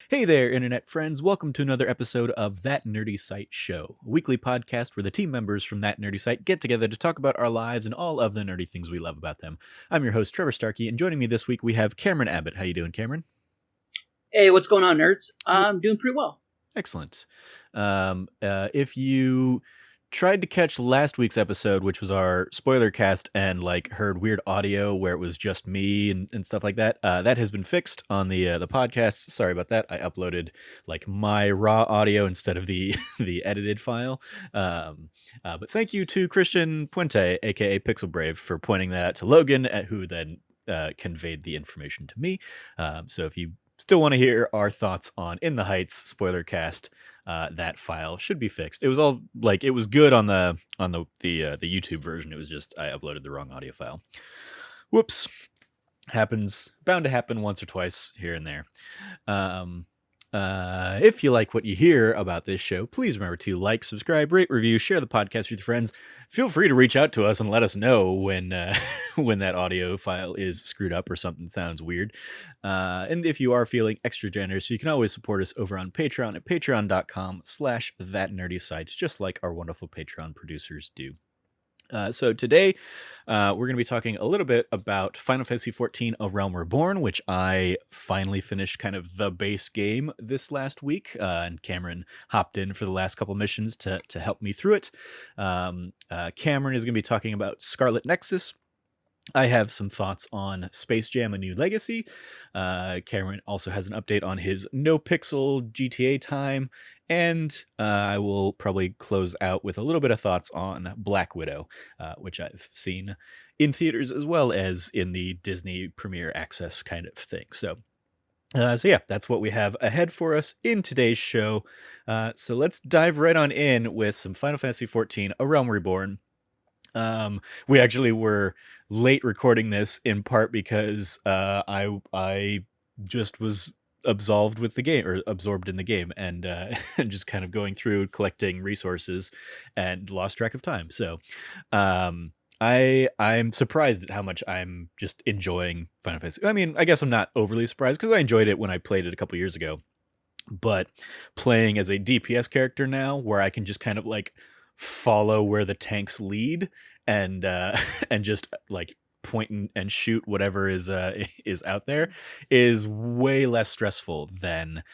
Hey there, internet friends. Welcome to another episode of That Nerdy Site Show, a weekly podcast where the team members from That Nerdy Site get together to talk about our lives and all of the nerdy things we love about them. I'm your host, Trevor Starkey, and joining me this week we have Cameron Abbott. How you doing, Cameron? Hey, what's going on, nerds? I'm doing pretty well. Excellent. If you tried to catch last week's episode, which was our spoiler cast, and heard weird audio where it was just me and stuff like that, that has been fixed on the podcast. Sorry about that. I uploaded my raw audio instead of the the edited file. But thank you to Christian Puente, aka Pixel Brave, for pointing that out to Logan, who then conveyed the information to me. So if you still want to hear our thoughts on In the Heights spoiler cast, that file should be fixed. It was all it was good on the YouTube version. It was just I uploaded the wrong audio file. Whoops. Happens, bound to happen once or twice here and there. If you like what you hear about this show, please remember to like, subscribe, rate, review, share the podcast with your friends. Feel free to reach out to us and let us know when when that audio file is screwed up or something sounds weird. And if you are feeling extra generous, you can always support us over on Patreon at patreon.com/thatnerdysite, just like our wonderful Patreon producers do. So today, we're going to be talking a little bit about Final Fantasy XIV A Realm Reborn, which I finally finished kind of the base game this last week, and Cameron hopped in for the last couple missions to help me through it. Cameron is going to be talking about Scarlet Nexus. I have some thoughts on Space Jam: A New Legacy. Cameron also has an update on his NoPixel GTA time. And I will probably close out with a little bit of thoughts on Black Widow, which I've seen in theaters as well as in the Disney Premiere Access kind of thing. So yeah, that's what we have ahead for us in today's show. So let's dive right on in with some Final Fantasy XIV: A Realm Reborn. We actually were late recording this in part because I just was absorbed with the game, or absorbed in the game, and just kind of going through collecting resources and lost track of time. So I'm surprised at how much I'm just enjoying Final Fantasy. I mean, I guess I'm not overly surprised because I enjoyed it when I played it a couple years ago, but playing as a DPS character now, where I can just kind of follow where the tanks lead and and just point and shoot whatever is out there, is way less stressful than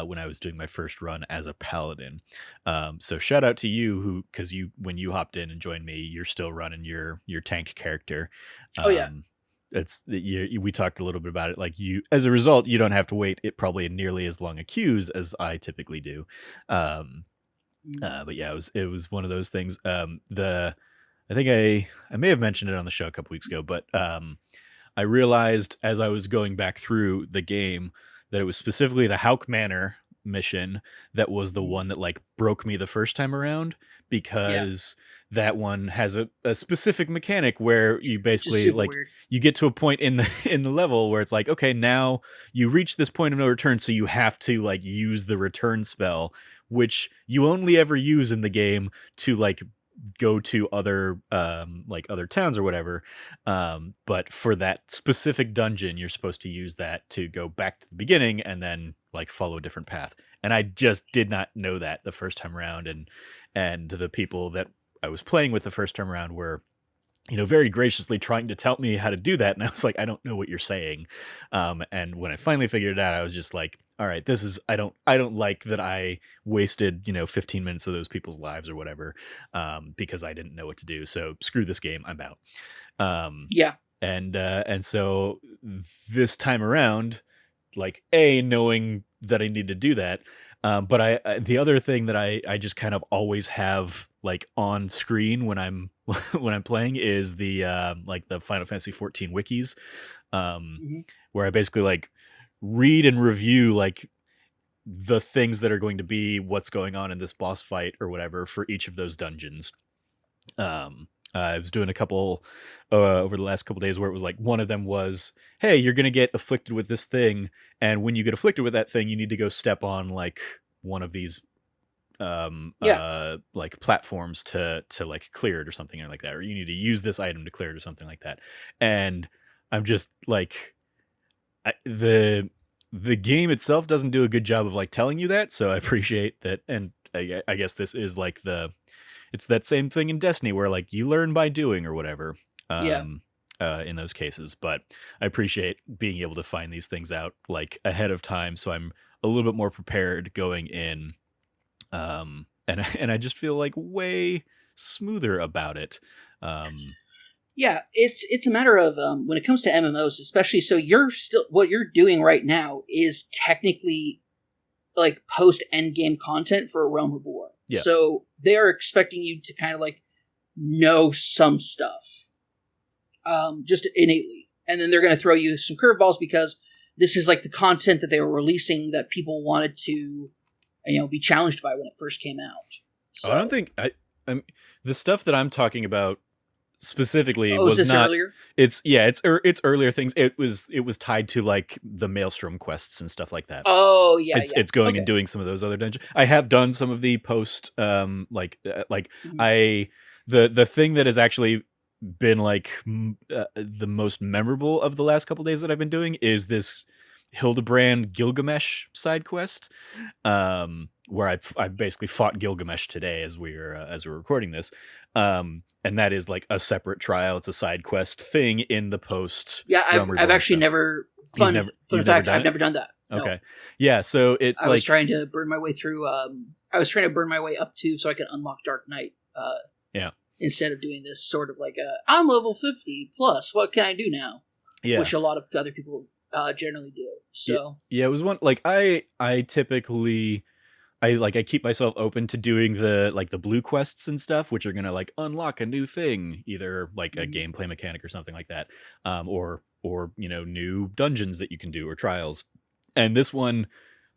when I was doing my first run as a paladin. So shout out to you, because when you hopped in and joined me, you're still running your tank character. Oh yeah, We talked a little bit about it. You, as a result, you don't have to wait probably nearly as long a queues as I typically do. But yeah, it was one of those things. I think I may have mentioned it on the show a couple weeks ago, but I realized as I was going back through the game that it was specifically the Hauk Manor mission that was the one that broke me the first time around, because that one has a specific mechanic where you basically you get to a point in the level where it's okay, now you reach this point of no return, so you have to use the return spell, which you only ever use in the game to go to other other towns or whatever, but for that specific dungeon you're supposed to use that to go back to the beginning and then follow a different path. And I just did not know that the first time around, and the people that I was playing with the first time around were very graciously trying to tell me how to do that, and I was I don't know what you're saying. And when I finally figured it out, I was just all right, this is, I don't like that I wasted 15 minutes of those people's lives or whatever, because I didn't know what to do. So screw this game, I'm out. And so this time around, knowing that I need to do that, but I the other thing that I just kind of always have on screen when I'm when I'm playing is the the Final Fantasy XIV wikis, where I basically read and review the things that are going to be what's going on in this boss fight or whatever for each of those dungeons. I was doing a couple over the last couple days where it was one of them was, hey, you're going to get afflicted with this thing, and when you get afflicted with that thing, you need to go step on one of these platforms to clear it or something like that, or you need to use this item to clear it or something like that. And I'm just the the game itself doesn't do a good job of like telling you that, so I appreciate that. And I guess this is like it's that same thing in Destiny where like you learn by doing or whatever. Yeah. Um, in those cases, but I appreciate being able to find these things out like ahead of time, so I'm a little bit more prepared going in. And I just feel like way smoother about it. Um, Yeah, it's a matter of when it comes to MMOs, especially. So you're still what you're doing right now is technically like post end game content for a Realm Reborn. Yeah. So they are expecting you to kind of like know some stuff, just innately, and then they're going to throw you some curveballs because this is like the content that they were releasing that people wanted to, be challenged by when it first came out. So, I don't think the stuff that I'm talking about specifically is was this not. earlier? It's it's earlier things. It was tied to like the Maelstrom quests and stuff like that. Oh yeah, It's going and doing some of those other dungeons. I have done some of the post Mhm. I the thing that has actually been like the most memorable of the last couple days that I've been doing is this Hildebrand Gilgamesh side quest, where I basically fought Gilgamesh today as we're recording this, and that is like a separate trial. It's a side quest thing in the post. Yeah, Realm I've Reborn actually stuff. never You've fun never fact, done I've it? never done that. No. Okay, yeah. So I was trying to burn my way through. I was trying to burn my way up to so I could unlock Dark Knight. Yeah. Instead of doing this sort of like I'm level 50 plus. What can I do now? Yeah. Which a lot of other people generally do. So yeah, it was one like I typically I keep myself open to doing the blue quests and stuff, which are gonna like unlock a new thing, either like a gameplay mechanic or something like that, or new dungeons that you can do or trials. And this one,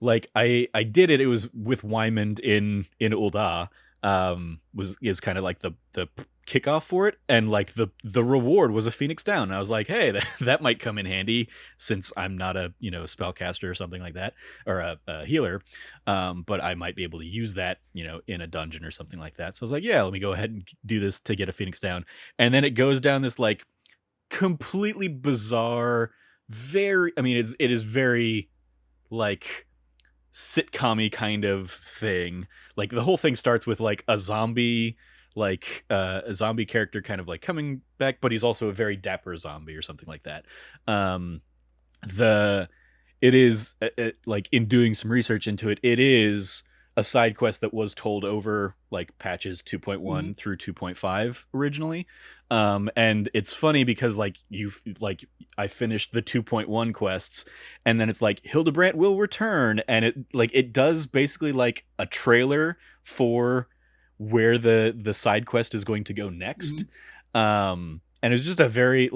like I did it. It was with Wymond in Ul'dah. Is kind of like the kickoff for it, and like the reward was a Phoenix Down. And I was like, hey, that might come in handy since I'm not a spellcaster or something like that, or a healer, but I might be able to use that in a dungeon or something like that. So I was like, yeah, let me go ahead and do this to get a Phoenix Down. And then it goes down this like completely bizarre, it is very like sitcom-y kind of thing. Like the whole thing starts with like a zombie character kind of like coming back, but he's also a very dapper zombie or something like that. The it is like in doing some research into it, it is a side quest that was told over like patches 2.1 through 2.5 originally. And it's funny because like I finished the 2.1 quests, and then it's like Hildebrand will return, and it does basically like a trailer for where the side quest is going to go next. And it's just a very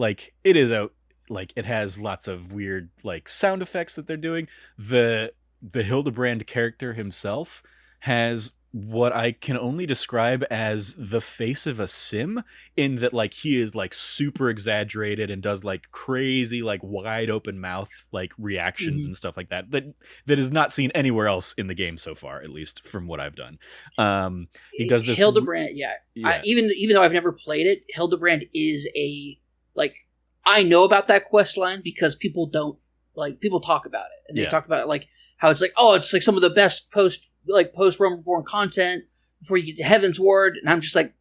it has lots of weird like sound effects that they're doing. The Hildebrand character himself has what I can only describe as the face of a sim, in that like he is like super exaggerated and does like crazy like wide open mouth like reactions and stuff like that is not seen anywhere else in the game so far, at least from what I've done. He does this Hildebrand, even though I've never played it, Hildebrand is a like I know about that quest line because people talk about it, and they talk about it like how it's like, oh, it's like some of the best post Realm Reborn content before you get to Heaven's Ward, and I'm just like,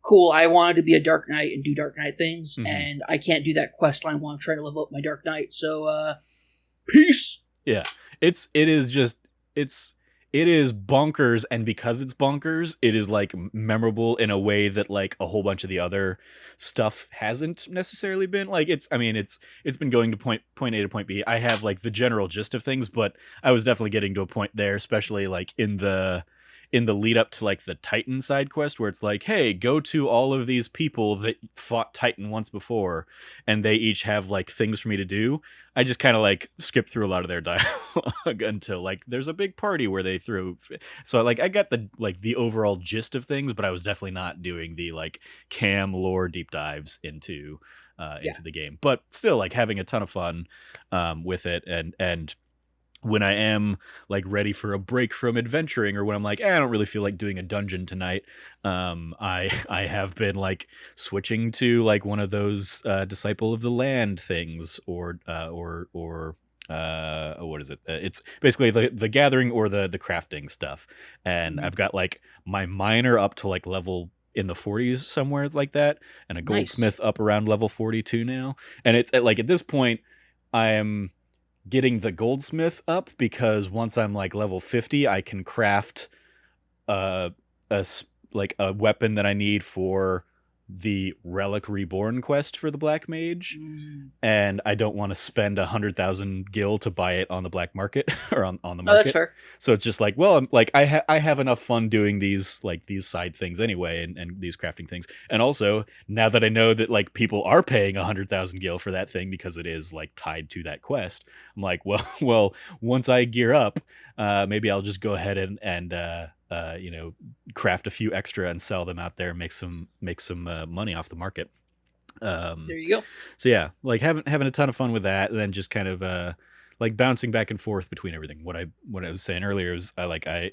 cool. I wanted to be a Dark Knight and do Dark Knight things, and I can't do that quest line while I'm trying to level up my Dark Knight. So, peace. Yeah, it is bonkers, and because it's bonkers, it is like memorable in a way that like a whole bunch of the other stuff hasn't necessarily been. Like it's been going to point A to point B. I have like the general gist of things, but I was definitely getting to a point there, especially like in the lead up to like the Titan side quest, where it's like, hey, go to all of these people that fought Titan once before, and they each have like things for me to do. I just kind of like skip through a lot of their dialogue until like there's a big party where they threw. So like I got the overall gist of things, but I was definitely not doing the like Cam lore deep dives into the game. But still, like having a ton of fun with it, and when I am like ready for a break from adventuring, or when I'm like, I don't really feel like doing a dungeon tonight, I have been like switching to like one of those Disciple of the Land things, or what is it? It's basically the gathering or the crafting stuff, and I've got like my miner up to like level in the 40s somewhere like that, and a goldsmith up around level 42 now. And it's like at this point, I am getting the goldsmith up because once I'm like level 50, I can craft like a weapon that I need for the Relic Reborn quest for the Black Mage, and I don't want to spend 100,000 gil to buy it on the black market or on the market. Oh, that's fair. So it's just like, well, I'm like I have enough fun doing these side things anyway, and these crafting things. And also now that I know that like people are paying 100,000 gil for that thing because it is like tied to that quest, I'm like, well, once I gear up, maybe I'll just go ahead and craft a few extra and sell them out there and make some money off the market. There you go. So yeah, like having a ton of fun with that, and then just kind of like bouncing back and forth between everything. What I was saying earlier is I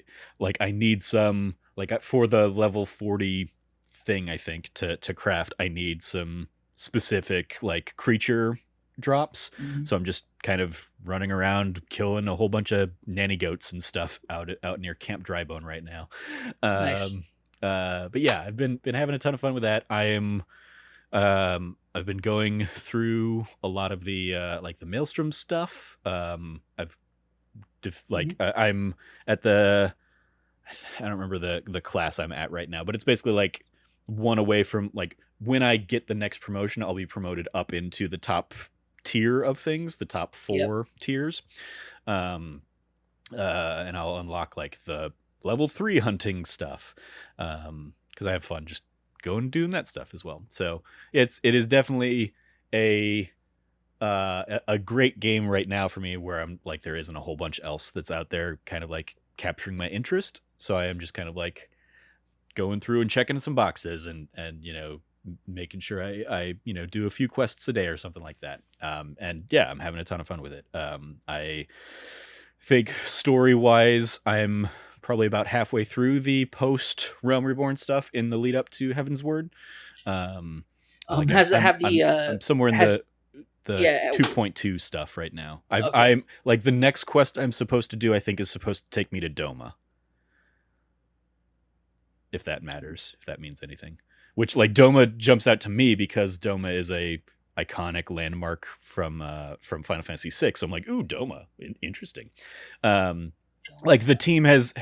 need some like for the level 40 thing, I think to craft, I need some specific like creature drops. So I'm just kind of running around killing a whole bunch of nanny goats and stuff out near Camp Drybone right now. Nice. But yeah, I've been having a ton of fun with that. I've been going through a lot of the like the Maelstrom stuff. I'm at the I don't remember the class I'm at right now, but it's basically like one away from like when I get the next promotion, I'll be promoted up into the top tier of things, the top 4 tiers. And I'll unlock like the level 3 hunting stuff. Because I have fun just going and doing that stuff as well. So it is definitely a great game right now for me, where I'm like there isn't a whole bunch else that's out there kind of like capturing my interest. So I am just kind of like going through and checking some boxes and making sure I do a few quests a day or something like that. And yeah, I'm having a ton of fun with it. I think story-wise, I'm probably about halfway through the post Realm Reborn stuff in the lead up to Heaven's Word. I'm somewhere in the 2.2 stuff right now. I'm like the next quest I'm supposed to do, I think, is supposed to take me to Doma. If that matters, if that means anything. Which like Doma jumps out to me because Doma is a iconic landmark from Final Fantasy VI. So I'm like, ooh, Doma, interesting. Like the team has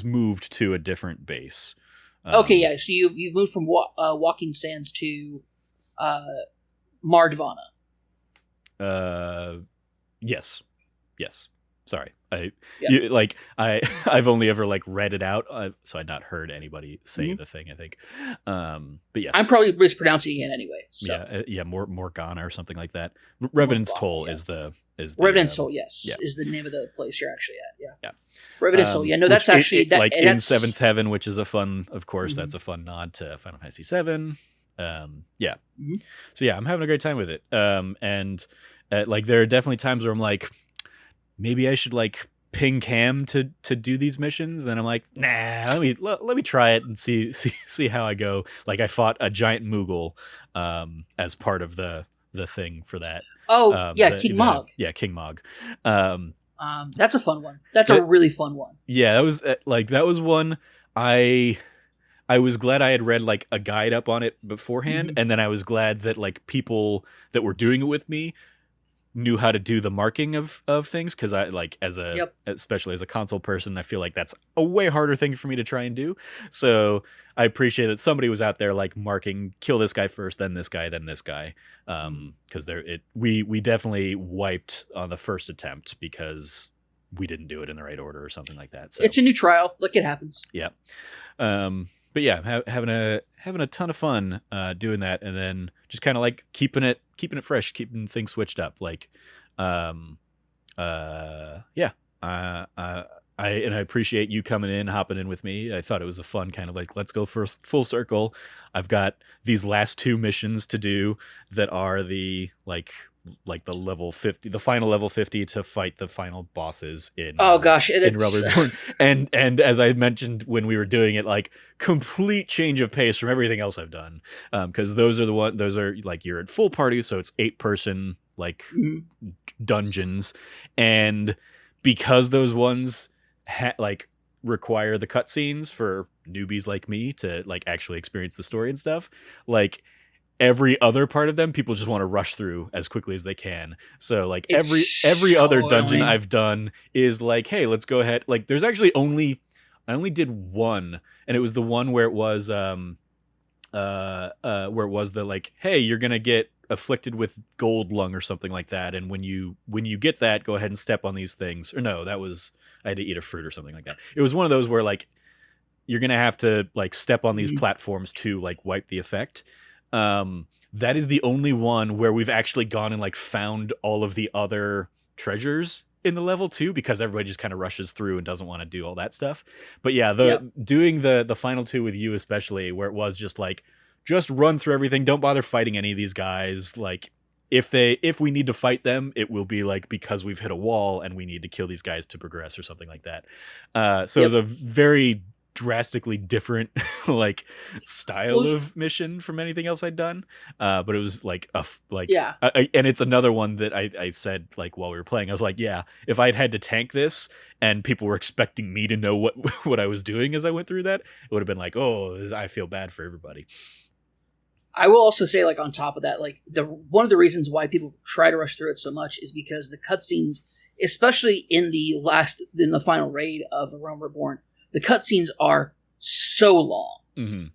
moved to a different base. Okay, yeah. So you've moved from Walking Sands to Mardvana. Yes. Sorry, I've only ever like read it out, so I'd not heard anybody say the thing. I think, but yes, I'm probably mispronouncing it anyway. So. Yeah, Morgana or something like that. Revenant's Toll is the Revenant's Toll. Yes, is the name of the place you're actually at. Yeah. Revenant's Toll. Yeah, no, that's actually like in Seventh Heaven, which is a fun, of course, that's a fun nod to Final Fantasy VII. So yeah, I'm having a great time with it. And like there are definitely times where I'm like, maybe I should like ping Cam to do these missions, and I'm like, nah, let me try it and see how I go. Like I fought a giant Moogle as part of the thing for that. King Mog. Yeah, King Mog. That's a fun one. That's a really fun one. Yeah, that was one I was glad I had read like a guide up on it beforehand, and then I was glad that like people that were doing it with me knew how to do the marking of things, because I like especially as a console person, I feel like that's a way harder thing for me to try and do. So I appreciate that somebody was out there like marking, kill this guy first, then this guy, then this guy, because we definitely wiped on the first attempt because we didn't do it in the right order or something like that. So it's a new trial, like it happens. Yeah. But yeah, having a ton of fun doing that, and then just kind of like keeping it fresh, keeping things switched up. Like, I appreciate you coming in, hopping in with me. I thought it was a fun kind of like, let's go for full circle. I've got these last 2 missions to do that are the like the level 50, the final level 50 to fight the final bosses in Realm Reborn. And as I had mentioned when we were doing it, like complete change of pace from everything else I've done, because those are like you're at full party, so it's 8-person like Mhm. dungeons, and because those ones like require the cutscenes for newbies like me to like actually experience the story and stuff, like every other part of them people just want to rush through as quickly as they can. So like every It's other so dungeon annoying. I've done is like, hey, let's go ahead. Like there's actually only I only did one, and it was the one where it was where it was the like, hey, you're gonna get afflicted with gold lung or something like that, and when you get that, go ahead and step on these things. Or no, that was I had to eat a fruit or something like that. It was one of those where like you're gonna have to like step on these Mhm. platforms to like wipe the effect. That is the only one where we've actually gone and like found all of the other treasures in the level too, because everybody just kind of rushes through and doesn't want to do all that stuff. But yeah, Yep. the doing the final two with you especially, where it was just like, just run through everything, don't bother fighting any of these guys. Like if we need to fight them, it will be like because we've hit a wall and we need to kill these guys to progress or something like that. So it was Yep. a very drastically different like style Well, of mission from anything else I'd done. But it was like yeah. and it's another one that I said like while we were playing, I was like, yeah, if I'd had to tank this and people were expecting me to know what what I was doing as I went through that, it would have been like, oh, I feel bad for everybody. I will also say, like, on top of that, like, the one of the reasons why people try to rush through it so much is because the cutscenes, especially in the final raid of the Realm Reborn, the cutscenes are so long. Mm-hmm.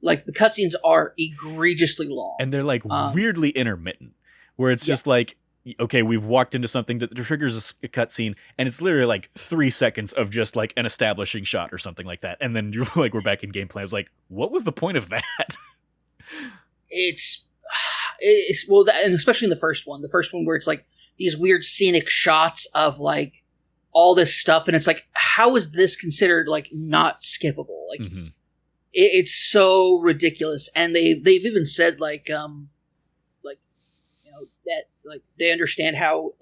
Like, the cutscenes are egregiously long. And they're like weirdly intermittent, where it's Yeah. just like, okay, we've walked into something that triggers a cutscene, and it's literally like 3 seconds of just like an establishing shot or something like that, and then you're like, we're back in gameplay. I was like, what was the point of that? It's, well, that, and especially in the first one where it's like these weird scenic shots of like all this stuff, and it's like, how is this considered like not skippable? Like, Mm-hmm. it's so ridiculous, and they've even said like you know that like they understand how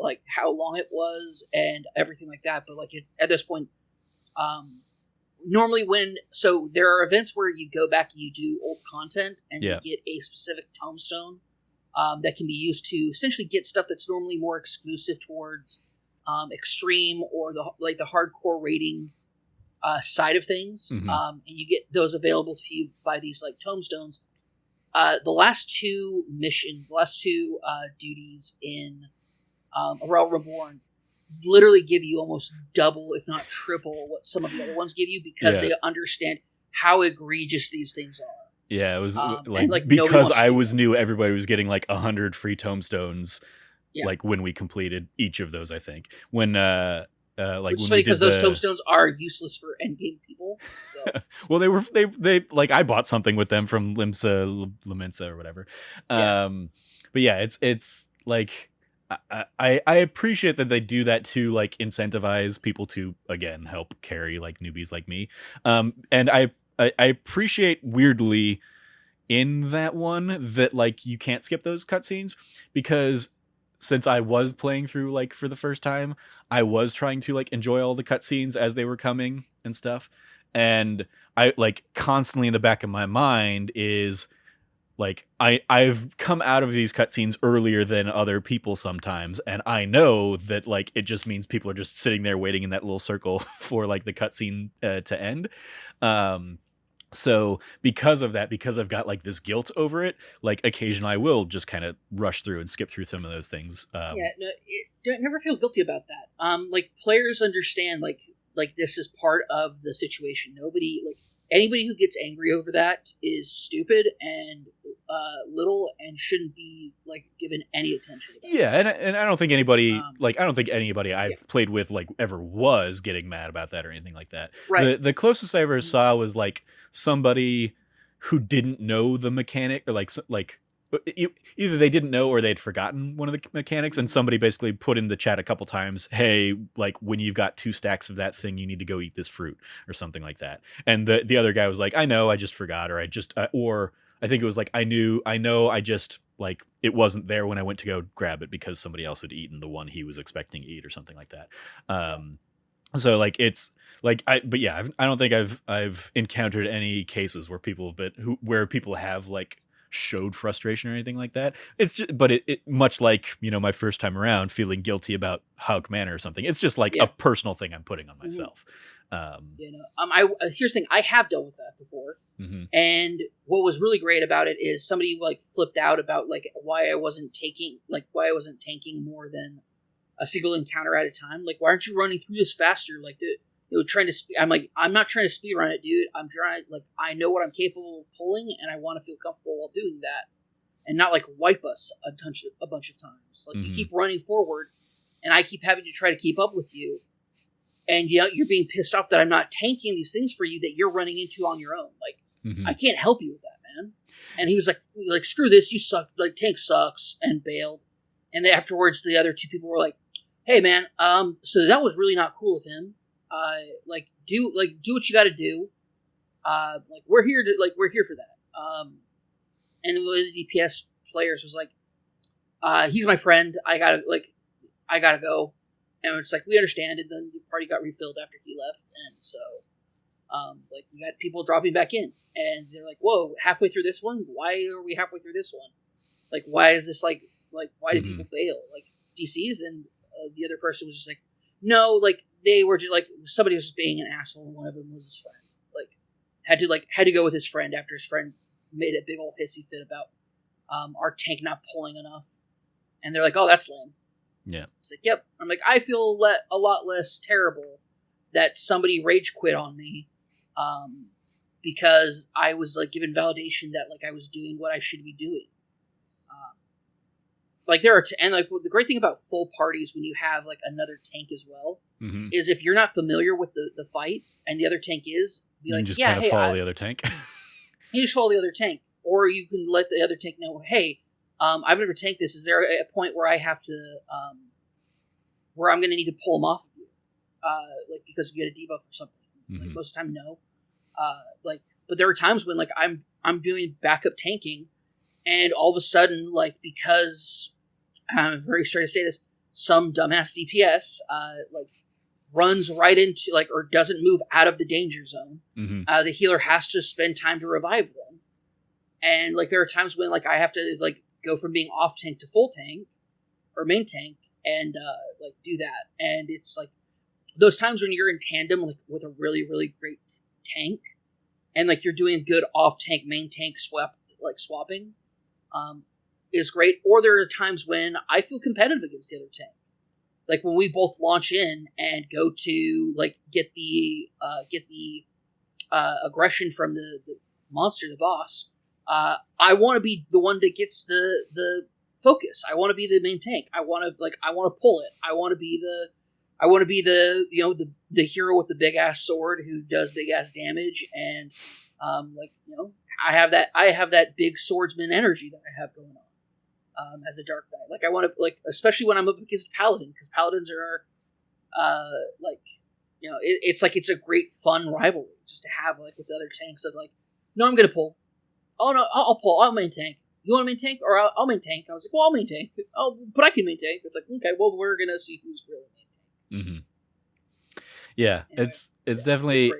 long it was and everything like that, but like at this point, normally so there are events where you go back and you do old content and Yeah. you get a specific tombstone that can be used to essentially get stuff that's normally more exclusive towards extreme or the hardcore rating side of things, Mm-hmm. and you get those available to you by these like tombstones. The last two missions, the last two duties in A Realm Reborn, literally give you almost double, if not triple, what some of the other ones give you because Yeah. they understand how egregious these things are. Yeah, it was And like nobody because wants to I do was that. new, everybody was getting like 100 free tombstones, Yeah. like when we completed each of those. I think when like Which is when funny we because did those the tombstones are useless for endgame people. So well, they like I bought something with them from Limensa or whatever. yeah, But yeah, it's like I appreciate that they do that to like incentivize people to again help carry like newbies like me. And I appreciate weirdly in that one that like you can't skip those cutscenes, because since I was playing through like for the first time, I was trying to like enjoy all the cutscenes as they were coming and stuff. And I like constantly in the back of my mind is like I've come out of these cutscenes earlier than other people sometimes, and I know that like it just means people are just sitting there waiting in that little circle for like the cutscene to end. So because of that, because I've got like this guilt over it, like occasionally I will just kind of rush through and skip through some of those things. yeah. No, don't never feel guilty about that. Like players understand like this is part of the situation. Nobody like anybody who gets angry over that is stupid and little and shouldn't be like given any attention. Yeah, and I don't think anybody Um, yeah, I've played with like ever was getting mad about that or anything like that. right. The closest I ever saw was like somebody who didn't know the mechanic, or like either they didn't know or they'd forgotten one of the mechanics, and somebody basically put in the chat a couple times, hey, like when you've got 2 stacks of that thing, you need to go eat this fruit or something like that. And the other guy was like, I know, I just forgot, or or I think it was like, I know, I just like it wasn't there when I went to go grab it because somebody else had eaten the one he was expecting to eat or something like that. So like it's like but yeah, I don't think I've encountered any cases where people have like showed frustration or anything like that. It's just, but it much like, you know, my first time around feeling guilty about Hug Manor or something. It's just like a personal thing I'm putting on myself. You know, here's the thing. I have dealt with that before, and what was really great about it is somebody like flipped out about like why I wasn't tanking more than a single encounter at a time. Like, why aren't you running through this faster? Like, dude, you know, trying to. I'm like, I'm not trying to speed run it, dude. I'm trying. Like, I know what I'm capable of pulling, and I want to feel comfortable while doing that, and not like wipe us a bunch of times. Like, you keep running forward, and I keep having to try to keep up with you. And you know, you're being pissed off that I'm not tanking these things for you that you're running into on your own. Like, I can't help you with that, man. And he was like, screw this, you suck. Like, tank sucks, and bailed. And afterwards, the other two people were like, hey, man, so that was really not cool of him. Do what you got to do. Like, we're here for that. And one of the DPS players was like, he's my friend. I gotta go. And it's like, we understand, and then the party got refilled after he left, and so, like, we got people dropping back in, and they're like, whoa, halfway through this one? Why are we halfway through this one? Like, why is this, like why did people bail? Like, DCs, and the other person was just like, no, like, they were just, like, somebody was just being an asshole, and one of them was his friend. Like, had to go with his friend after his friend made a big old hissy fit about, our tank not pulling enough. And they're like, oh, that's lame. Yeah. It's like, yep. I'm like, I feel a lot less terrible that somebody rage quit on me, because I was like given validation that like I was doing what I should be doing. Like there are, and like the great thing about full parties when you have like another tank as well is if you're not familiar with the fight and the other tank is, be like, just yeah, kind of follow the other tank. You just follow the other tank, or you can let the other tank know, hey. I've never tanked this. Is there a point where I have to, where I'm going to need to pull them off of you? Like, because you get a debuff or something. Like, most of the time, no. But there are times when, like, I'm doing backup tanking, and all of a sudden, like, because, I'm very sorry to say this, some dumbass DPS, like, runs right into, like, or doesn't move out of the danger zone. The healer has to spend time to revive them. And, like, there are times when, like, I have to, like, go from being off tank to full tank or main tank and like do that. And it's like those times when you're in tandem like with a really, really great tank and like you're doing good off tank main tank swapping is great. Or there are times when I feel competitive against the other tank. Like when we both launch in and go to like get the aggression from the monster, the boss. I want to be the one that gets the focus. I want to be the main tank. I want to pull it. I want to be the you know the hero with the big ass sword who does big ass damage and like you know I have that big swordsman energy that I have going on as a dark knight. Like I want to like especially when I'm up against paladin because paladins are like you know it's like it's a great fun rivalry just to have like with the other tanks of like no I'm gonna pull. Oh, no, I'll pull. I'll main tank. You want to main tank? Or I'll main tank. I was like, well, I'll main tank. Oh, but I can main tank. It's like, okay, well, we're going to see who's really main tank. Yeah, anyway, it's definitely,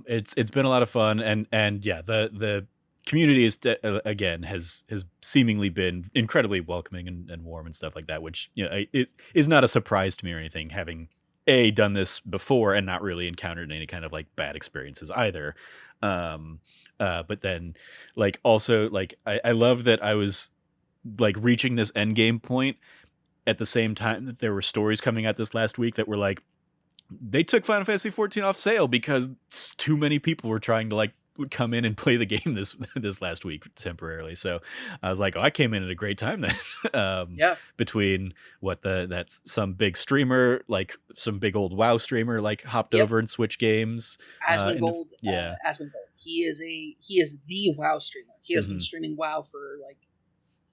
it's been a lot of fun. And yeah, the community is, again, has seemingly been incredibly welcoming and warm and stuff like that, which, you know, it is not a surprise to me or anything, having done this before and not really encountered any kind of like bad experiences either. But then like also like I love that I was like reaching this end game point at the same time that there were stories coming out this last week that were like they took Final Fantasy XIV off sale because too many people were trying to like would come in and play the game this last week temporarily. So I was like, oh, I came in at a great time then. Between that's some big streamer, like some big old WoW streamer, like hopped over and switched games. Asmongold, Asmongold. He is the WoW streamer. He has been streaming WoW for like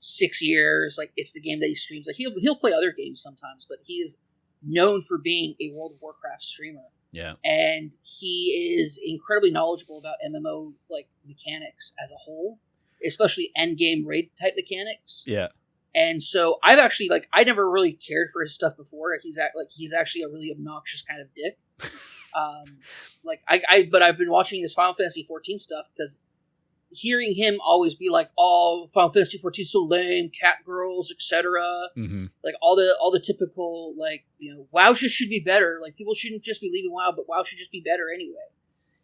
6 years. Like it's the game that he streams. Like he'll play other games sometimes, but he is known for being a World of Warcraft streamer. Yeah. And he is incredibly knowledgeable about MMO like mechanics as a whole, especially end game raid type mechanics. Yeah. And so I've actually like I never really cared for his stuff before. He's actually a really obnoxious kind of dick. But I've been watching his Final Fantasy XIV stuff because hearing him always be like, "Oh, Final Fantasy 14 so lame, cat girls, etc." Mm-hmm. Like all the typical like WoW should be better. Like people shouldn't just be leaving WoW, but WoW should just be better anyway.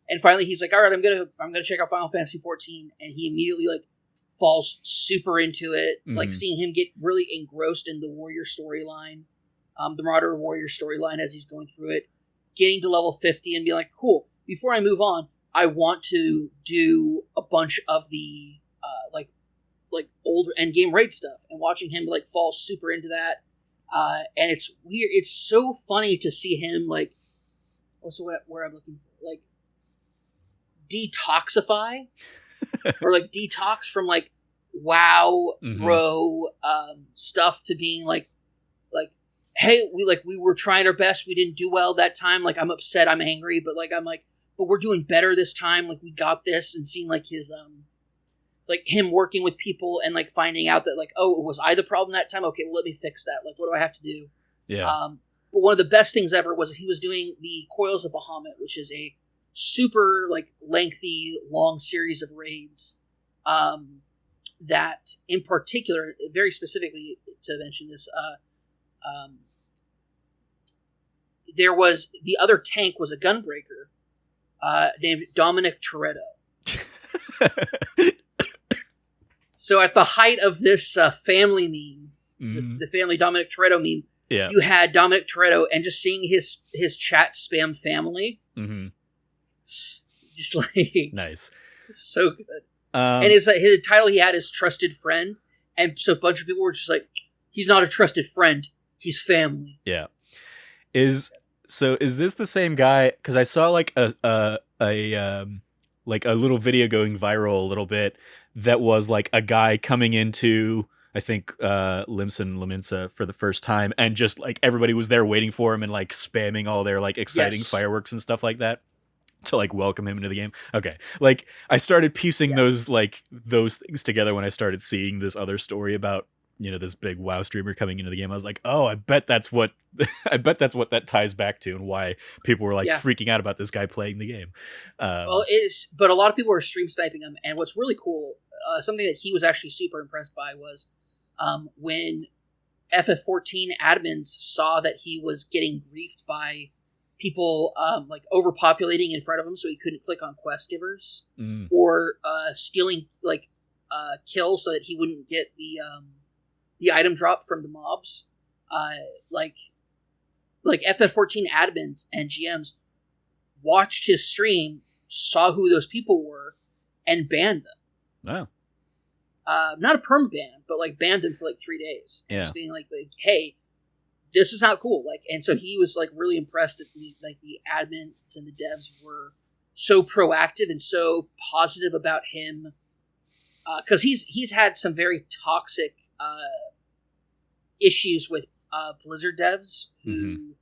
And finally, he's like, "All right, I'm gonna check out Final Fantasy 14," and he immediately like falls super into it. Mm-hmm. Like seeing him get really engrossed in the warrior storyline, the Marauder warrior storyline as he's going through it, getting to level 50 and being like, "Cool. Before I move on, I want to do a bunch of the like old endgame raid stuff," and watching him like fall super into that, and it's weird. It's so funny to see him like, what's the word I'm looking for? Like detoxify or like detox from like WoW bro stuff to being like, hey, we were trying our best, we didn't do well that time. Like I'm upset, I'm angry, but like I'm like, but we're doing better this time. Like we got this, and seeing like his like him working with people and like finding out that like, oh, was I the problem that time? Okay, well let me fix that. Like what do I have to do? Yeah. But one of the best things ever was he was doing the Coils of Bahamut, which is a super like lengthy, long series of raids. That in particular, very specifically to mention this, there was the other tank was a gunbreaker named Dominic Toretto. So at the height of this family meme, the family Dominic Toretto meme, you had Dominic Toretto, and just seeing his chat spam family, just like nice, so good. And his title he had is Trusted Friend, and so a bunch of people were just like, he's not a trusted friend, he's family. Yeah. Is this the same guy? Because I saw like a little video going viral a little bit that was like a guy coming into, I think, Limson Laminsa for the first time, and just like everybody was there waiting for him and like spamming all their like exciting fireworks and stuff like that to like welcome him into the game. Okay. Like I started piecing those things together when I started seeing this other story about, this big WoW streamer coming into the game. I was like, oh, I bet that's what that ties back to, and why people were like freaking out about this guy playing the game. Well, but a lot of people were stream sniping him, and what's really cool, something that he was actually super impressed by was when FF14 admins saw that he was getting griefed by people like overpopulating in front of him, so he couldn't click on quest givers, or stealing like kills so that he wouldn't get the item drop from the mobs. Like FF14 admins and GMs watched his stream, saw who those people were, and banned them. Oh. Not a perm ban, but like banned them for like 3 days. And just being like, hey, this is not cool. Like, and so he was like really impressed that the admins and the devs were so proactive and so positive about him. Because he's had some very toxic issues with Blizzard devs who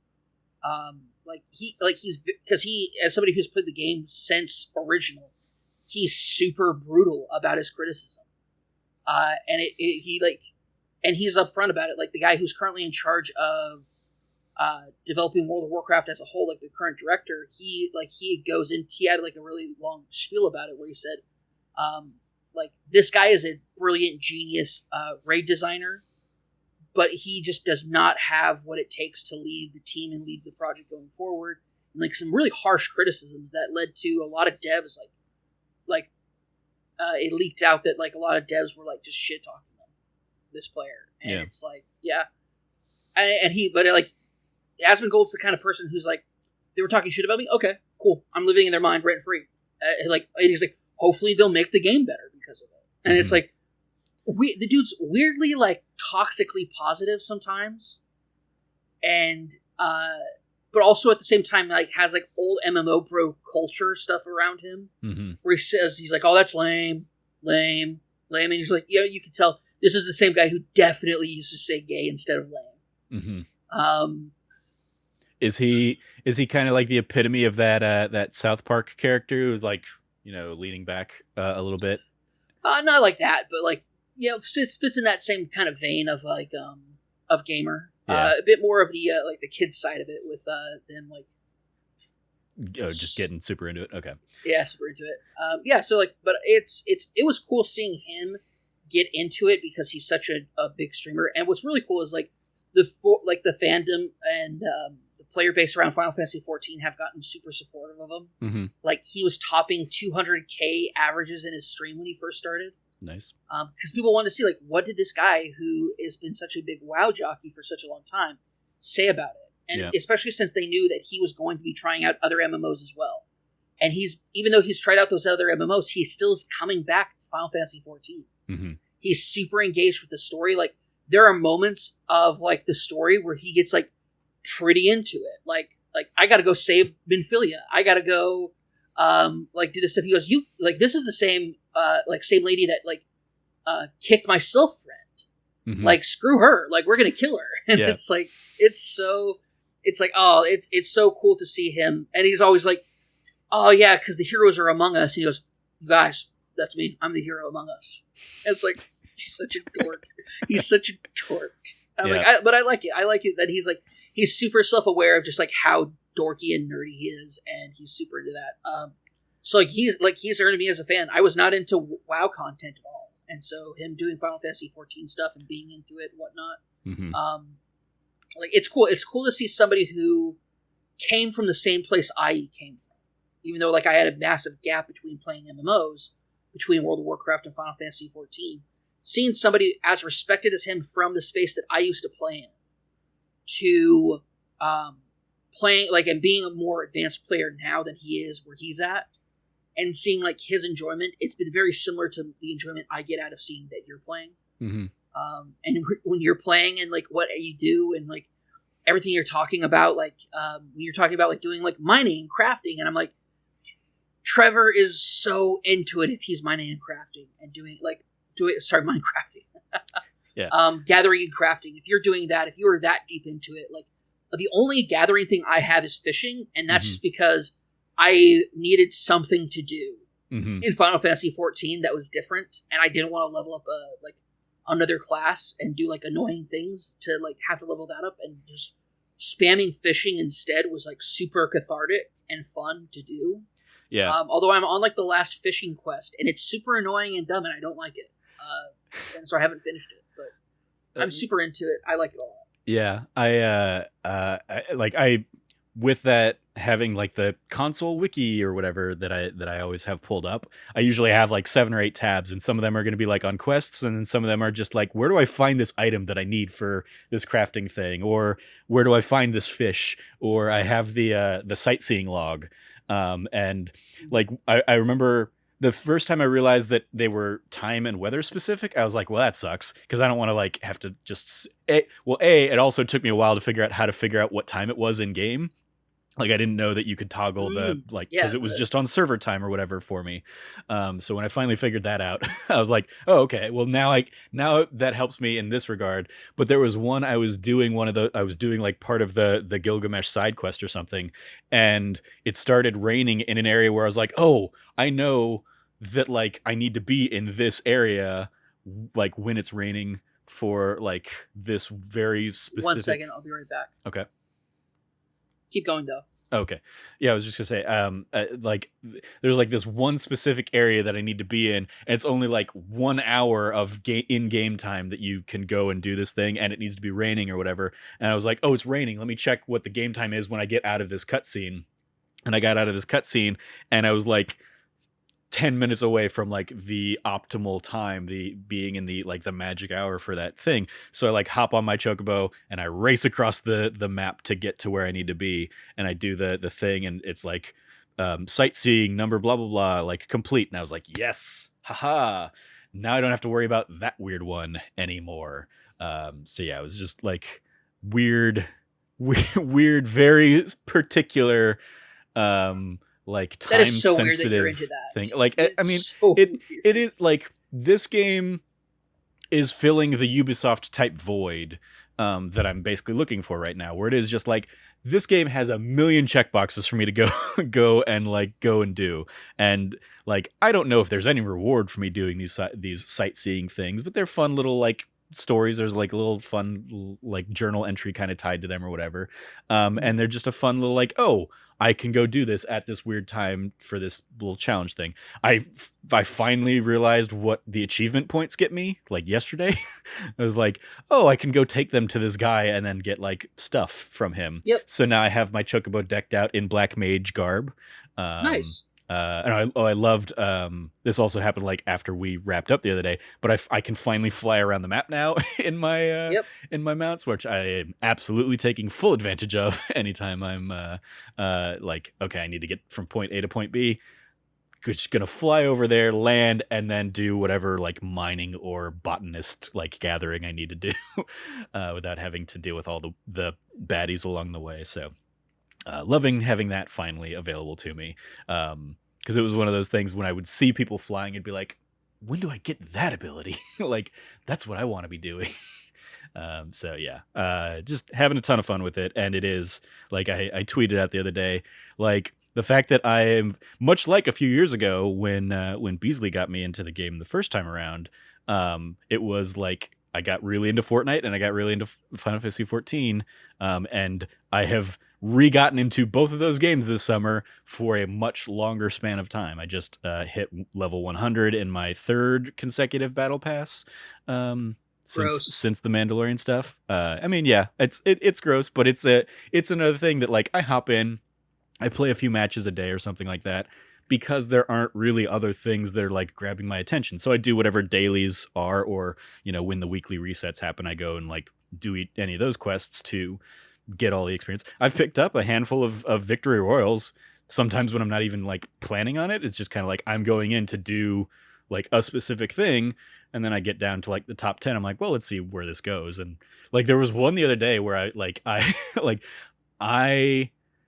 he's because he, as somebody who's played the game since original, he's super brutal about his criticism, and and he's upfront about it. Like the guy who's currently in charge of developing World of Warcraft as a whole, like the current director, he had like a really long spiel about it where he said, like this guy is a brilliant genius raid designer, but he just does not have what it takes to lead the team and lead the project going forward. And like some really harsh criticisms that led to a lot of devs it leaked out that like a lot of devs were like just shit talking this player, and it's like, Asmongold's the kind of person who's like, they were talking shit about me, okay, cool, I'm living in their mind rent free, and he's like, hopefully they'll make the game better because of it. And it's like, the dude's weirdly like toxically positive sometimes, and but also at the same time like has like old MMO bro culture stuff around him, where he says, he's like, oh, that's lame, and he's like, yeah, you can tell this is the same guy who definitely used to say gay instead of lame. Is he kind of like the epitome of that South Park character who's like, leaning back a little bit? Not like that, but like, fits in that same kind of vein of like of gamer. A bit more of the like the kids side of it with them like just getting super into it. Okay. Yeah, super into it. Yeah, so like, but it was cool seeing him get into it because he's such a big streamer. And what's really cool is like the fandom and the player base around Final Fantasy XIV have gotten super supportive of him. Mm-hmm. Like he was topping 200K averages in his stream when he first started. Nice. Because people wanted to see like what did this guy who has been such a big WoW jockey for such a long time say about it. And especially since they knew that he was going to be trying out other MMOs as well. And even though he's tried out those other MMOs, he still is coming back to Final Fantasy XIV. Mm-hmm. He's super engaged with the story. Like, there are moments of, like, the story where he gets, like, pretty into it. Like I gotta go save Minfilia. I gotta go, do this stuff. He goes, this is the same, same lady that, kicked my Sylph friend. Mm-hmm. Like, screw her. Like, we're gonna kill her. And it's so cool to see him. And he's always like, oh yeah, because the heroes are among us. And he goes, you guys, that's me. I'm the hero among us. And it's like, she's such a dork. He's such a dork. But I like it. I like it that he's super self-aware of just like how dorky and nerdy he is, and he's super into that. So he's earned me as a fan. I was not into WoW content at all, and so him doing Final Fantasy XIV stuff and being into it and whatnot, it's cool. It's cool to see somebody who came from the same place I came from. Even though I had a massive gap between playing MMOs, between World of Warcraft and Final Fantasy XIV, seeing somebody as respected as him from the space that I used to play in, to playing and being a more advanced player now than he is where he's at, and seeing his enjoyment, it's been very similar to the enjoyment I get out of seeing that you're playing. Mm-hmm. And when you're playing and what you do and everything you're talking about, when you're talking about doing mining and crafting, and I'm like, Trevor is so into it if he's mining and crafting and doing Minecrafting. Yeah. Gathering and crafting. If you're doing that, if you are that deep into it, the only gathering thing I have is fishing, and that's just because I needed something to do in Final Fantasy XIV that was different, and I didn't want to level up another class and do annoying things to have to level that up, and just spamming fishing instead was super cathartic and fun to do. Yeah. Although I'm on the last fishing quest, and it's super annoying and dumb, and I don't like it, and so I haven't finished it. But I'm super into it. I like it a lot. Yeah, I with that having the console wiki or whatever that I always have pulled up. I usually have 7 or 8 tabs, and some of them are going to be on quests, and then some of them are just where do I find this item that I need for this crafting thing, or where do I find this fish, or I have the sightseeing log. And I remember the first time I realized that they were time and weather specific, I was like, well, that sucks, because I don't want to have to just it also took me a while to figure out what time it was in game. I didn't know that you could toggle because it was just on server time or whatever for me. So when I finally figured that out, I was like, oh, okay, well now that helps me in this regard. But there was one I was doing part of the Gilgamesh side quest or something, and it started raining in an area where I was like, oh, I know that I need to be in this area when it's raining for this very specific. 1 second, I'll be right back. Okay. Keep going though. Okay. Yeah, I was just gonna say, there's this one specific area that I need to be in, and it's only 1 hour of in-game time that you can go and do this thing, and it needs to be raining or whatever. And I was like, oh, it's raining. Let me check what the game time is when I get out of this cutscene. And I got out of this cutscene, and I was 10 minutes away from the optimal time, the being in the the magic hour for that thing. So I hop on my chocobo and I race across the map to get to where I need to be, and I do the thing, and it's sightseeing number blah blah blah complete, and I was like, yes, haha, now I don't have to worry about that weird one anymore. So yeah, it was just weird very particular time so sensitive thing. I mean, so it is this game is filling the Ubisoft type void that I'm basically looking for right now, where it is just this game has a million checkboxes for me to go and do, and I don't know if there's any reward for me doing these sightseeing things, but they're fun little stories. There's like a little fun like journal entry kind of tied to them or whatever. And they're just a fun little like, oh, I can go do this at this weird time for this little challenge thing. I finally realized what the achievement points get me, like yesterday. I was like, oh, I can go take them to this guy and then get like stuff from him. Yep. So now I have my chocobo decked out in black mage garb. Nice. And I loved, this also happened like after we wrapped up the other day, but I can finally fly around the map now in my, in my mounts, which I am absolutely taking full advantage of anytime I'm, like, okay, I need to get from point A to point B. Just gonna fly over there, land, and then do whatever like mining or botanist like gathering I need to do, without having to deal with all the baddies along the way. So, loving having that finally available to me. Because it was one of those things when I would see people flying, it'd be like, when do I get that ability? Like, that's what I want to be doing. So yeah, just having a ton of fun with it. And it is like I tweeted out the other day, like the fact that I am much like a few years ago when Beasley got me into the game the first time around. It was like I got really into Fortnite and I got really into Final Fantasy 14. And I have re-gotten into both of those games this summer for a much longer span of time. I just hit level 100 in my third consecutive battle pass since the Mandalorian stuff. I mean, yeah, it's gross, but it's another thing that like I hop in, I play a few matches a day or something like that because there aren't really other things that are like grabbing my attention. So I do whatever dailies are, or when the weekly resets happen, I go and like do any of those quests to get all the experience. I've picked up a handful of victory royals sometimes when I'm not even like planning on it. It's just kind of like I'm going in to do like a specific thing, and then I get down to like the top 10. I'm like, well, let's see where this goes. And like there was one the other day where I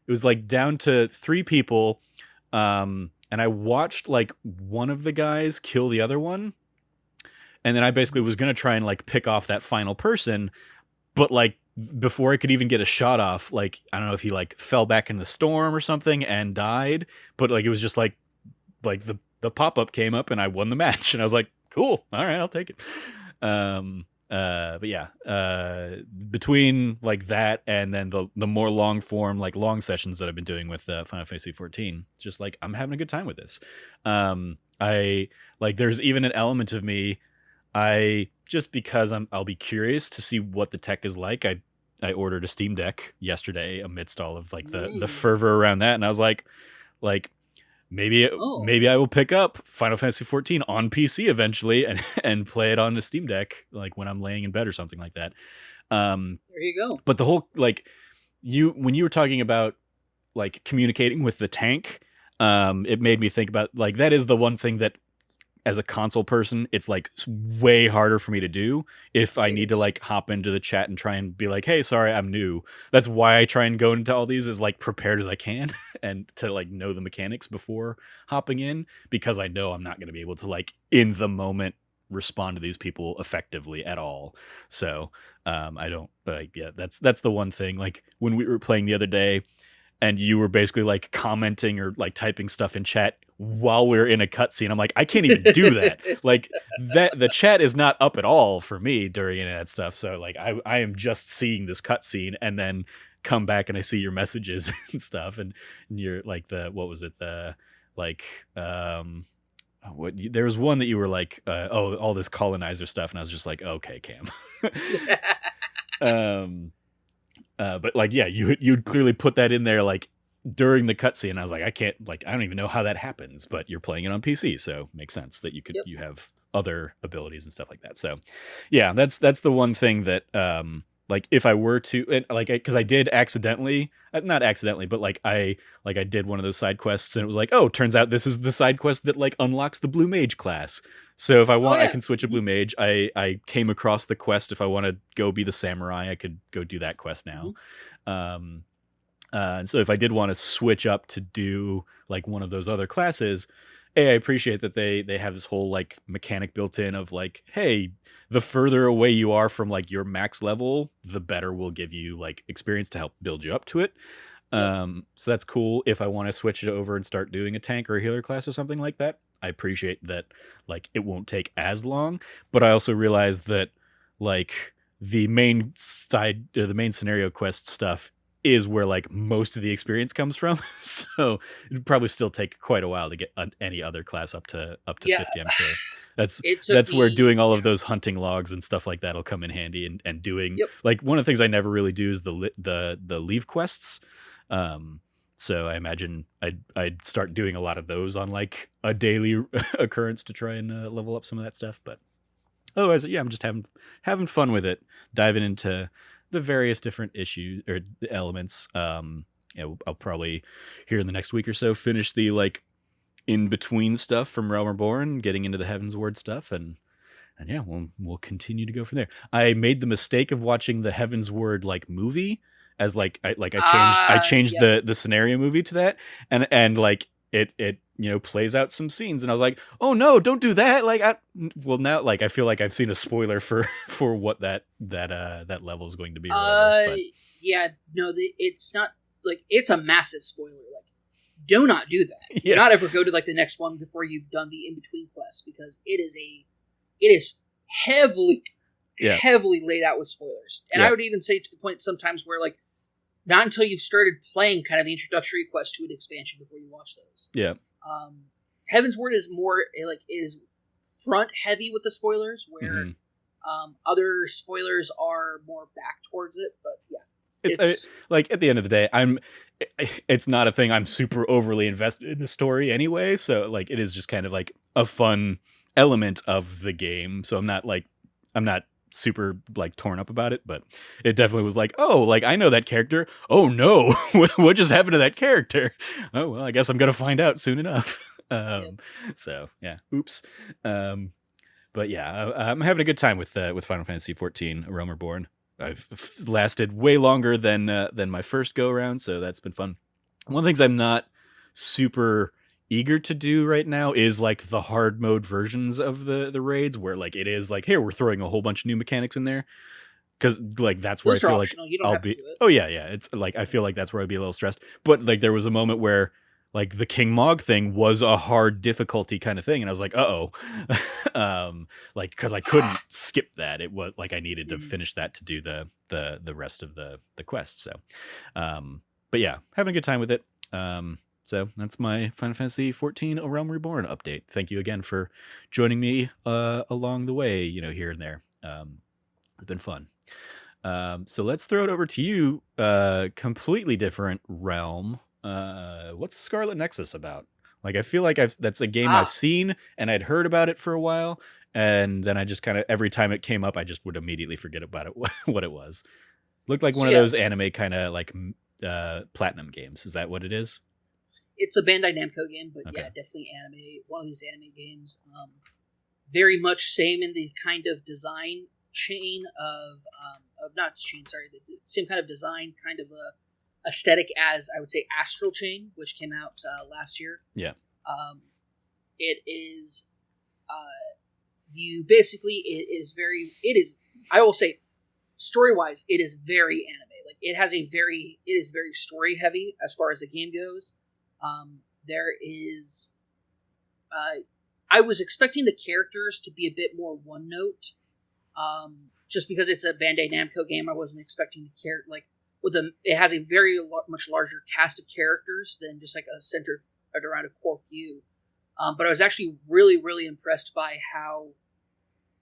it was like down to 3 people, and I watched like one of the guys kill the other one, and then I basically was gonna try and like pick off that final person, but like before I could even get a shot off, like I don't know if he like fell back in the storm or something and died, but like it was just like the pop-up came up and I won the match, and I was like, cool, all right, I'll take it. But yeah, between like that and then the more long form, like long sessions that I've been doing with Final Fantasy 14, it's just like I'm having a good time with this. I like there's even an element of me, just because I'll be curious to see what the tech is like. I ordered a Steam Deck yesterday amidst all of like the fervor around that, and I was like maybe I will pick up Final Fantasy 14 on PC eventually and play it on the Steam Deck like when I'm laying in bed or something like that. There you go. But the whole like when you were talking about like communicating with the tank, it made me think about like that is the one thing that as a console person, it's like way harder for me to do if I need to like hop into the chat and try and be like, hey, sorry, I'm new. That's why I try and go into all these as like prepared as I can and to like know the mechanics before hopping in, because I know I'm not going to be able to like in the moment respond to these people effectively at all. So I don't like, yeah, that's the one thing. Like when we were playing the other day and you were basically like commenting or like typing stuff in chat while we're in a cutscene, I'm like, I can't even do that. Like that, the chat is not up at all for me during any of that stuff. So like, I am just seeing this cutscene and then come back and I see your messages and stuff. And you're like what was it? There was one that you were like, all this colonizer stuff. And I was just like, okay, Cam. But like, yeah, you'd clearly put that in there, like during the cutscene. I was like, I don't even know how that happens, but you're playing it on PC, so it makes sense that you have other abilities and stuff like that. So yeah, that's the one thing that, like if I were to, and like, cause I did accidentally, not accidentally, but like I did one of those side quests and it was like, oh, turns out this is the side quest that like unlocks the blue mage class. So if I want, I can switch a blue mage. I came across the quest. If I want to go be the samurai, I could go do that quest now. And so if I did want to switch up to do like one of those other classes, I appreciate that they have this whole like mechanic built in of like, hey, the further away you are from like your max level, the better we'll give you like experience to help build you up to it. So that's cool. If I want to switch it over and start doing a tank or a healer class or something like that, I appreciate that like it won't take as long. But I also realize that like the main the main scenario quest stuff is where like most of the experience comes from. So it'd probably still take quite a while to get any other class up to Yeah, 50. I'm sure it took that's where me. doing all Yeah. of those hunting logs and stuff like that'll come in handy, and doing Yep. like one of the things I never really do is the leave quests. So I imagine I'd start doing a lot of those on like a daily occurrence to try and level up some of that stuff. But otherwise, yeah, I'm just having fun with it, diving into the various different issues or elements. I'll probably here in the next week or so finish the like in between stuff from Realm Reborn, getting into the Heaven's Ward stuff, and yeah, we'll continue to go from there. I made the mistake of watching the Heaven's Word like movie as like I changed Yep. the scenario movie to that, and like it plays out some scenes, and I was like, oh no, don't do that. Like now like I feel like I've seen a spoiler for for what that level is going to be. Or whatever, but Yeah. No, it's not like it's a massive spoiler. Like, do not do that. yeah, Do not ever go to like the next one before you've done the in between quest, because it is heavily yeah, heavily laid out with spoilers. And yeah, I would even say to the point sometimes where like not until you've started playing kind of the introductory quest to an expansion before you watch those. yeah. Heaven's Word is more like is front heavy with the spoilers, where other spoilers are more back towards it. But yeah, it's like at the end of the day, it's not a thing I'm super overly invested in the story anyway, so like it is just kind of like a fun element of the game. So I'm not super like torn up about it, but it definitely was like, oh, like I know that character. Oh no, what just happened to that character? Oh well, I guess I'm gonna find out soon enough. Yep. So yeah, oops. But yeah, I'm having a good time with Final Fantasy XIV: A Realm Reborn. I've lasted way longer than my first go around, so that's been fun. One of the things I'm not super eager to do right now is like the hard mode versions of the raids, where like it is like, here we're throwing a whole bunch of new mechanics in there, because like that's where Those I are feel like optional. You don't I'll have to be. do it. Oh yeah, it's like I feel like that's where I'd be a little stressed. But like there was a moment where like the King Mog thing was a hard difficulty kind of thing, and I was like, like because I couldn't skip that. It was like I needed to finish that to do the rest of the quest. So, but yeah, having a good time with it. So that's my Final Fantasy XIV: A Realm Reborn update. Thank you again for joining me along the way, here and there. It's been fun. So let's throw it over to you. Completely different realm. What's Scarlet Nexus about? Like, I feel like that's a game I've seen and I'd heard about it for a while, and then I just kind of every time it came up, I just would immediately forget about it, what it was. Looked like one of those anime kind of like platinum games. Is that what it is? It's a Bandai Namco game, but yeah, definitely anime. One of these anime games. Very much same in the kind of design chain of not chain, sorry, the same kind of design, kind of a aesthetic as I would say Astral Chain, which came out last year. Yeah. It is you basically it is I will say story wise it is very anime. Like it is very story heavy as far as the game goes. There is I was expecting the characters to be a bit more one note. Just because it's a Bandai Namco game, I wasn't expecting the character like it has a very much larger cast of characters than just like a centered around a core few. But I was actually really, really impressed by how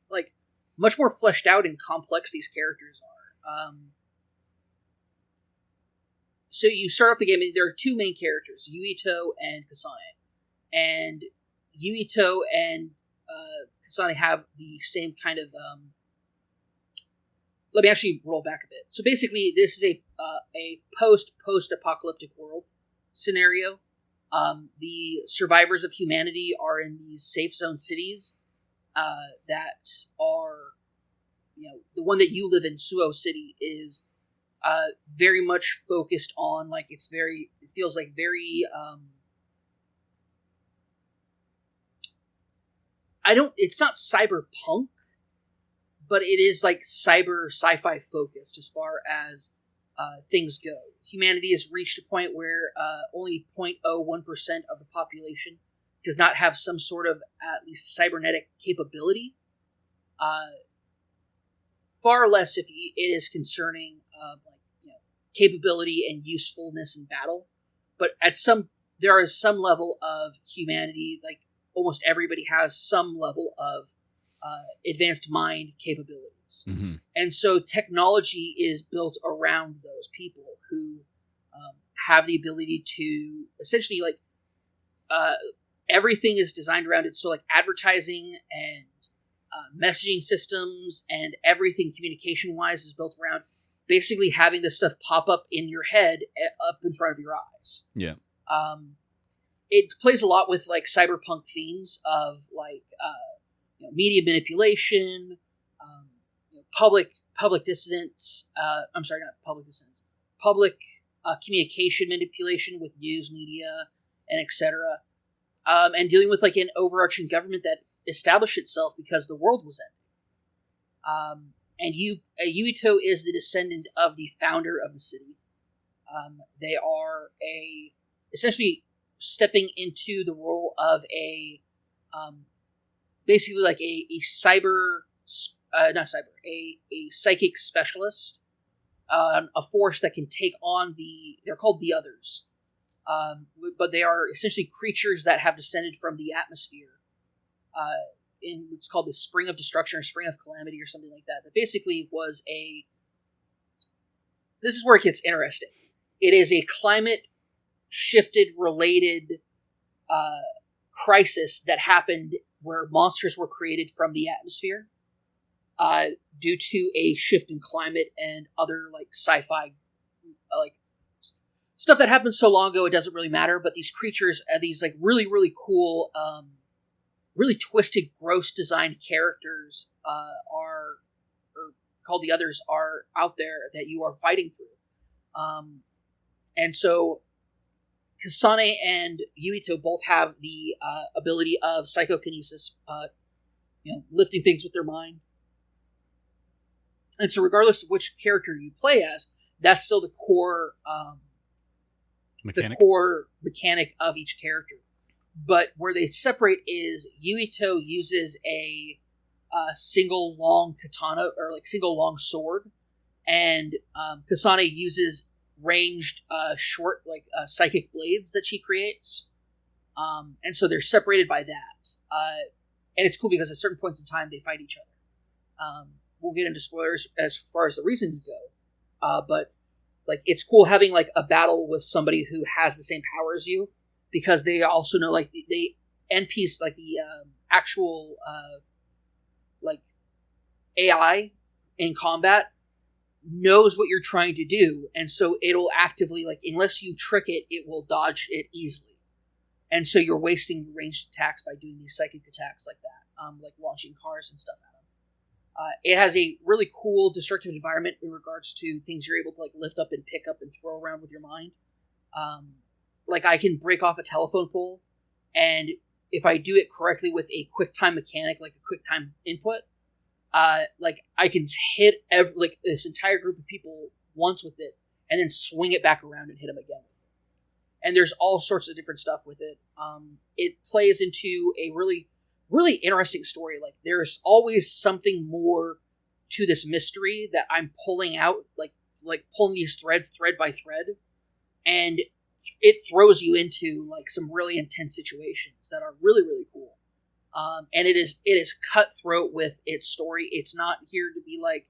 like much more fleshed out and complex these characters are. So you start off the game, and there are two main characters, Yuito and Kasane. And Yuito and Kasane have the same kind of... let me actually roll back a bit. So basically, this is a post-apocalyptic world scenario. The survivors of humanity are in these safe zone cities that are, the one that you live in, Suo City, is very much focused on, like, it feels like very, it's not cyberpunk, but it is like cyber sci-fi focused as far as things go. Humanity has reached a point where only 0.01% of the population does not have some sort of at least cybernetic capability. far less if it is concerning capability and usefulness in battle. But there is some level of humanity, like almost everybody has some level of advanced mind capabilities. Mm-hmm. And so technology is built around those people who have the ability to essentially everything is designed around it. So like advertising and messaging systems and everything communication wise is built around basically having this stuff pop up in your head, up in front of your eyes. Yeah. It plays a lot with like cyberpunk themes of like media manipulation, public dissidence. I'm sorry, not public dissidence. Public communication manipulation with news media and etc. And dealing with like an overarching government that established itself because the world was ending. And Yuito is the descendant of the founder of the city. They are essentially stepping into the role of basically like a psychic specialist, a force that can take on they're called the Others. But they are essentially creatures that have descended from the atmosphere, in what's called the Spring of Destruction or Spring of Calamity or something like that. That basically was this is where it gets interesting. It is a climate shifted related crisis that happened where monsters were created from the atmosphere due to a shift in climate and other like sci-fi like stuff that happened so long ago it doesn't really matter. But these creatures, these like really really cool, really twisted, gross designed characters are called the Others, are out there that you are fighting through. And so Kasane and Yuito both have the ability of psychokinesis, lifting things with their mind. And so regardless of which character you play as, that's still the core mechanic of each character. But where they separate is Yuito uses a single long katana, or like single long sword, and Kasane uses ranged short like psychic blades that she creates. And so they're separated by that. And it's cool because at certain points in time they fight each other. We'll get into spoilers as far as the reasons go. But like it's cool having like a battle with somebody who has the same power as you, because they also know like the NPC, like the actual like AI in combat knows what you're trying to do, and so it'll actively, like, unless you trick it, it will dodge it easily. And so you're wasting ranged attacks by doing these psychic attacks like that, like launching cars and stuff at them. It has a really cool destructive environment in regards to things you're able to like lift up and pick up and throw around with your mind. Like I can break off a telephone pole, and if I do it correctly with a quick time mechanic, like a quick time input, like I can hit this entire group of people once with it, and then swing it back around and hit them again with it. And there's all sorts of different stuff with it. It plays into a really, really interesting story. Like there's always something more to this mystery that I'm pulling out, like pulling these threads thread by thread, and it throws you into like some really intense situations that are really, really cool. And it is cutthroat with its story. It's not here to be like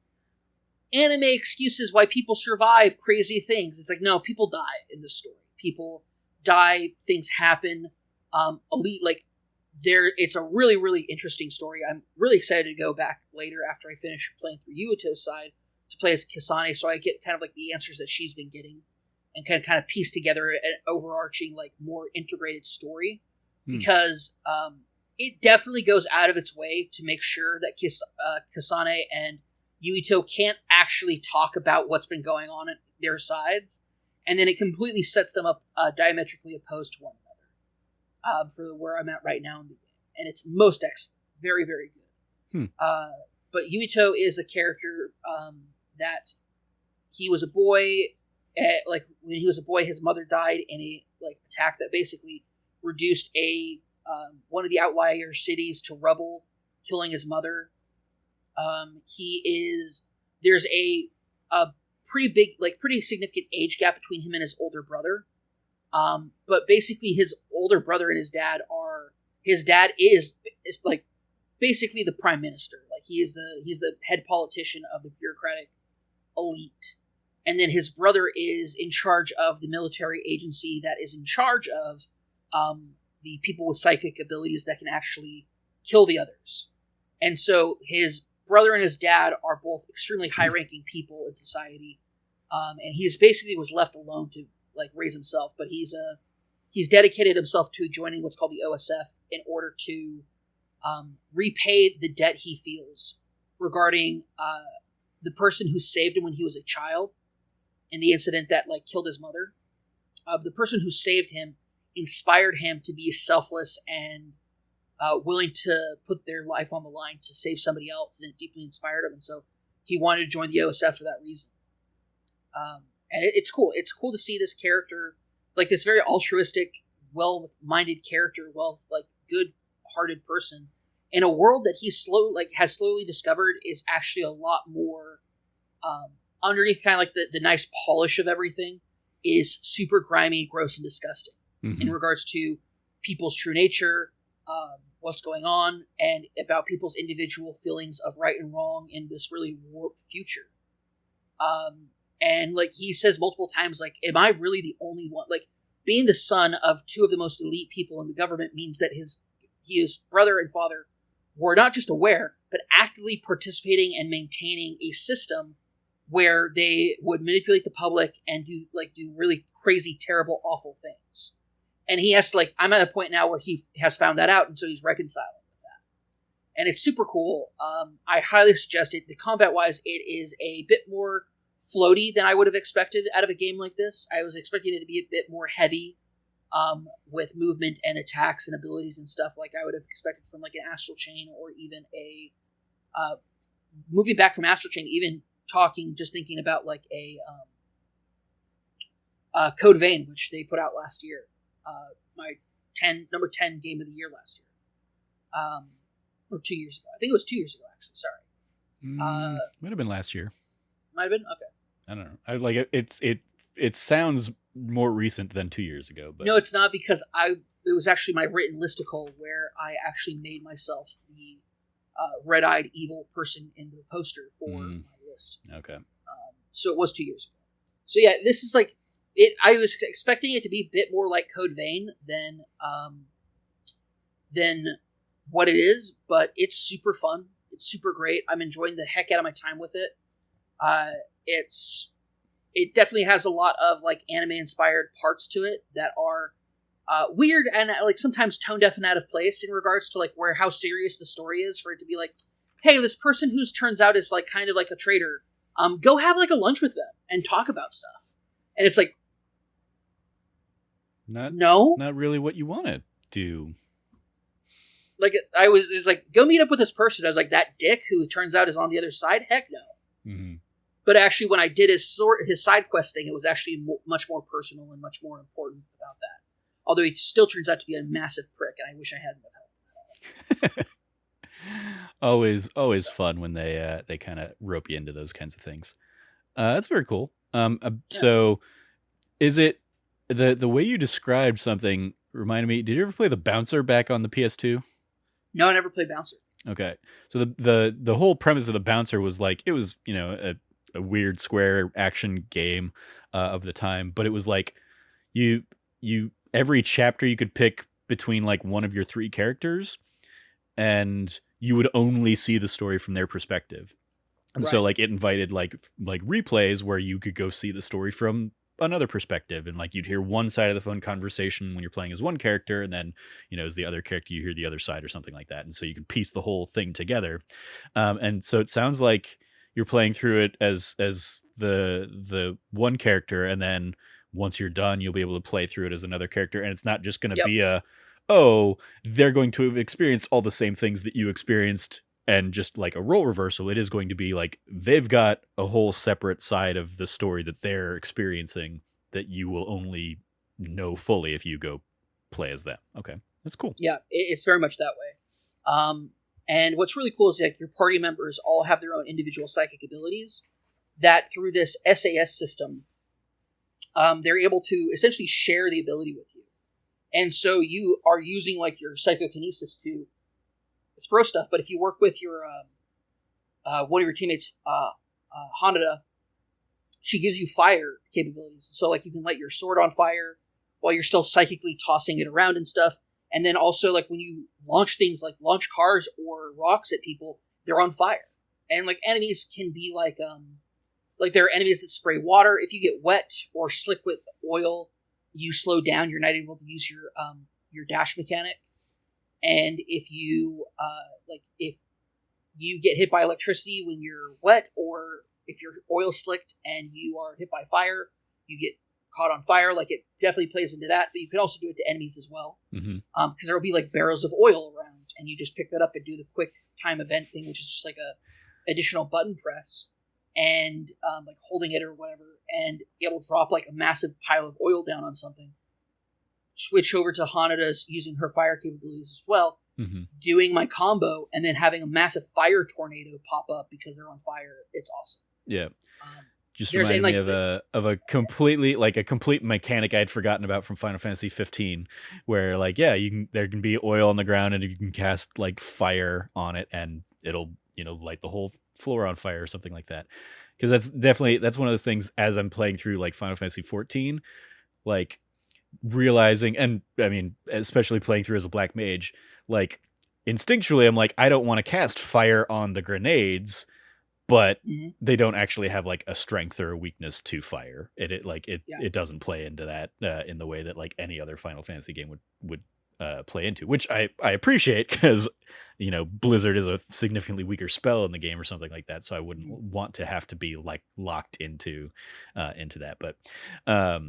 anime excuses why people survive crazy things. It's like, no, people die in this story. People die, things happen. It's a really, really interesting story. I'm really excited to go back later after I finish playing through Yuito's side to play as Kasane, so I get kind of like the answers that she's been getting and kind of piece together an overarching, like, more integrated story. Because it definitely goes out of its way to make sure that Kasane and Yuito can't actually talk about what's been going on at their sides, and then it completely sets them up diametrically opposed to one another for where I'm at right now in the game. And it's most excellent. Very, very good. But Yuito is a character that he was a boy. Like when he was a boy, his mother died in a attack that basically reduced one of the outlier cities to rubble, killing his mother. He is there's a pretty significant age gap between him and his older brother. But basically, his older brother and his dad is like basically the prime minister. Like he's the head politician of the bureaucratic elite, and then his brother is in charge of the military agency that is in charge of the people with psychic abilities that can actually kill the others. And so his brother and his dad are both extremely high-ranking people in society, and he's basically was left alone to like raise himself. But he's dedicated himself to joining what's called the OSF in order to repay the debt he feels regarding the person who saved him when he was a child in the incident that like killed his mother. The person who saved him inspired him to be selfless and willing to put their life on the line to save somebody else, and it deeply inspired him. And so he wanted to join the OSF for that reason. And it's cool. It's cool to see this character, like this very altruistic, well-minded character, good-hearted person, in a world that he has slowly discovered is actually a lot more underneath kind of like the nice polish of everything is super grimy, gross, and disgusting in regards to people's true nature, what's going on, and about people's individual feelings of right and wrong in this really warped future. And like he says multiple times, like, am I really the only one? Like, being the son of two of the most elite people in the government means that his brother and father were not just aware, but actively participating and maintaining a system where they would manipulate the public and do really crazy, terrible, awful things. And he has to, I'm at a point now where he has found that out, and so he's reconciling with that. And it's super cool. I highly suggest it. The combat-wise, it is a bit more floaty than I would have expected out of a game like this. I was expecting it to be a bit more heavy with movement and attacks and abilities and stuff like I would have expected from like an Astral Chain, or even a moving back from Astral Chain, even thinking about like a Code Vein, which they put out last year. My number 10 game of the year last year. Or 2 years ago. I think it was 2 years ago, actually. Sorry. Might have been last year. Might have been? Okay. I don't know. I like it. It sounds more recent than 2 years ago. But no, it's not, because it was actually my written listicle where I actually made myself the red-eyed evil person in the poster for my list. Okay. So it was 2 years ago. So yeah, this is like it. I was expecting it to be a bit more like Code Vein than what it is, but it's super fun. It's super great. I'm enjoying the heck out of my time with it. It definitely has a lot of like anime inspired parts to it that are weird and like sometimes tone deaf and out of place in regards to like how serious the story is, for it to be like, hey, this person who turns out is like kind of like a traitor, go have like a lunch with them and talk about stuff. And it's like, not really what you want to do. Like it's like, go meet up with this person. I was like, that dick who turns out is on the other side? Heck no. Mm-hmm. But actually, when I did his side quest thing, it was actually much more personal and much more important about that. Although he still turns out to be a massive prick, and I wish I hadn't have helped him at all. Always fun when they kind of rope you into those kinds of things. That's very cool. So, is it the way you described something reminded me? Did you ever play the Bouncer back on the PS2? No, I never played Bouncer. Okay, so the whole premise of the Bouncer was like, it was a weird square action game of the time, but it was like you every chapter you could pick between like one of your three characters, and you would only see the story from their perspective. And so like it invited like replays where you could go see the story from another perspective, and like you'd hear one side of the phone conversation when you're playing as one character, and then as the other character you hear the other side or something like that, and so you can piece the whole thing together. And so it sounds like you're playing through it as the one character, and then once you're done, you'll be able to play through it as another character, and it's not just going to be they're going to have experienced all the same things that you experienced and just like a role reversal. It is going to be like they've got a whole separate side of the story that they're experiencing that you will only know fully if you go play as them. Okay, that's cool. Yeah, it's very much that way. And what's really cool is like your party members all have their own individual psychic abilities, that through this SAS system, they're able to essentially share the ability with you. And so you are using like your psychokinesis to throw stuff, but if you work with your one of your teammates, Hanada, she gives you fire capabilities. So like you can light your sword on fire while you're still psychically tossing it around and stuff. And then also like when you launch things like launch cars or rocks at people, they're on fire. And like enemies can be like there are enemies that spray water. If you get wet or slick with oil, you slow down. You're not able to use your dash mechanic. And if you if you get hit by electricity when you're wet, or if you're oil slicked and you are hit by fire, you get caught on fire. Like it definitely plays into that. But you can also do it to enemies as well, because there will be like barrels of oil around, and you just pick that up and do the quick time event thing, which is just like a additional button press and like holding it or whatever, and it'll drop like a massive pile of oil down on something. Switch over to Hanada's using her fire capabilities as well, doing my combo, and then having a massive fire tornado pop up because they're on fire. It's awesome. Yeah. Just reminded me of a completely like a complete mechanic I'd forgotten about from Final Fantasy 15, where like there can be oil on the ground and you can cast like fire on it and it'll light the whole floor on fire or something like that. Because that's one of those things as I'm playing through like Final Fantasy 14, like realizing, and I mean especially playing through as a black mage, like instinctually I'm like I don't want to cast fire on the grenades. But they don't actually have like a strength or a weakness to fire. It doesn't play into that in the way that like any other Final Fantasy game would play into, which I appreciate, because Blizzard is a significantly weaker spell in the game or something like that. So I wouldn't want to have to be like locked into that. But I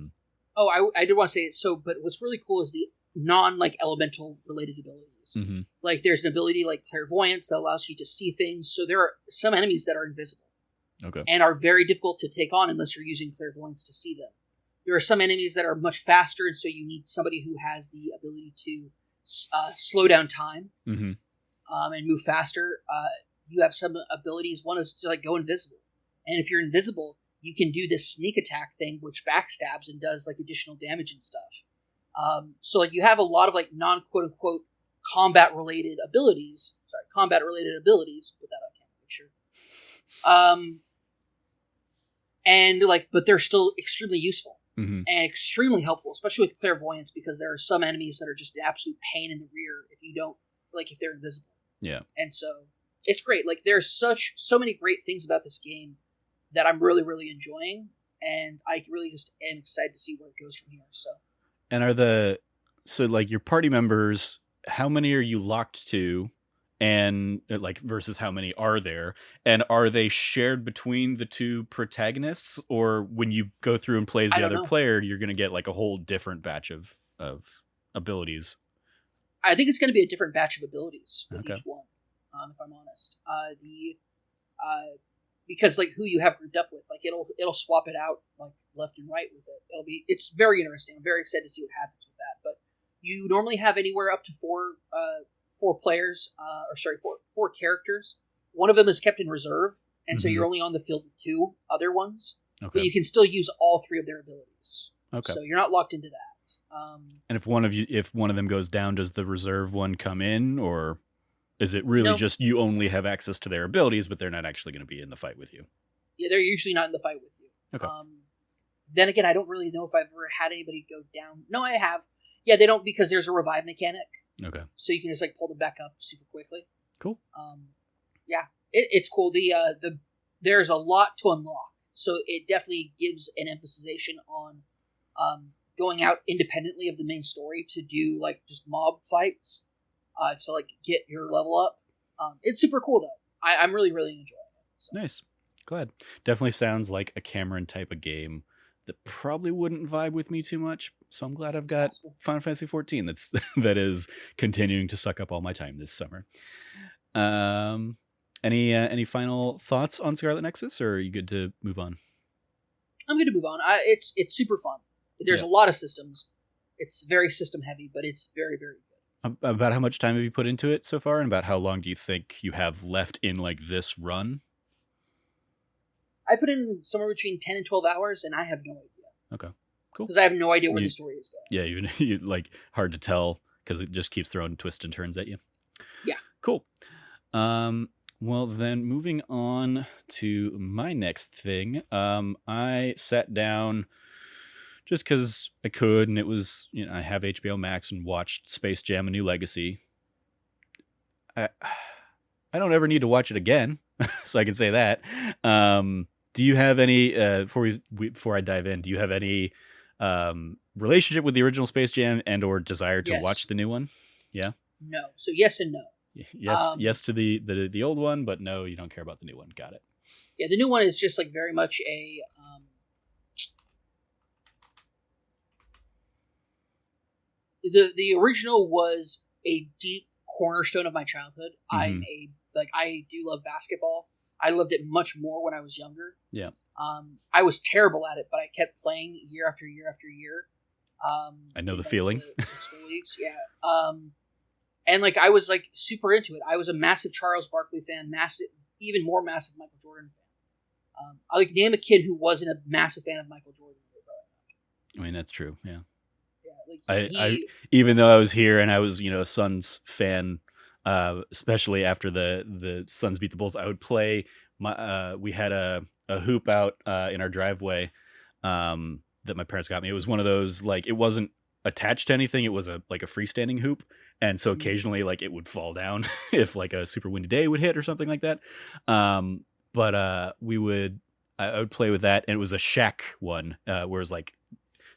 did want to say it. So, but what's really cool is the non like elemental related abilities. Like there's an ability like clairvoyance that allows you to see things. So there are some enemies that are invisible, and are very difficult to take on unless you're using clairvoyance to see them. There are some enemies that are much faster, and so you need somebody who has the ability to slow down time and move faster. You have some abilities. One is to like go invisible, and if you're invisible, you can do this sneak attack thing, which backstabs and does like additional damage and stuff. So like you have a lot of like non quote unquote combat related abilities. Put that on camera picture. And like, but they're still extremely useful and extremely helpful, especially with clairvoyance, because there are some enemies that are just an absolute pain in the rear if you don't if they're invisible. Yeah. And so it's great. Like there's so many great things about this game that I'm really, really enjoying, and I really just am excited to see where it goes from here. So. And so like your party members, how many are you locked to, and like versus how many are there, and are they shared between the two protagonists, or when you go through and play as the other player, you're going to get like a whole different batch of abilities? I think it's going to be a different batch of abilities with each one, if I'm honest. Because like who you have grouped up with, like it'll swap it out like left and right with it. It's very interesting. I'm very excited to see what happens with that. But you normally have anywhere up to four characters. One of them is kept in reserve, and so you're only on the field with two other ones. Okay. But you can still use all three of their abilities. Okay. So you're not locked into that. And if one of them goes down, does the reserve one come in, or is it really just you only have access to their abilities, but they're not actually going to be in the fight with you? Yeah, they're usually not in the fight with you. Okay. Then again, I don't really know if I've ever had anybody go down. No, I have. Yeah, they don't, because there's a revive mechanic. Okay. So you can just like pull them back up super quickly. Cool. Yeah, it's cool. There's a lot to unlock, so it definitely gives an emphasization on going out independently of the main story to do like just mob fights. To like get your level up. It's super cool though. I'm really, really enjoying it. So. Nice. Glad. Definitely sounds like a Cameron type of game that probably wouldn't vibe with me too much. So I'm glad I've got Final Fantasy 14 that is continuing to suck up all my time this summer. Any final thoughts on Scarlet Nexus, or are you good to move on? I'm good to move on. It's super fun. There's a lot of systems. It's very system heavy, but it's very, very good. About how much time have you put into it so far, and about how long do you think you have left in like this run? I put in somewhere between 10 and 12 hours, and I have no idea. Okay, cool. Because I have no idea where the story is going. Yeah, you like hard to tell because it just keeps throwing twists and turns at you. Yeah. Cool. Well, then moving on to my next thing. I sat down just because I could, and it was, I have HBO Max and watched Space Jam: A New Legacy. I don't ever need to watch it again, so I can say that. Do you have any before I dive in? Do you have any relationship with the original Space Jam and/or desire to watch the new one? Yeah. No. So yes and no. Yes to the old one, but no, you don't care about the new one. Got it. Yeah, the new one is just like very much a. The original was a deep cornerstone of my childhood. Mm-hmm. I do love basketball. I loved it much more when I was younger. Yeah. I was terrible at it, but I kept playing year after year after year. I know the feeling. The school leagues, yeah. And like I was like super into it. I was a massive Charles Barkley fan, even more massive Michael Jordan fan. I like name a kid who wasn't a massive fan of Michael Jordan. I mean, that's true. Yeah. Yeah. I even though I was here and I was a Suns fan, especially after the Suns beat the Bulls, I would play. We had a hoop out in our driveway that my parents got me. It was one of those, like, it wasn't attached to anything. It was a freestanding hoop. And so occasionally, like, it would fall down if like a super windy day would hit or something like that. But I would play with that, and it was a Shaq one, where it was like,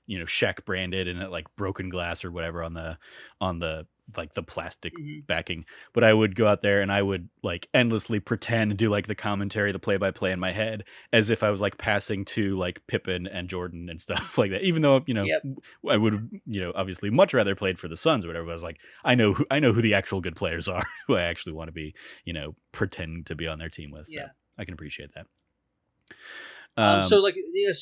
Shaq branded and like broken glass or whatever on the like the plastic backing. But I would go out there and I would like endlessly pretend to do like the commentary, the play-by-play in my head, as if I was like passing to like Pippen and Jordan and stuff like that. Even though, I would, obviously much rather played for the Suns or whatever. But I was like, I know who the actual good players are, who I actually want to be, pretend to be on their team with. So I can appreciate that. So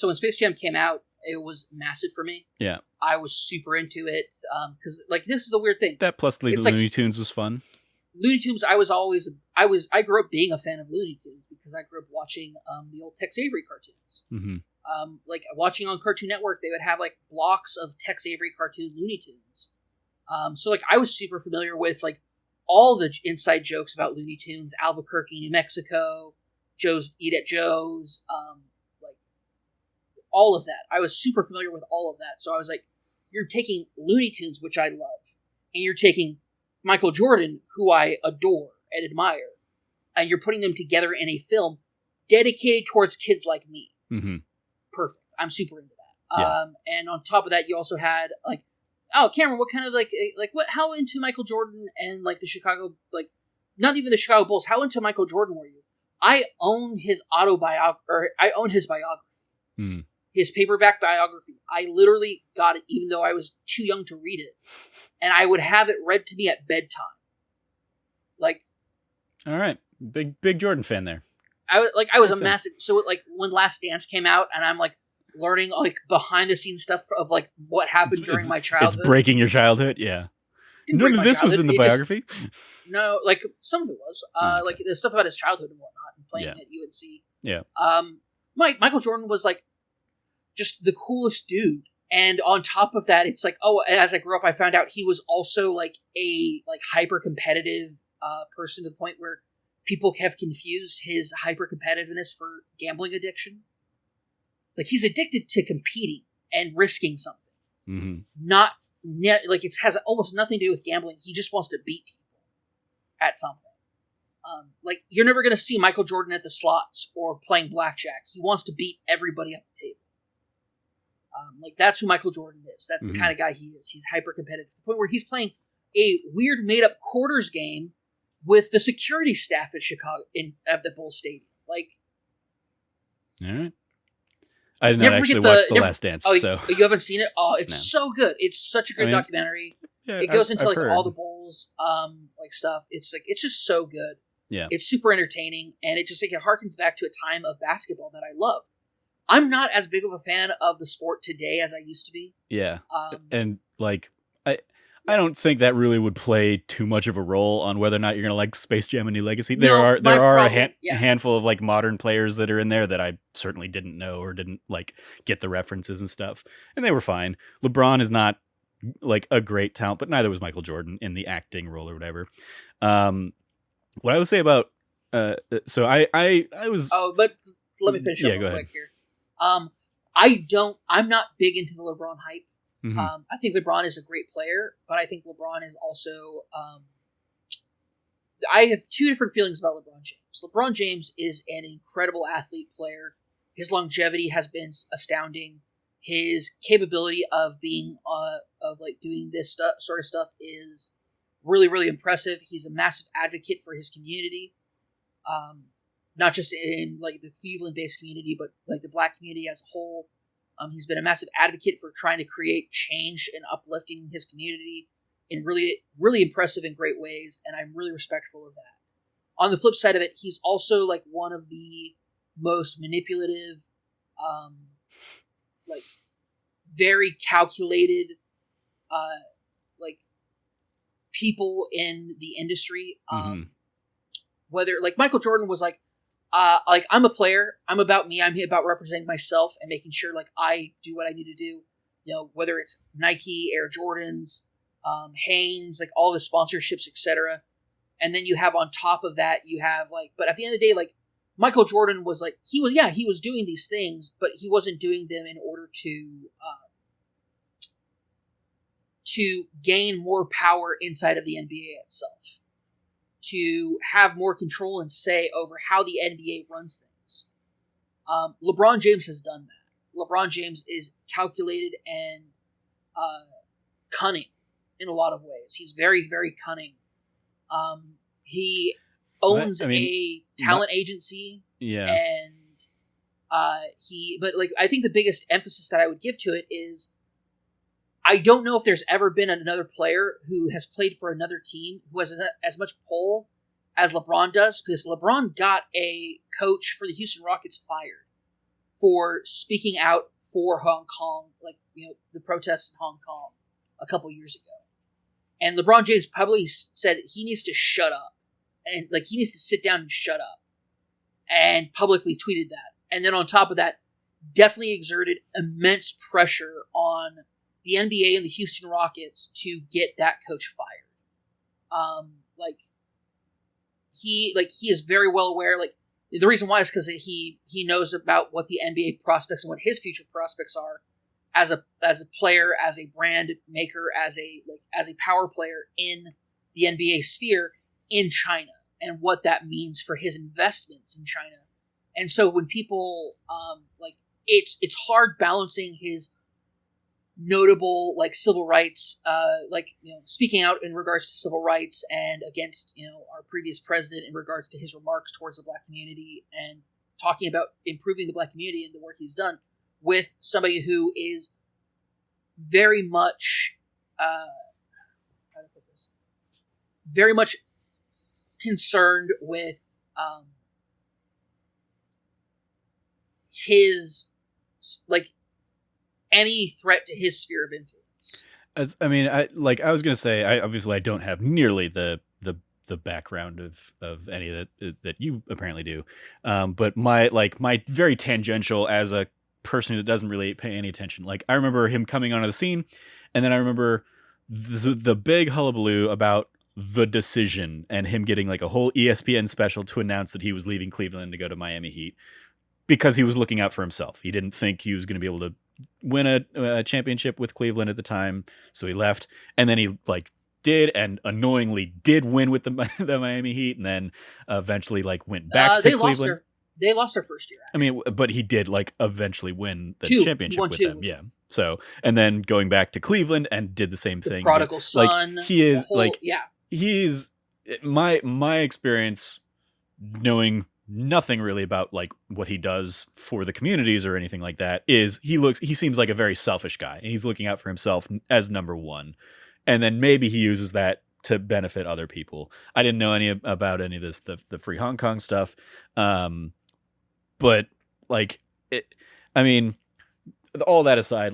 when Space Jam came out, it was massive for me. Yeah. I was super into it. Because like this is the weird thing. That plus the Looney Tunes was fun. Looney Tunes, I grew up being a fan of Looney Tunes because I grew up watching the old Tex Avery cartoons. Mm-hmm. Like watching on Cartoon Network, they would have like blocks of Tex Avery cartoon Looney Tunes. So like I was super familiar with like all the inside jokes about Looney Tunes, Albuquerque, New Mexico, Eat at Joe's, all of that. I was super familiar with all of that. So I was like, you're taking Looney Tunes, which I love, and you're taking Michael Jordan, who I adore and admire, and you're putting them together in a film dedicated towards kids like me. Mm-hmm. Perfect. I'm super into that. And on top of that, you also had like, oh, Cameron, what kind of how into Michael Jordan and like the Chicago, like not even the Chicago Bulls, how into Michael Jordan were you? I own his autobiography, I own his biography. Mm. His paperback biography. I literally got it even though I was too young to read it. And I would have it read to me at bedtime. Like, all right. Big Jordan fan there. I was a massive, so like when Last Dance came out and I'm like learning like behind the scenes stuff of like what happened during my childhood. It's breaking your childhood. Yeah. None of this was in the biography. No, like some of it was, like the stuff about his childhood and whatnot and playing at UNC. Yeah. Michael Jordan was like, just the coolest dude. And on top of that, it's like, as I grew up, I found out he was also like a hyper competitive person to the point where people have confused his hyper competitiveness for gambling addiction. Like he's addicted to competing and risking something. Mm-hmm. Like it has almost nothing to do with gambling. He just wants to beat people at something. Like you're never going to see Michael Jordan at the slots or playing blackjack. He wants to beat everybody at the table. Like that's who Michael Jordan is. That's the kind of guy he is. He's hyper competitive to the point where he's playing a weird made up quarters game with the security staff at Chicago at the Bulls Stadium. Like, all right. I did not actually watch The Last Dance. So you haven't seen it? Oh, it's so good. It's such a good documentary. Yeah, it goes into all the Bulls stuff. It's like it's just so good. Yeah, it's super entertaining, and it just it harkens back to a time of basketball that I loved. I'm not as big of a fan of the sport today as I used to be. Yeah. And like I don't think that really would play too much of a role on whether or not you're going to like Space Jam: A New Legacy. No, There are yeah. a handful of like modern players that are in there that I certainly didn't know or didn't like get the references and stuff, and they were fine. LeBron is not like a great talent, but neither was Michael Jordan in the acting role or whatever. What I would say about so I was but let me finish up real quick here. I'm not big into the LeBron hype. Mm-hmm. I think LeBron is a great player, but I think LeBron is also I have two different feelings about LeBron James. LeBron James is an incredible athlete player. His longevity has been astounding. His capability of being of like doing this sort of stuff is really, really impressive. He's a massive advocate for his community, not just in like the Cleveland-based community, but like the Black community as a whole. He's been a massive advocate for trying to create change and uplifting his community in really, really impressive and great ways, and I'm really respectful of that. On the flip side of it, he's also like one of the most manipulative, like very calculated, like people in the industry. Whether like Michael Jordan was like I'm a player. I'm about me. I'm about representing myself and making sure like I do what I need to do. You know, whether it's Nike, Air Jordans, Hanes, like all the sponsorships, etc. And then you have on top of that, you have like, but at the end of the day, like Michael Jordan was like, he was doing these things, but he wasn't doing them in order to gain more power inside of the NBA itself, to have more control and say over how the NBA runs things. LeBron James has done that. LeBron James is calculated and cunning in a lot of ways. He's very, very cunning. He owns a talent agency. Yeah. And but like, I think the biggest emphasis that I would give to it is I don't know if there's ever been another player who has played for another team who has as much pull as LeBron does, because LeBron got a coach for the Houston Rockets fired for speaking out for Hong Kong, like, you know, the protests in Hong Kong a couple years ago. And LeBron James publicly said he needs to shut up. And like, he needs to sit down and shut up. And publicly tweeted that. And then on top of that, definitely exerted immense pressure on the NBA and the Houston Rockets to get that coach fired. He is very well aware. Like, the reason why is because he knows about what the NBA prospects and what his future prospects are as a player, as a brand maker, as a power player in the NBA sphere in China, and what that means for his investments in China. And so when people it's hard balancing his notable like civil rights, speaking out in regards to civil rights and against our previous president in regards to his remarks towards the Black community, and talking about improving the Black community and the work he's done, with somebody who is very much how to put this, very much concerned with his like any threat to his sphere of influence. I was going to say, I don't have nearly the background of any that you apparently do. But my very tangential as a person that doesn't really pay any attention. Like, I remember him coming onto the scene, and then I remember the big hullabaloo about the decision and him getting like a whole ESPN special to announce that he was leaving Cleveland to go to Miami Heat because he was looking out for himself. He didn't think he was going to be able to win a championship with Cleveland at the time, so he left, and then he did, and annoyingly did win with the Miami Heat, and then eventually went back to Cleveland. They lost their first year. Actually. I mean, but he did eventually win the championship with them. Yeah. So, and then going back to Cleveland and did the same thing. Prodigal son. He is he's my experience, knowing nothing really about what he does for the communities or anything like that, is he seems like a very selfish guy, and he's looking out for himself as number one. And then maybe he uses that to benefit other people. I didn't know about any of this, the Free Hong Kong stuff. But all that aside,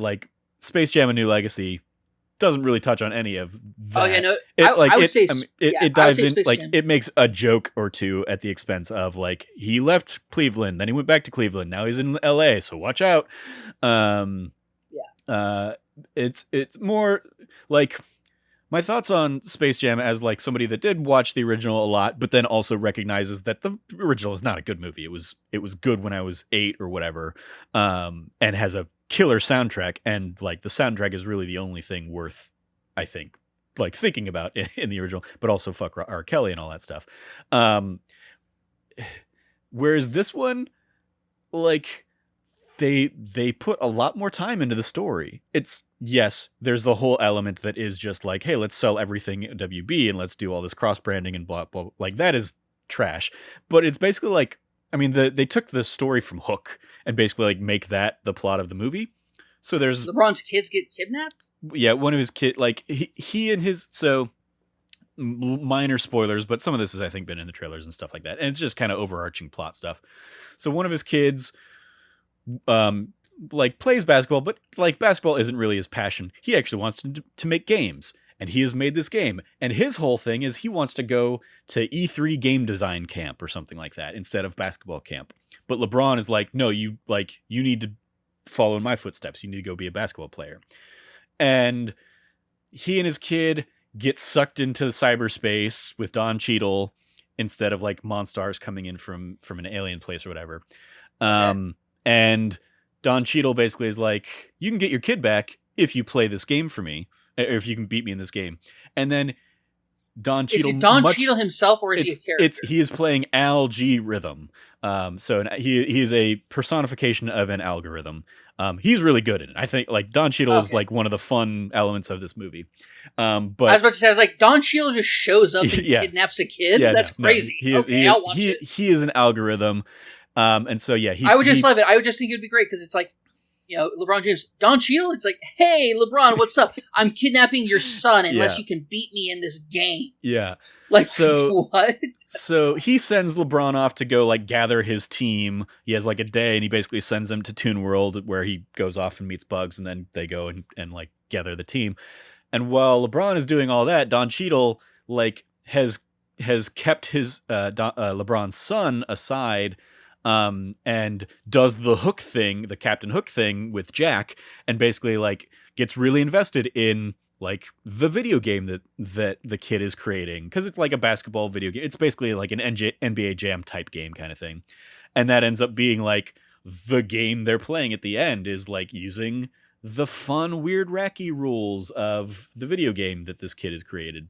Space Jam: A New Legacy, doesn't really touch on any of that. Oh yeah, no, I would say it dives in, like it makes a joke or two at the expense of like he left Cleveland, then he went back to Cleveland, now he's in LA, so watch out. It's more like my thoughts on Space Jam as like somebody that did watch the original a lot, but then also recognizes that the original is not a good movie. It was good when I was 8 or whatever, and has a killer soundtrack, and like the soundtrack is really the only thing worth, I think, like thinking about in the original. But also fuck R. Kelly and all that stuff. Whereas this one, like they put a lot more time into the story. It's yes, there's the whole element that is just like, hey, let's sell everything WB and let's do all this cross branding and blah blah. Like that is trash. But it's basically like, I mean, they took the story from Hook and basically like make that the plot of the movie. So there's LeBron's kids get kidnapped. Yeah, one of his kid, like he and his, so minor spoilers, but some of this has I think been in the trailers and stuff like that, and it's just kind of overarching plot stuff. So one of his kids like plays basketball, but like basketball isn't really his passion. He actually wants to make games, and he has made this game, and his whole thing is he wants to go to E3 game design camp or something like that instead of basketball camp. But LeBron is like, no, you need to follow in my footsteps, you need to go be a basketball player. And he and his kid get sucked into cyberspace with Don Cheadle instead of like Monstars coming in from an alien place or whatever. And Don Cheadle basically is like, you can get your kid back if you play this game for me, or if you can beat me in this game. And then Don Cheadle, is it Don Cheadle himself, or is he a character? He is playing Al G Rhythm. So he is a personification of an algorithm. He's really good in it. I think like Don Cheadle is like one of the fun elements of this movie. But I was about to say, I was like, Don Cheadle just shows up and kidnaps a kid. Yeah, that's crazy. I'll watch it. He is an algorithm. And so yeah, I would just love it. I would just think it would be great because it's like, you know, LeBron James, Don Cheadle. It's like, hey, LeBron, what's up? I'm kidnapping your son unless you can beat me in this game. Yeah. Like, so what? So he sends LeBron off to go like gather his team. He has like a day, and he basically sends him to Toon World, where he goes off and meets Bugs, and then they go and like gather the team. And while LeBron is doing all that, Don Cheadle like has kept his LeBron's son aside. And does the Hook thing, the Captain Hook thing with Jack, and basically like gets really invested in like the video game that the kid is creating, because it's like a basketball video game. It's basically like an NBA Jam type game kind of thing, and that ends up being like the game they're playing at the end is like using the fun, weird, wacky rules of the video game that this kid has created.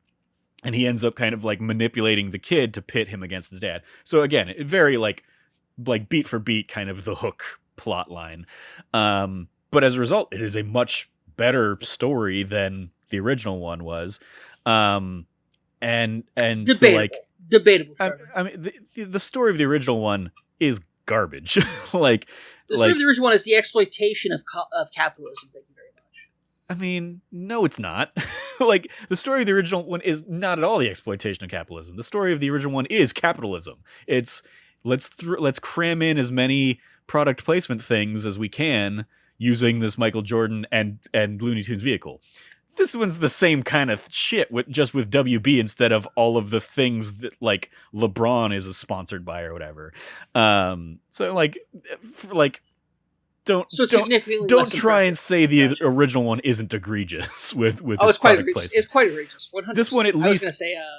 And he ends up kind of like manipulating the kid to pit him against his dad. So again, it very like beat for beat kind of the Hook plot line. But as a result, it is a much better story than the original one was. And debatable. So like debatable. I mean, the story of the original one is garbage. Like the story of the original one is the exploitation of capitalism. Thank you very much. I mean, no, it's not. Like the story of the original one is not at all the exploitation of capitalism. The story of the original one is capitalism. It's let's cram in as many product placement things as we can using this Michael Jordan and Looney Tunes vehicle. This one's the same kind of shit, just with WB instead of all of the things that like LeBron is sponsored by or whatever. So don't try and say the original one isn't egregious with it's quite egregious. It's quite egregious. 100%.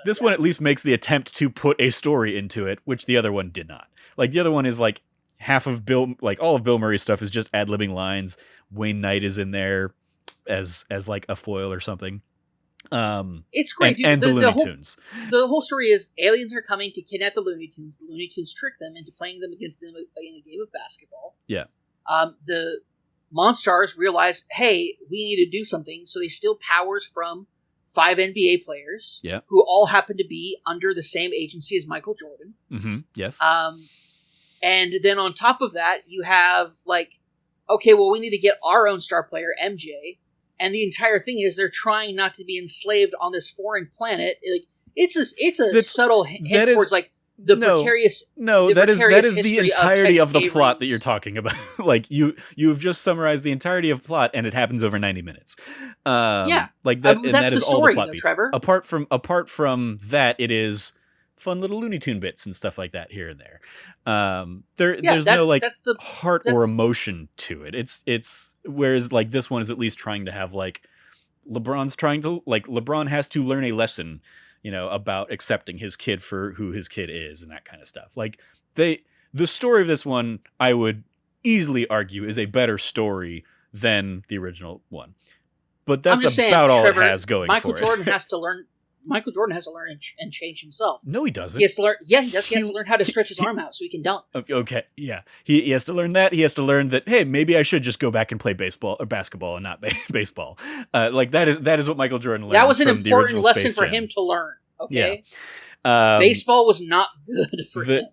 This one at least makes the attempt to put a story into it, which the other one did not. Like the other one is like half of all of Bill Murray's stuff is just ad-libbing lines. Wayne Knight is in there as like a foil or something. It's great. And the Looney Tunes. The whole story is aliens are coming to kidnap the Looney Tunes. The Looney Tunes trick them into playing them against them in a game of basketball. Yeah. The Monstars realize, hey, we need to do something, so they steal powers from 5 NBA players, who all happen to be under the same agency as Michael Jordan. Mm-hmm. Yes. And then on top of that, you have like, okay, well, we need to get our own star player, MJ, and the entire thing is they're trying not to be enslaved on this foreign planet. Like it's a subtle hint towards like the precarious. No, the that is the history entirety of the Tex plot that Avery's- you're talking about. Like you've just summarized the entirety of plot, and it happens over 90 minutes. Yeah, like that, and that's that is the all the story, plot though, beats. Trevor. Apart from that, it is fun little Looney Tune bits and stuff like that here and there. There's no like heart or emotion to it. It's whereas like this one is at least trying to have like LeBron has to learn a lesson, about accepting his kid for who his kid is and that kind of stuff. Like the story of this one, I would easily argue, is a better story than the original one. But that's about all Trevor, it has going for it. Michael Jordan has to learn and change himself. No, he doesn't. He has to learn. Yeah, he does. He has to learn how to stretch his arm out so he can dunk. Okay, yeah. He has to learn that. He has to learn that. Hey, maybe I should just go back and play baseball or basketball and not baseball. Like that is what Michael Jordan learned. That was an important lesson for him to learn. Okay. Yeah. Baseball was not good for him.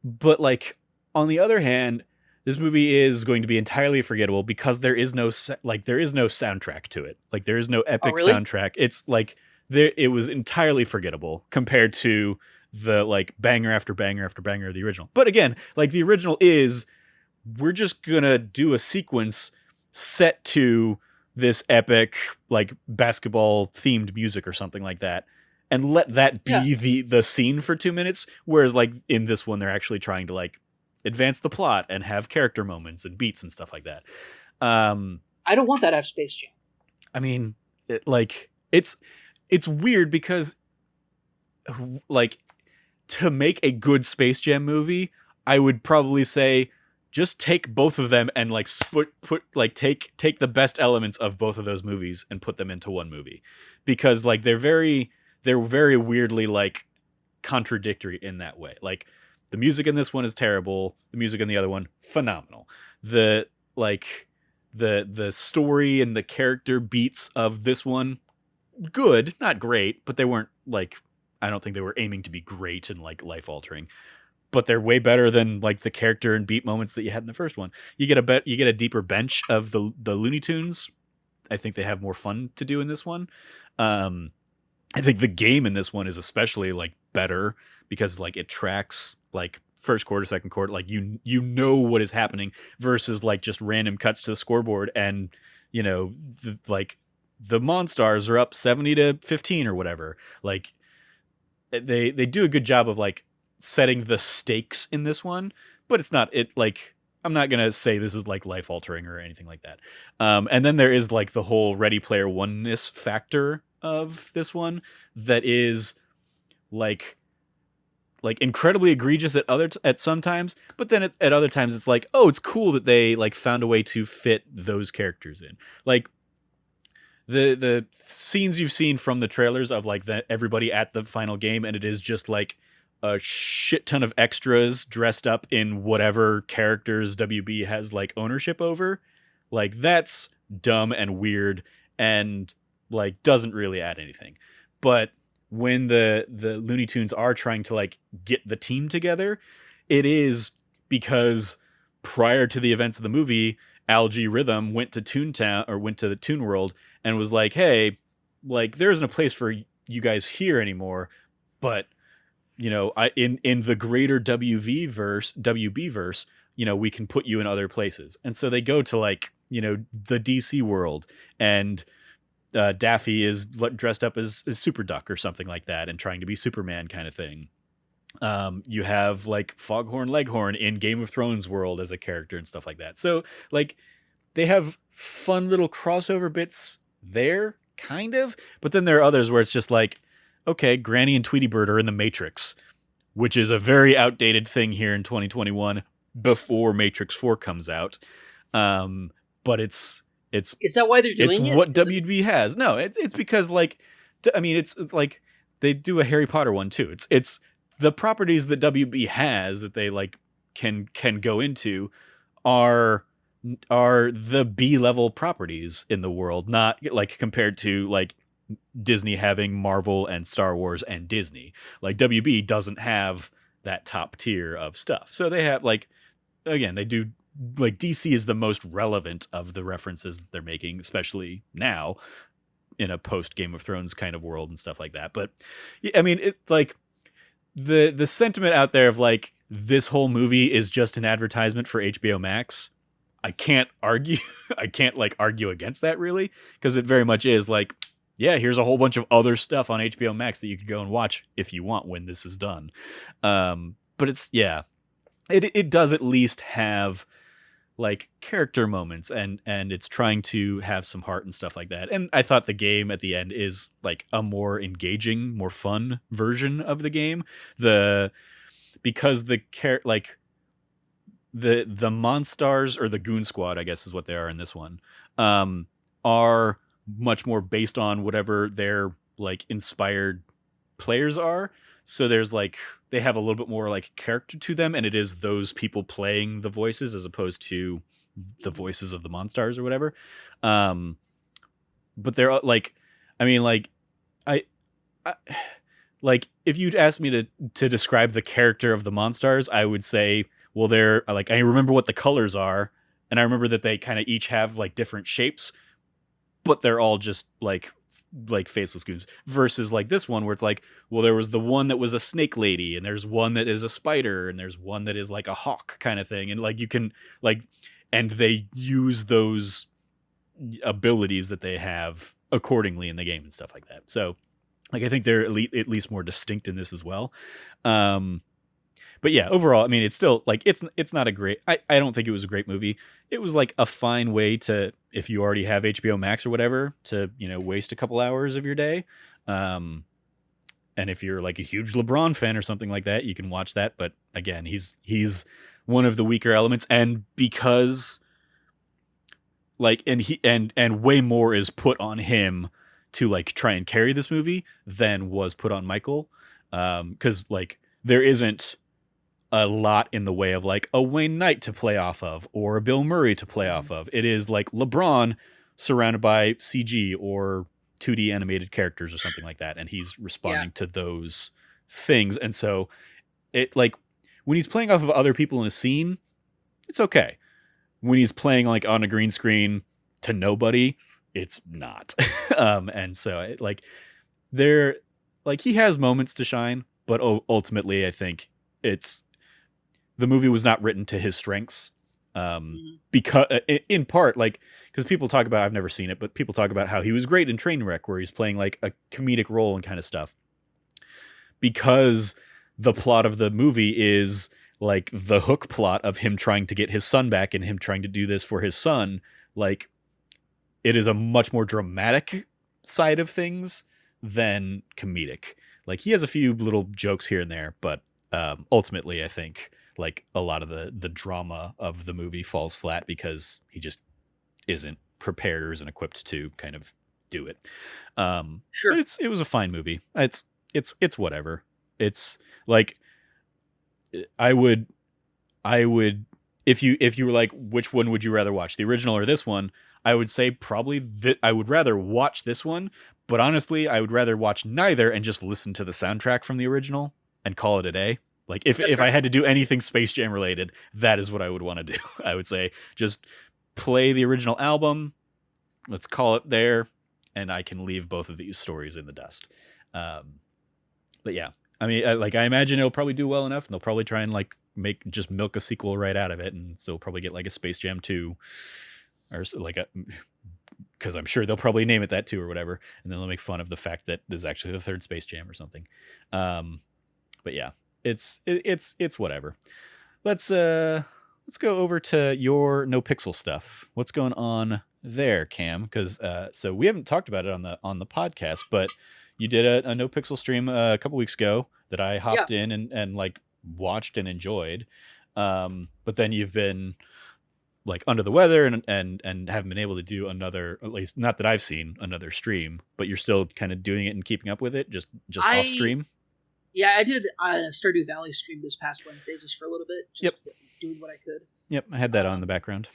But like on the other hand, this movie is going to be entirely forgettable because there is no soundtrack to it. Like there is no epic soundtrack. It's like it was entirely forgettable compared to the like banger after banger after banger of the original. But again, like the original is, we're just gonna do a sequence set to this epic like basketball themed music or something like that, and let that be the scene for 2 minutes. Whereas like in this one, they're actually trying to like advance the plot and have character moments and beats and stuff like that. I don't want that out of Space Jam. I mean, it's weird because like to make a good Space Jam movie, I would probably say just take both of them and like take the best elements of both of those movies and put them into one movie, because like they're very weirdly like contradictory in that way. Like the music in this one is terrible. The music in the other one, phenomenal. The story and the character beats of this one, good, not great, but they weren't like, I don't think they were aiming to be great and like life altering. But they're way better than like the character and beat moments that you had in the first one. You get a deeper bench of the Looney Tunes. I think they have more fun to do in this one. I think the game in this one is especially like better because like it tracks like first quarter, second quarter, like you know what is happening versus like just random cuts to the scoreboard and the Monstars are up 70-15 or whatever. Like they do a good job of like setting the stakes in this one, but it's not I'm not gonna say this is like life altering or anything like that. And then there is like the whole Ready Player One-ness factor of this one that is like incredibly egregious at some times, but then at other times it's like, oh, it's cool that they like found a way to fit those characters in. Like the scenes you've seen from the trailers of like everybody at the final game, and it is just like a shit ton of extras dressed up in whatever characters WB has like ownership over. Like that's dumb and weird and like doesn't really add anything. But when the Looney Tunes are trying to like get the team together, it is because prior to the events of the movie, Algae Rhythm went to Toontown or went to the Toon World and was like, hey, like there isn't a place for you guys here anymore, but in the greater WB verse, we can put you in other places. And so they go to like, the DC world, and Daffy is dressed up as Super Duck or something like that and trying to be Superman kind of thing. You have like Foghorn Leghorn in Game of Thrones world as a character and stuff like that. So like they have fun little crossover bits there, kind of, but then there are others where it's just like, okay, Granny and Tweety Bird are in the Matrix, which is a very outdated thing here in 2021 before Matrix 4 comes out. But is that why they're doing it? It's what WB has. No, it's because like, it's like they do a Harry Potter one too. It's the properties that WB has that they like can go into are the B-level properties in the world, not like compared to like Disney having Marvel and Star Wars and Disney. Like WB doesn't have that top tier of stuff. So they have like, again, they do like DC is the most relevant of the references that they're making, especially now in a post Game of Thrones kind of world and stuff like that. But I mean, it like the sentiment out there of like this whole movie is just an advertisement for HBO Max. I can't argue. I can't like argue against that really, because it very much is like, yeah, here's a whole bunch of other stuff on HBO Max that you could go and watch if you want when this is done. But it's it does at least have like character moments, and it's trying to have some heart and stuff like that. And I thought the game at the end is like a more engaging, more fun version of the game. Because the the Monstars, or the Goon Squad, I guess is what they are in this one, are much more based on whatever their like inspired players are. So there's like, they have a little bit more like character to them, and it is those people playing the voices as opposed to the voices of the Monstars or whatever. But they're like, I mean, like I like if you'd asked me to describe the character of the Monstars, I would say, well, they're like, I remember what the colors are, and I remember that they kind of each have like different shapes, but they're all just like faceless goons, versus like this one where it's like, well, there was the one that was a snake lady, and there's one that is a spider, and there's one that is like a hawk kind of thing, and like you can like, and they use those abilities that they have accordingly in the game and stuff like that. So like I think they're at least more distinct in this as well. But yeah, overall, I mean, it's still like, it's not a great, I don't think it was a great movie. It was like a fine way to, if you already have HBO Max or whatever, to, you know, waste a couple hours of your day. And if you're like a huge LeBron fan or something like that, you can watch that. But again, he's one of the weaker elements, and because like, and way more is put on him to like try and carry this movie than was put on Michael. 'Cause like there isn't a lot in the way of like a Wayne Knight to play off of, or a Bill Murray to play off of. It is like LeBron surrounded by CG or 2D animated characters or something like that, and he's responding to those things. And so it like, when he's playing off of other people in a scene, it's okay. When he's playing like on a green screen to nobody, it's not. And so it, like, there, like, he has moments to shine, but ultimately I think it's, the movie was not written to his strengths. Because in part, like, because people talk about, I've never seen it, but people talk about how he was great in Trainwreck, where he's playing like a comedic role and kind of stuff, because the plot of the movie is like the hook plot of him trying to get his son back and him trying to do this for his son. Like, it is a much more dramatic side of things than comedic. Like, he has a few little jokes here and there, but ultimately I think like a lot of the drama of the movie falls flat because he just isn't prepared or isn't equipped to kind of do it. Sure. But it was a fine movie. It's whatever. It's like, I would if you were like, which one would you rather watch, the original or this one? I would say probably that I would rather watch this one, but honestly, I would rather watch neither and just listen to the soundtrack from the original and call it a day. Like, if I had to do anything Space Jam related, that is what I would want to do. I would say just play the original album, let's call it there, and I can leave both of these stories in the dust. But yeah, I mean, I imagine it'll probably do well enough, and they'll probably try and like milk a sequel right out of it, and so probably get like a Space Jam 2, or like a, because I'm sure they'll probably name it that too or whatever, and then they'll make fun of the fact that there's actually the third Space Jam or something. But yeah, it's whatever. Let's go over to your NoPixel stuff. What's going on there, Cam? Because so we haven't talked about it on the podcast, but you did a NoPixel stream a couple weeks ago that I hopped in and like watched and enjoyed. But then you've been like under the weather and haven't been able to do another, at least not that I've seen, another stream, but you're still kind of doing it and keeping up with it just off stream. Yeah, I did a Stardew Valley stream this past Wednesday just for a little bit. Just doing what I could. Yep, I had that on in the background.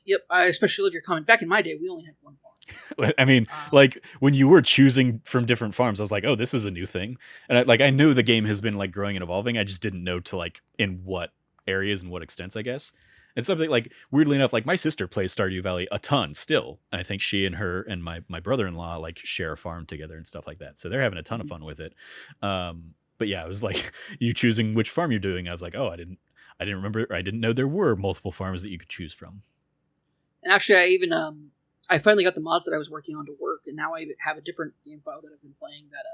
Yep, I especially love your comment. Back in my day, we only had one farm. I mean, like, when you were choosing from different farms, I was like, oh, this is a new thing. And I knew the game has been like growing and evolving. I just didn't know to like in what areas and what extents, I guess. And something like, weirdly enough, like my sister plays Stardew Valley a ton still. And I think she and her and my brother-in-law like share a farm together and stuff like that. So they're having a ton of fun with it. but yeah, it was like you choosing which farm you're doing. I was like, oh, I didn't remember. I didn't know there were multiple farms that you could choose from. And actually, I finally got the mods that I was working on to work, and now I have a different game file that I've been playing that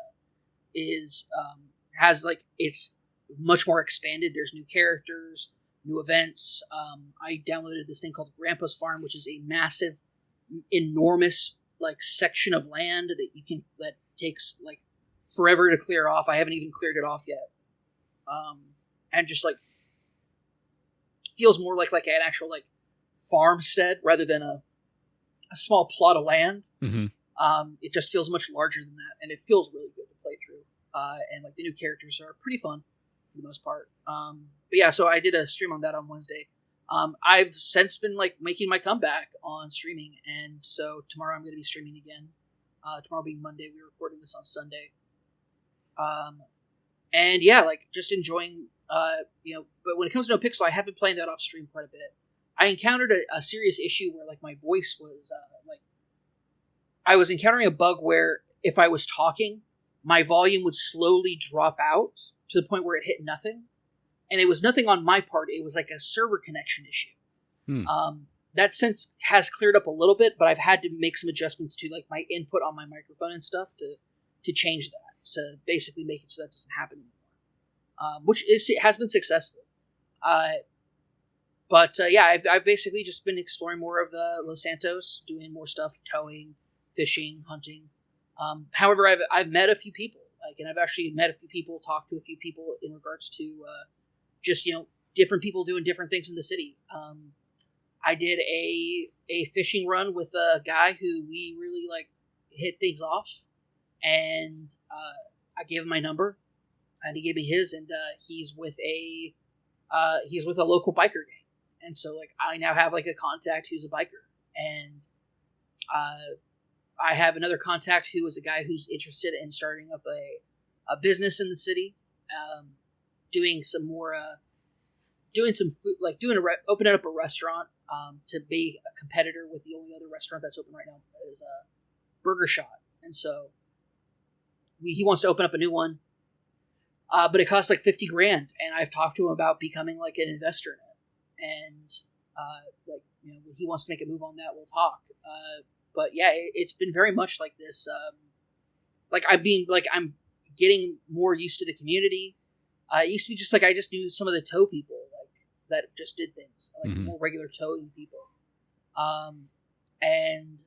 has like, it's much more expanded. There's new characters, new events. I downloaded this thing called Grandpa's Farm, which is a massive, enormous like section of land that takes like forever to clear off. I haven't even cleared it off yet, and just like feels more like an actual like farmstead rather than a small plot of land. Mm-hmm. It just feels much larger than that, and it feels really good to play through. And like the new characters are pretty fun for the most part. But yeah, so I did a stream on that on Wednesday. I've since been like making my comeback on streaming, and so tomorrow I'm going to be streaming again. Tomorrow being Monday, we're recording this on Sunday. And yeah, like just enjoying, but when it comes to NoPixel, I have been playing that off stream quite a bit. I encountered a serious issue where like my voice was I was encountering a bug where if I was talking, my volume would slowly drop out to the point where it hit nothing. And it was nothing on my part. It was like a server connection issue. That since has cleared up a little bit, but I've had to make some adjustments to like my input on my microphone and stuff to change that, to basically make it so that doesn't happen anymore. Which has been successful. But yeah, I've basically just been exploring more of Los Santos, doing more stuff, towing, fishing, hunting. However, I've met a few people, and I've actually met a few people, talked to a few people in regards to just different people doing different things in the city. I did a fishing run with a guy who we really like hit things off, and I gave him my number, and he gave me his, and he's with a local biker gang, and so like I now have like a contact who's a biker, and I have another contact who is a guy who's interested in starting up a business in the city, doing some more, doing some food, like opening up a restaurant, to be a competitor with the only other restaurant that's open right now is a Burger Shot, and so he wants to open up a new one, but it costs like $50,000, and I've talked to him about becoming like an investor in it, and when he wants to make a move on that, we'll talk. But yeah, it's been very much like this. I'm getting more used to the community. It used to be just like I just knew some of the tow people that just did things, like more regular towing people. And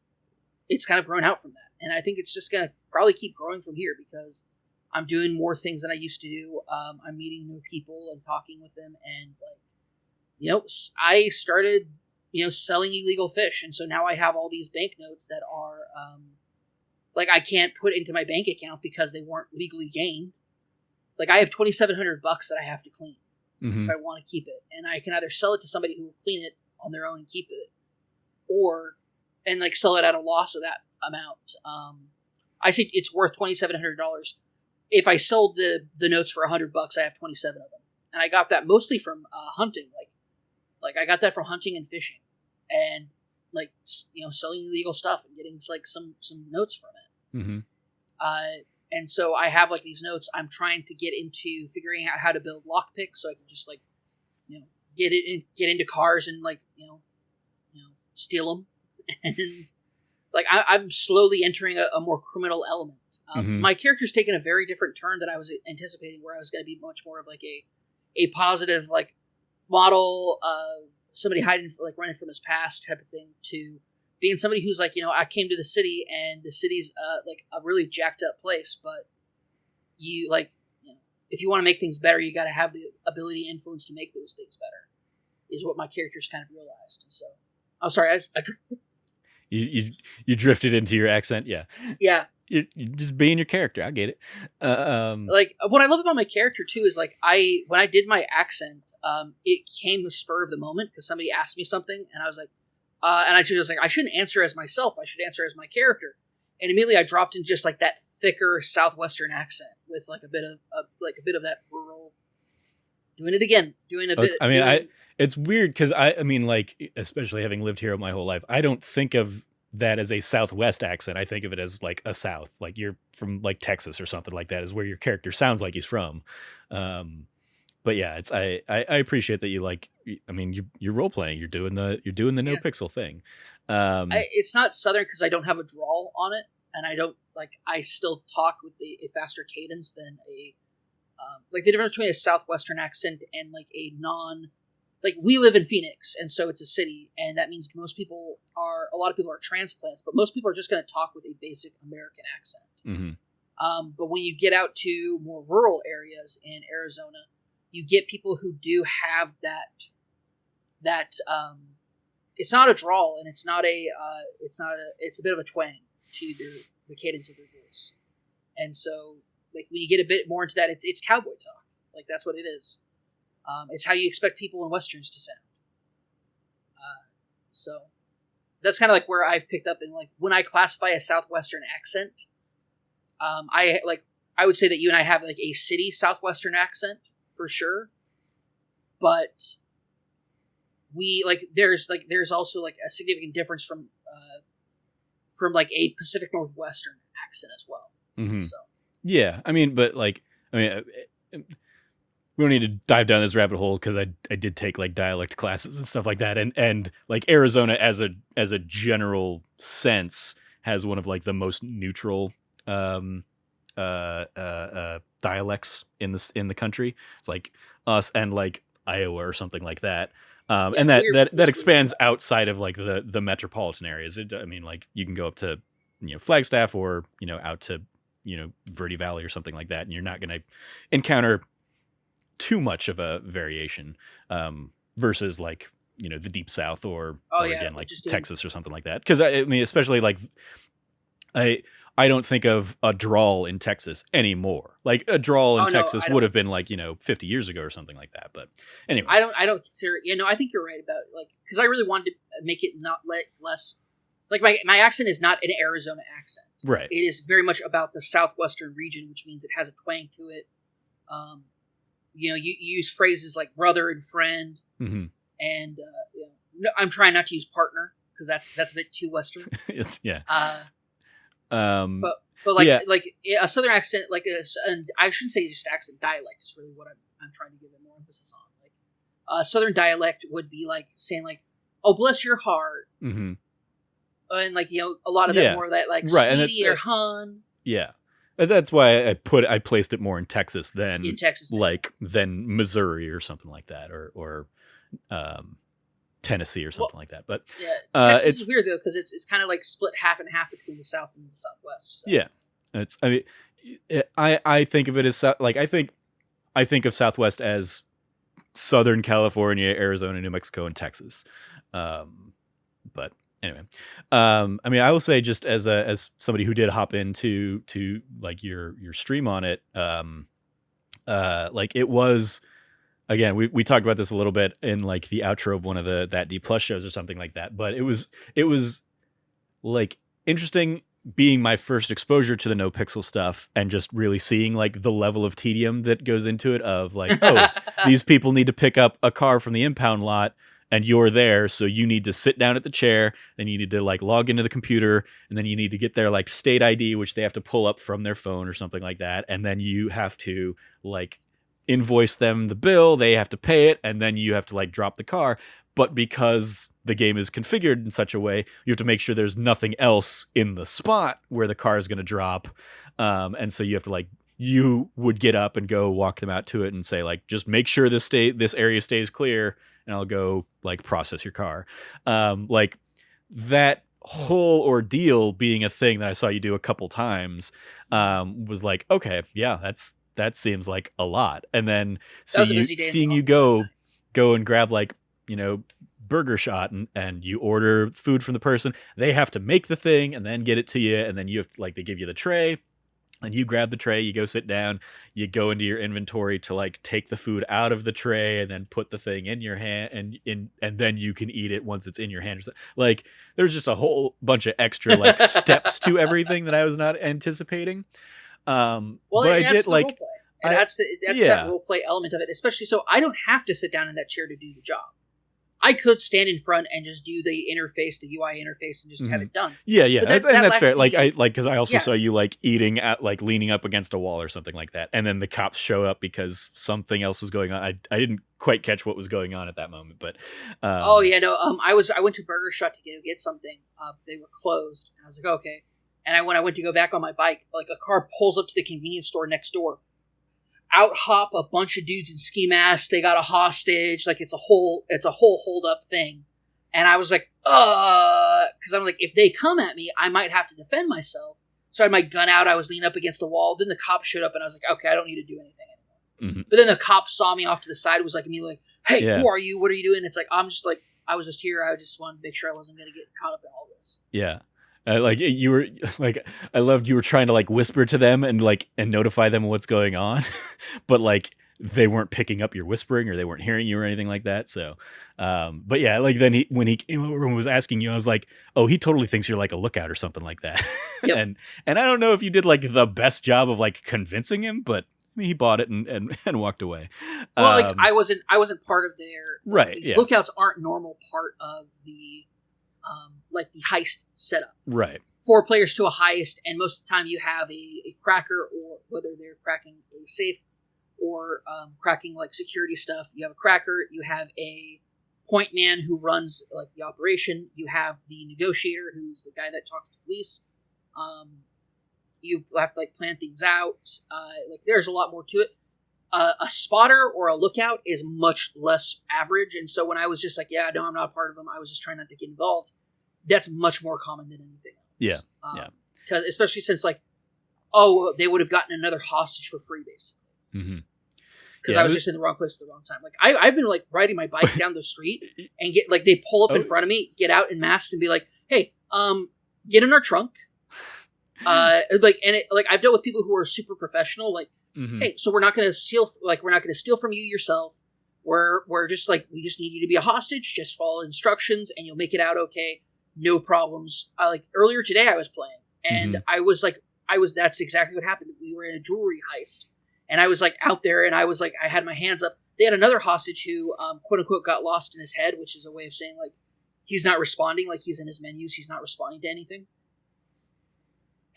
it's kind of grown out from that. And I think it's just going to probably keep growing from here because I'm doing more things than I used to do. I'm meeting new people and talking with them. And I started selling illegal fish, and so now I have all these banknotes that are I can't put into my bank account because they weren't legally gained. Like I have $2,700 that I have to clean if I want to keep it, and I can either sell it to somebody who will clean it on their own and keep it, or sell it at a loss of that amount. I say it's worth $2,700. If I sold the notes for $100, I have 27 of them, and I got that mostly from hunting. Like I got that from hunting and fishing, and selling illegal stuff and getting some notes from it. And so I have these notes. I'm trying to get into figuring out how to build lockpicks so I can just get into cars and steal them. And I'm slowly entering a more criminal element. My character's taken a very different turn than I was anticipating, where I was going to be much more of a positive model of somebody hiding running from his past type of thing, to being somebody who's I came to the city, and the city's a really jacked up place, but you if you want to make things better, you got to have the ability and influence to make those things better, is what my character's kind of realized. And so I'm sorry, you drifted into your accent. Yeah you just being your character. I get it. What I love about my character too is when I did my accent, it came a spur of the moment because somebody asked me something, and I was and I was I shouldn't answer as myself. I should answer as my character. And immediately I dropped in just that thicker Southwestern accent with a bit of that rural. Doing it again. Doing a bit. I mean, it's weird because I mean, especially having lived here my whole life, I don't think of that as a Southwest accent. I think of it as like a South, like you're from like Texas or something like that is where your character sounds like he's from. But yeah, it's I appreciate that you like. I mean, you're role playing. You're doing the Yeah. NoPixel thing. It's not Southern because I don't have a drawl on it, and I don't like. I still talk with a faster cadence than a like the difference between a Southwestern accent and like a non. Like we live in Phoenix, and so it's a city, and that means a lot of people are transplants, but most people are just going to talk with a basic American accent. Mm-hmm. But when you get out to more rural areas in Arizona, you get people who do have that it's not a drawl, and it's a bit of a twang to the cadence of their voice. And so like when you get a bit more into that, it's cowboy talk. Like that's what it is. It's how you expect people in westerns to sound. So that's kind of like where I've picked up in like when I classify a Southwestern accent. I would say that you and I have like a city Southwestern accent for sure, but there's also like a significant difference from like a Pacific Northwestern accent as well. Mm-hmm. So yeah, I mean, we don't need to dive down this rabbit hole because I did take like dialect classes and stuff like that, and like Arizona as a general sense has one of like the most neutral dialects in the country. It's like us and like Iowa or something like that. And that expands outside of like the metropolitan areas. I mean, like you can go up to Flagstaff or out to Verde Valley or something like that, and you're not going to encounter too much of a variation versus like the deep south or again like Texas or something like that. Because I mean, especially like I don't think of a drawl in Texas anymore. Like a drawl in Texas would have been like 50 years ago or something like that. But anyway, I don't consider. I think you're right about like because I really wanted to make it not less like my accent is not an Arizona accent. Right. It is very much about the southwestern region, which means it has a twang to it. You use phrases like brother and friend, mm-hmm. and I'm trying not to use partner because that's a bit too Western. Yeah. But like a Southern accent, and I shouldn't say just accent, dialect is really what I'm trying to give it more emphasis on. Like a Southern dialect would be like saying like, "Oh, bless your heart," mm-hmm. And like a lot of that more of that like right, sweetie or hun. Yeah. That's why I placed it more in Texas than than Missouri or something like that, or Tennessee or something like that. But Texas is weird though because it's kind of like split half and half between the South and the Southwest. So. Yeah, I think of it as like I think of Southwest as Southern California, Arizona, New Mexico, and Texas. But anyway, I mean, I will say just as somebody who did hop into like your stream on it, like it was, again, we talked about this a little bit in like the outro of one of the That D Plus shows or something like that, but it was like interesting being my first exposure to the NoPixel stuff and just really seeing like the level of tedium that goes into it of like, oh, these people need to pick up a car from the impound lot. And you're there, so you need to sit down at the chair, then you need to like log into the computer, and then you need to get their like state ID, which they have to pull up from their phone or something like that, and then you have to like invoice them the bill, they have to pay it, and then you have to like drop the car. But because the game is configured in such a way, you have to make sure there's nothing else in the spot where the car is going to drop, and so you have to like you would get up and go walk them out to it and say like just make sure this area stays clear. And I'll go like process your car. Like that whole ordeal being a thing that I saw you do a couple times was like, okay, yeah, that seems like a lot. And then seeing you go and grab like, burger shot and you order food from the person, they have to make the thing and then get it to you. And then you have like, they give you the tray. And you grab the tray, you go sit down, you go into your inventory to like take the food out of the tray and then put the thing in your hand and then you can eat it once it's in your hand. Like there's just a whole bunch of extra like steps to everything that I was not anticipating. But I did like that role play element of it, especially so I don't have to sit down in that chair to do the job. I could stand in front and just do the interface, the UI interface, and just have it done. Yeah. That's fair. Because I also Yeah. saw you like eating at like leaning up against a wall or something like that, and then the cops show up because something else was going on. I didn't quite catch what was going on at that moment, but I went to Burger Shot to get something. They were closed. And I was like, okay. And when I went to go back on my bike, like a car pulls up to the convenience store next door. Out hop a bunch of dudes in ski masks. They got a hostage. Like it's a whole hold up thing. And I was like, because I'm like, if they come at me, I might have to defend myself. So I had my gun out. I was leaning up against the wall. Then the cop showed up, and I was like, okay, I don't need to do anything anymore. But then the cop saw me off to the side. Was like, immediately like, hey, who are you? What are you doing? It's like, I'm just like, I was just here. I just wanted to make sure I wasn't going to get caught up in all this. Yeah. Like you were like, I loved you were trying to like whisper to them and notify them what's going on, but like they weren't picking up your whispering or they weren't hearing you or anything like that. So, but yeah, like then when he came over and was asking you, I was like, oh, he totally thinks you're like a lookout or something like that. Yep. and I don't know if you did like the best job of like convincing him, but I mean, he bought it and walked away. Well, like I wasn't part of their right. Yeah. Lookouts aren't normal part of the like the heist setup. Right. 4 players to a heist, and most of the time you have a cracker, or whether they're cracking a safe or cracking like security stuff. You have a cracker. You have a point man who runs like the operation. You have the negotiator, who's the guy that talks to police. You have to like plan things out. Like there's a lot more to it. A spotter or a lookout is much less average, and so when I was just like, yeah, no, I'm not part of them, I was just trying not to get involved. That's much more common than anything else. Yeah. Because especially since like, oh, they would have gotten another hostage for free, basically. Because I was just in the wrong place at the wrong time. Like I've been like riding my bike down the street and get like they pull up in front of me, get out in masks, and be like, hey, get in our trunk. I've dealt with people who are super professional, like. Hey, so we're not going to steal. Like, we're not going to steal from you yourself. We're just like, we just need you to be a hostage. Just follow instructions, and you'll make it out okay. No problems. Earlier today, I was playing, and that's exactly what happened. We were in a jewelry heist, and I was like out there, and I was like, I had my hands up. They had another hostage who, quote unquote, got lost in his head, which is a way of saying like he's not responding. Like he's in his menus, he's not responding to anything.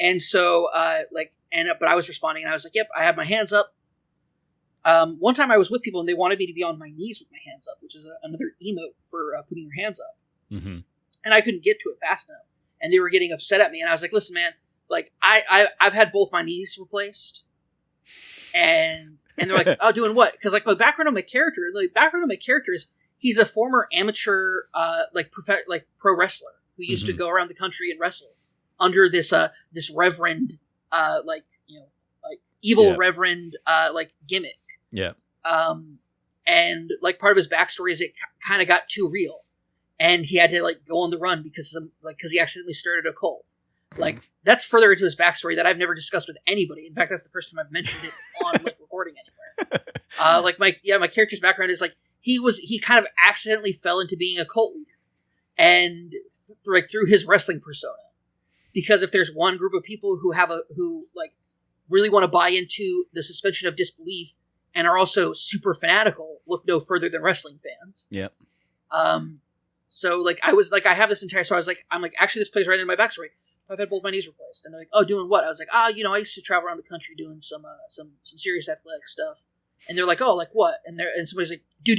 And so, but I was responding, and I was like, yep, I have my hands up. One time I was with people, and they wanted me to be on my knees with my hands up, which is another emote for putting your hands up. And I couldn't get to it fast enough. And they were getting upset at me, and I was like, listen, man, like, I've had both my knees replaced. And they're like, oh, doing what? Because, like, the background of my character is he's a former amateur, pro wrestler who used to go around the country and wrestle. Under this reverend, evil reverend, gimmick. Yeah. And like part of his backstory is it kind of got too real, and he had to like go on the run because he accidentally started a cult. Like that's further into his backstory that I've never discussed with anybody. In fact, that's the first time I've mentioned it on like recording anywhere. My character's background is like he kind of accidentally fell into being a cult leader, and through his wrestling persona. Because if there's one group of people who really want to buy into the suspension of disbelief and are also super fanatical, look no further than wrestling fans. Yep. So like I was like I have this entire I'm like actually this plays right into my backstory. I've had both my knees replaced, and they're like, oh, doing what? I was like, I used to travel around the country doing some serious athletic stuff, and they're like, oh, like what? And somebody's like, dude,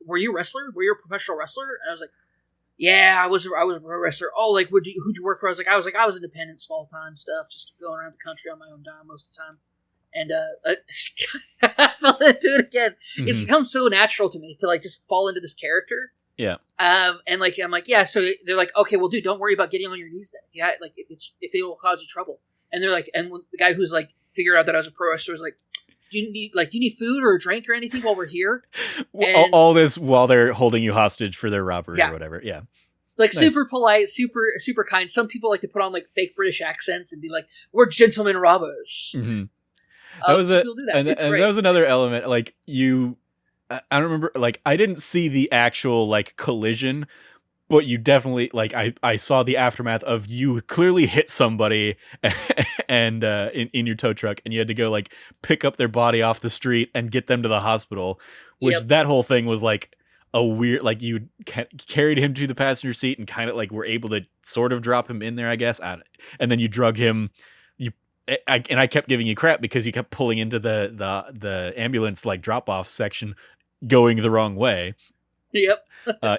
were you a wrestler? Were you a professional wrestler? And I was like. Yeah, I was a pro wrestler. Oh, like, who'd you work for? I was independent, small time stuff, just going around the country on my own dime most of the time. And I fell into it again. It's become so natural to me to like just fall into this character. Yeah. And like I'm like, yeah. So they're like, okay, well, dude, don't worry about getting on your knees then. If it will cause you trouble. And they're like, and when the guy who's like figured out that I was a pro wrestler was like. Do you need food or a drink or anything while we're here? And, all this while they're holding you hostage for their robbery or whatever. Yeah. Like nice. Super polite, super kind. Some people like to put on like fake British accents and be like, we're gentlemen robbers. That was people do that. And that was another element. Like I don't remember, like I didn't see the actual like collision, but you definitely like I saw the aftermath of you clearly hit somebody and in your tow truck, and you had to go like pick up their body off the street and get them to the hospital, which that whole thing was like a weird, like you carried him to the passenger seat and kind of like were able to sort of drop him in there, I guess. And then you drug him. And I kept giving you crap because you kept pulling into the ambulance like drop off section, going the wrong way. Yep.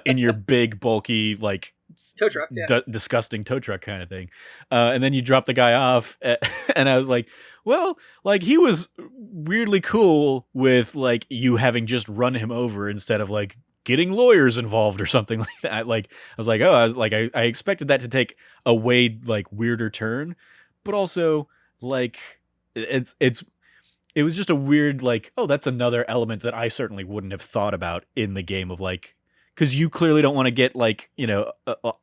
In your big bulky like tow truck, disgusting tow truck kind of thing. And then you drop the guy off, and I was like, well, like he was weirdly cool with like you having just run him over instead of like getting lawyers involved or something like that. Like I was like, I expected that to take a way like weirder turn, but also like it was just a weird like, oh, that's another element that I certainly wouldn't have thought about in the game of like, because you clearly don't want to get like, you know,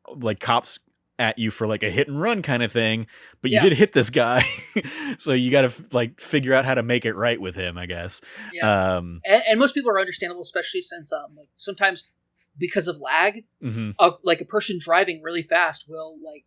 like cops at you for like a hit and run kind of thing, but you did hit this guy. So you got to like figure out how to make it right with him, I guess. Yeah. And most people are understandable, especially since like sometimes because of lag, like a person driving really fast will like,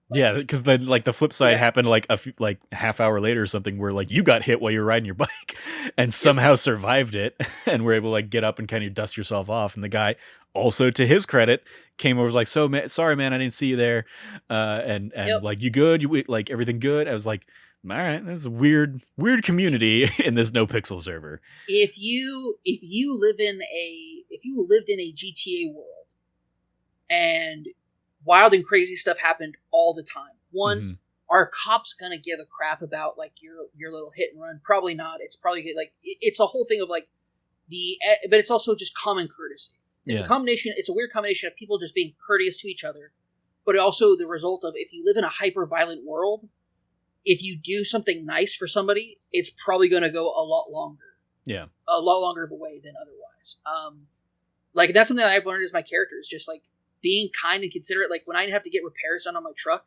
yeah, because then like the flip side happened like like half hour later or something where like you got hit while you were riding your bike and somehow survived it and were able to like get up and kind of dust yourself off. And the guy also, to his credit, came over, was like, so sorry man, I didn't see you there. And like, you good? You like everything good? I was like, all right, this is a weird community in this NoPixel server. If you lived in a GTA world and wild and crazy stuff happened all the time. One, are cops gonna give a crap about like your little hit and run? Probably not. It's probably like it's a whole thing of like but it's also just common courtesy. It's a combination. It's a weird combination of people just being courteous to each other, but also the result of if you live in a hyper violent world, if you do something nice for somebody, it's probably going to go a lot longer. Yeah, a lot longer of a way than otherwise. Like that's something that I've learned as my character is just like being kind and considerate. Like when I have to get repairs done on my truck,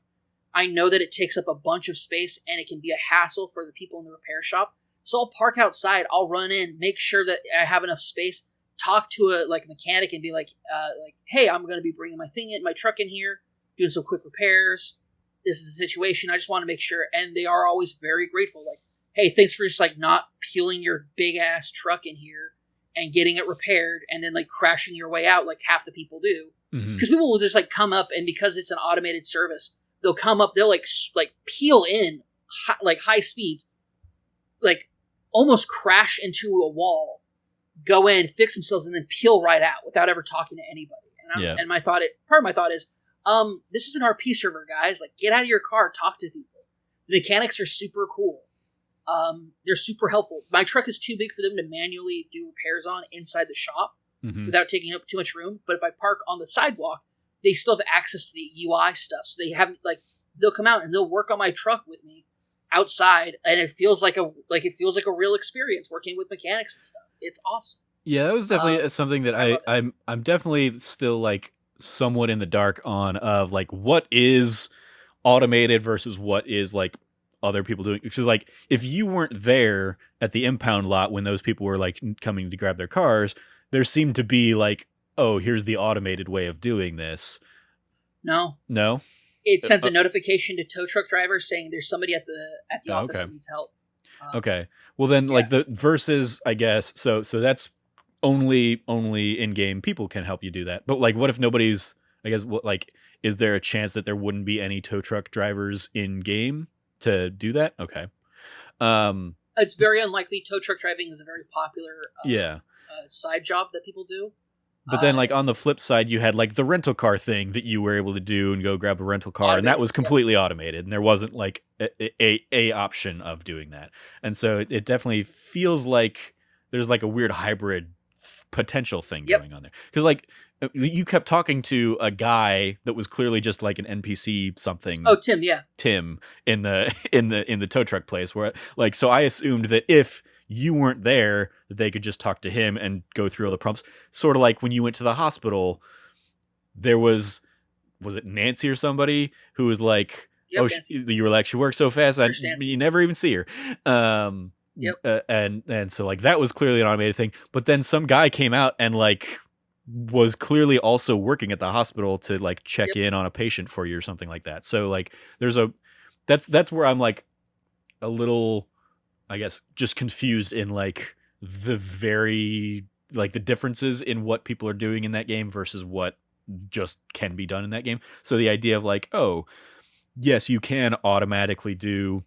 I know that it takes up a bunch of space and it can be a hassle for the people in the repair shop. So I'll park outside, I'll run in, make sure that I have enough space, talk to a like mechanic and be like, hey, I'm going to be bringing my truck in here, doing some quick repairs. This is the situation. I just want to make sure. And they are always very grateful. Like, hey, thanks for just like not peeling your big ass truck in here and getting it repaired and then like crashing your way out like half the people do. Because people will just like come up, and because it's an automated service, they'll come up, they'll like peel in high speeds, like almost crash into a wall, go in, fix themselves, and then peel right out without ever talking to anybody. And part of my thought is, this is an RP server, guys. Like, get out of your car, talk to people. The mechanics are super cool. They're super helpful. My truck is too big for them to manually do repairs on inside the shop without taking up too much room. But if I park on the sidewalk, they still have access to the UI stuff. So they have they'll come out and they'll work on my truck with me outside, and it feels like a real experience working with mechanics and stuff. It's awesome. Yeah, that was definitely something that I'm definitely still like somewhat in the dark on of like what is automated versus what is like other people doing. Because like if you weren't there at the impound lot when those people were like coming to grab their cars, there seemed to be like, oh, here's the automated way of doing this. No. It sends a notification to tow truck drivers saying there's somebody at the office that needs help. Okay. Well then like the versus, I guess, so that's only in-game people can help you do that. But like what if nobody's, I guess, what like is there a chance that there wouldn't be any tow truck drivers in game to do that? Okay. It's very unlikely. Tow truck driving is a very popular side job that people do. But then, like, on the flip side, you had, like, the rental car thing that you were able to do and go grab a rental car, and that was completely automated, and there wasn't, like, a option of doing that. And so it definitely feels like there's, like, a weird hybrid potential thing going on there. Because, like, you kept talking to a guy that was clearly just, like, an NPC something. Oh, Tim, yeah. Tim in the tow truck place, where, like, so I assumed that if you weren't there, that they could just talk to him and go through all the prompts. Sort of like when you went to the hospital, there was it Nancy or somebody who was like, you were like, she works so fast, you never even see her. And so like that was clearly an automated thing. But then some guy came out and like was clearly also working at the hospital to like check in on a patient for you or something like that. So like that's where I'm like a little, I guess, just confused in like the very like the differences in what people are doing in that game versus what just can be done in that game. So the idea of like, oh, yes, you can automatically do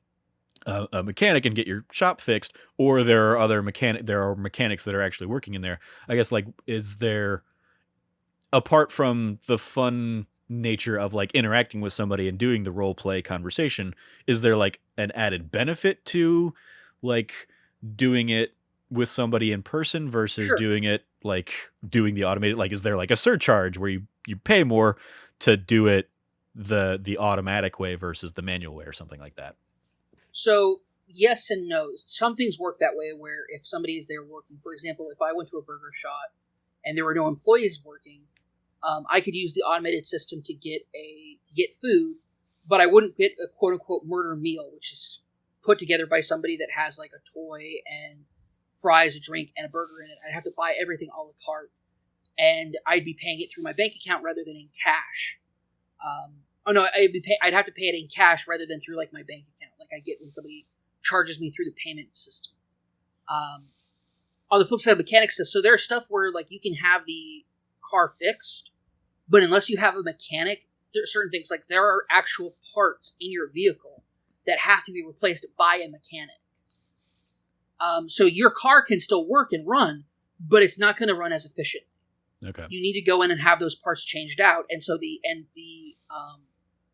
a mechanic and get your shop fixed, or there are mechanics that are actually working in there. I guess, like, is there, apart from the fun nature of like interacting with somebody and doing the role play conversation, is there like an added benefit to like doing it with somebody in person versus Sure. doing it like doing the automated, like is there like a surcharge where you pay more to do it the automatic way versus the manual way or something like that? So yes and no. Some things work that way where if somebody is there working, for example, if I went to a burger shop and there were no employees working, I could use the automated system to get food, but I wouldn't get a quote unquote murder meal, which is put together by somebody that has like a toy and fries, a drink, and a burger in it. I'd have to buy everything a la carte, and I'd be paying it through my bank account rather than in cash. I'd have to pay it in cash rather than through like my bank account, like I get when somebody charges me through the payment system. On the flip side of mechanics stuff, so there's stuff where like you can have the car fixed, but unless you have a mechanic, there are certain things, like there are actual parts in your vehicle that have to be replaced by a mechanic. So your car can still work and run, but it's not going to run as efficient. Okay. You need to go in and have those parts changed out, and so the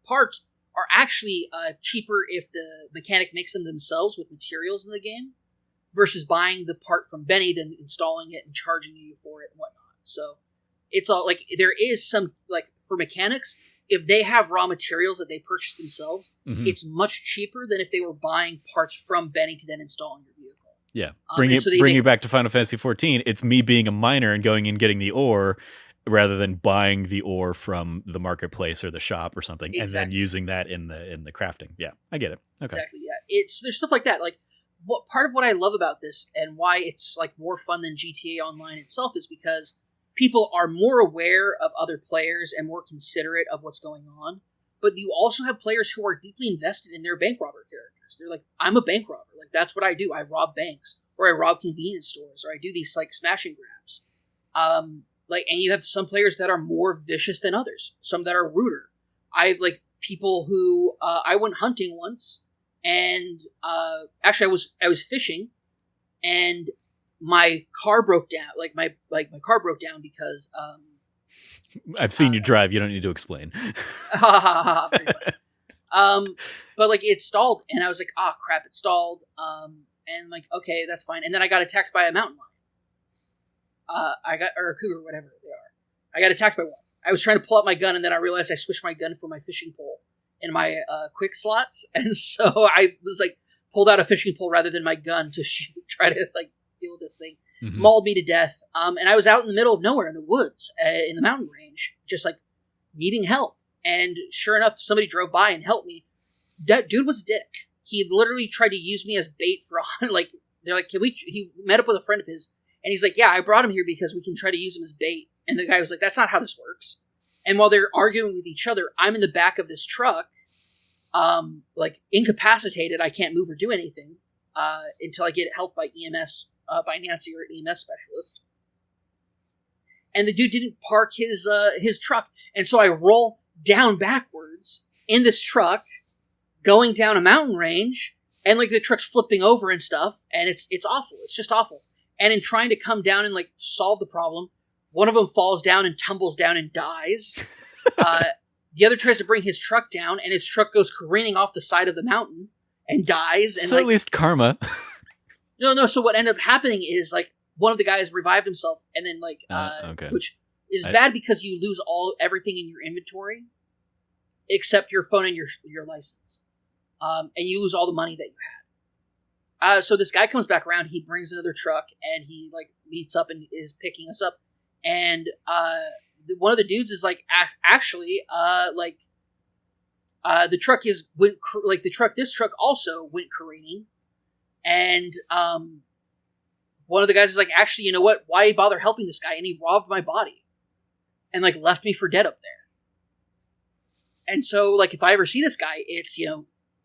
parts are actually cheaper if the mechanic makes them themselves with materials in the game, versus buying the part from Benny, then installing it and charging you for it and whatnot. So it's all like, there is some, like for mechanics, if they have raw materials that they purchase themselves, it's much cheaper than if they were buying parts from Benny to then install in your vehicle. Yeah. Bring you back to Final Fantasy XIV. It's me being a miner and going and getting the ore rather than buying the ore from the marketplace or the shop or something, and then using that in the crafting. Yeah, I get it. Okay. Exactly. Yeah. There's stuff like that. Like, what part of what I love about this and why it's like more fun than GTA Online itself is because people are more aware of other players and more considerate of what's going on. But you also have players who are deeply invested in their bank robber characters. They're like, I'm a bank robber. Like, that's what I do. I rob banks, or I rob convenience stores, or I do these like smash and grabs. And you have some players that are more vicious than others. Some that are ruder. I have like people who I went hunting once, and actually I was fishing, and my car broke down. My car broke down because I've seen you drive. You don't need to explain. But like it stalled, and I was like, "Ah, crap! It stalled." And like, okay, that's fine. And then I got attacked by a mountain lion. Or a cougar, whatever they are. I got attacked by one. I was trying to pull out my gun, and then I realized I switched my gun for my fishing pole in my quick slots, and so I was like pulled out a fishing pole rather than my gun to try to like deal with this thing. Mauled me to death. And I was out in the middle of nowhere in the woods, in the mountain range, just like needing help. And sure enough, somebody drove by and helped me. That dude was a dick. He literally tried to use me as bait for like, they're like, he met up with a friend of his, and he's like, yeah, I brought him here because we can try to use him as bait. And the guy was like, that's not how this works. And while they're arguing with each other, I'm in the back of this truck, like incapacitated. I can't move or do anything until I get help by EMS, by Nancy, or an EMS specialist. And the dude didn't park his truck, and so I roll down backwards in this truck, going down a mountain range, and like the truck's flipping over and stuff, and it's awful. It's just awful. And in trying to come down and like solve the problem, one of them falls down and tumbles down and dies. The other tries to bring his truck down, and his truck goes careening off the side of the mountain and dies. And so like, at least karma. No. So what ended up happening is like one of the guys revived himself, and then like, okay. which is bad because you lose everything in your inventory except your phone and your license, and you lose all the money that you had. So this guy comes back around. He brings another truck, and he like meets up and is picking us up. And one of the dudes is like, actually, the truck this truck also went careening. And one of the guys is like, actually, you know what? Why bother helping this guy? And he robbed my body and like left me for dead up there. And so like, if I ever see this guy,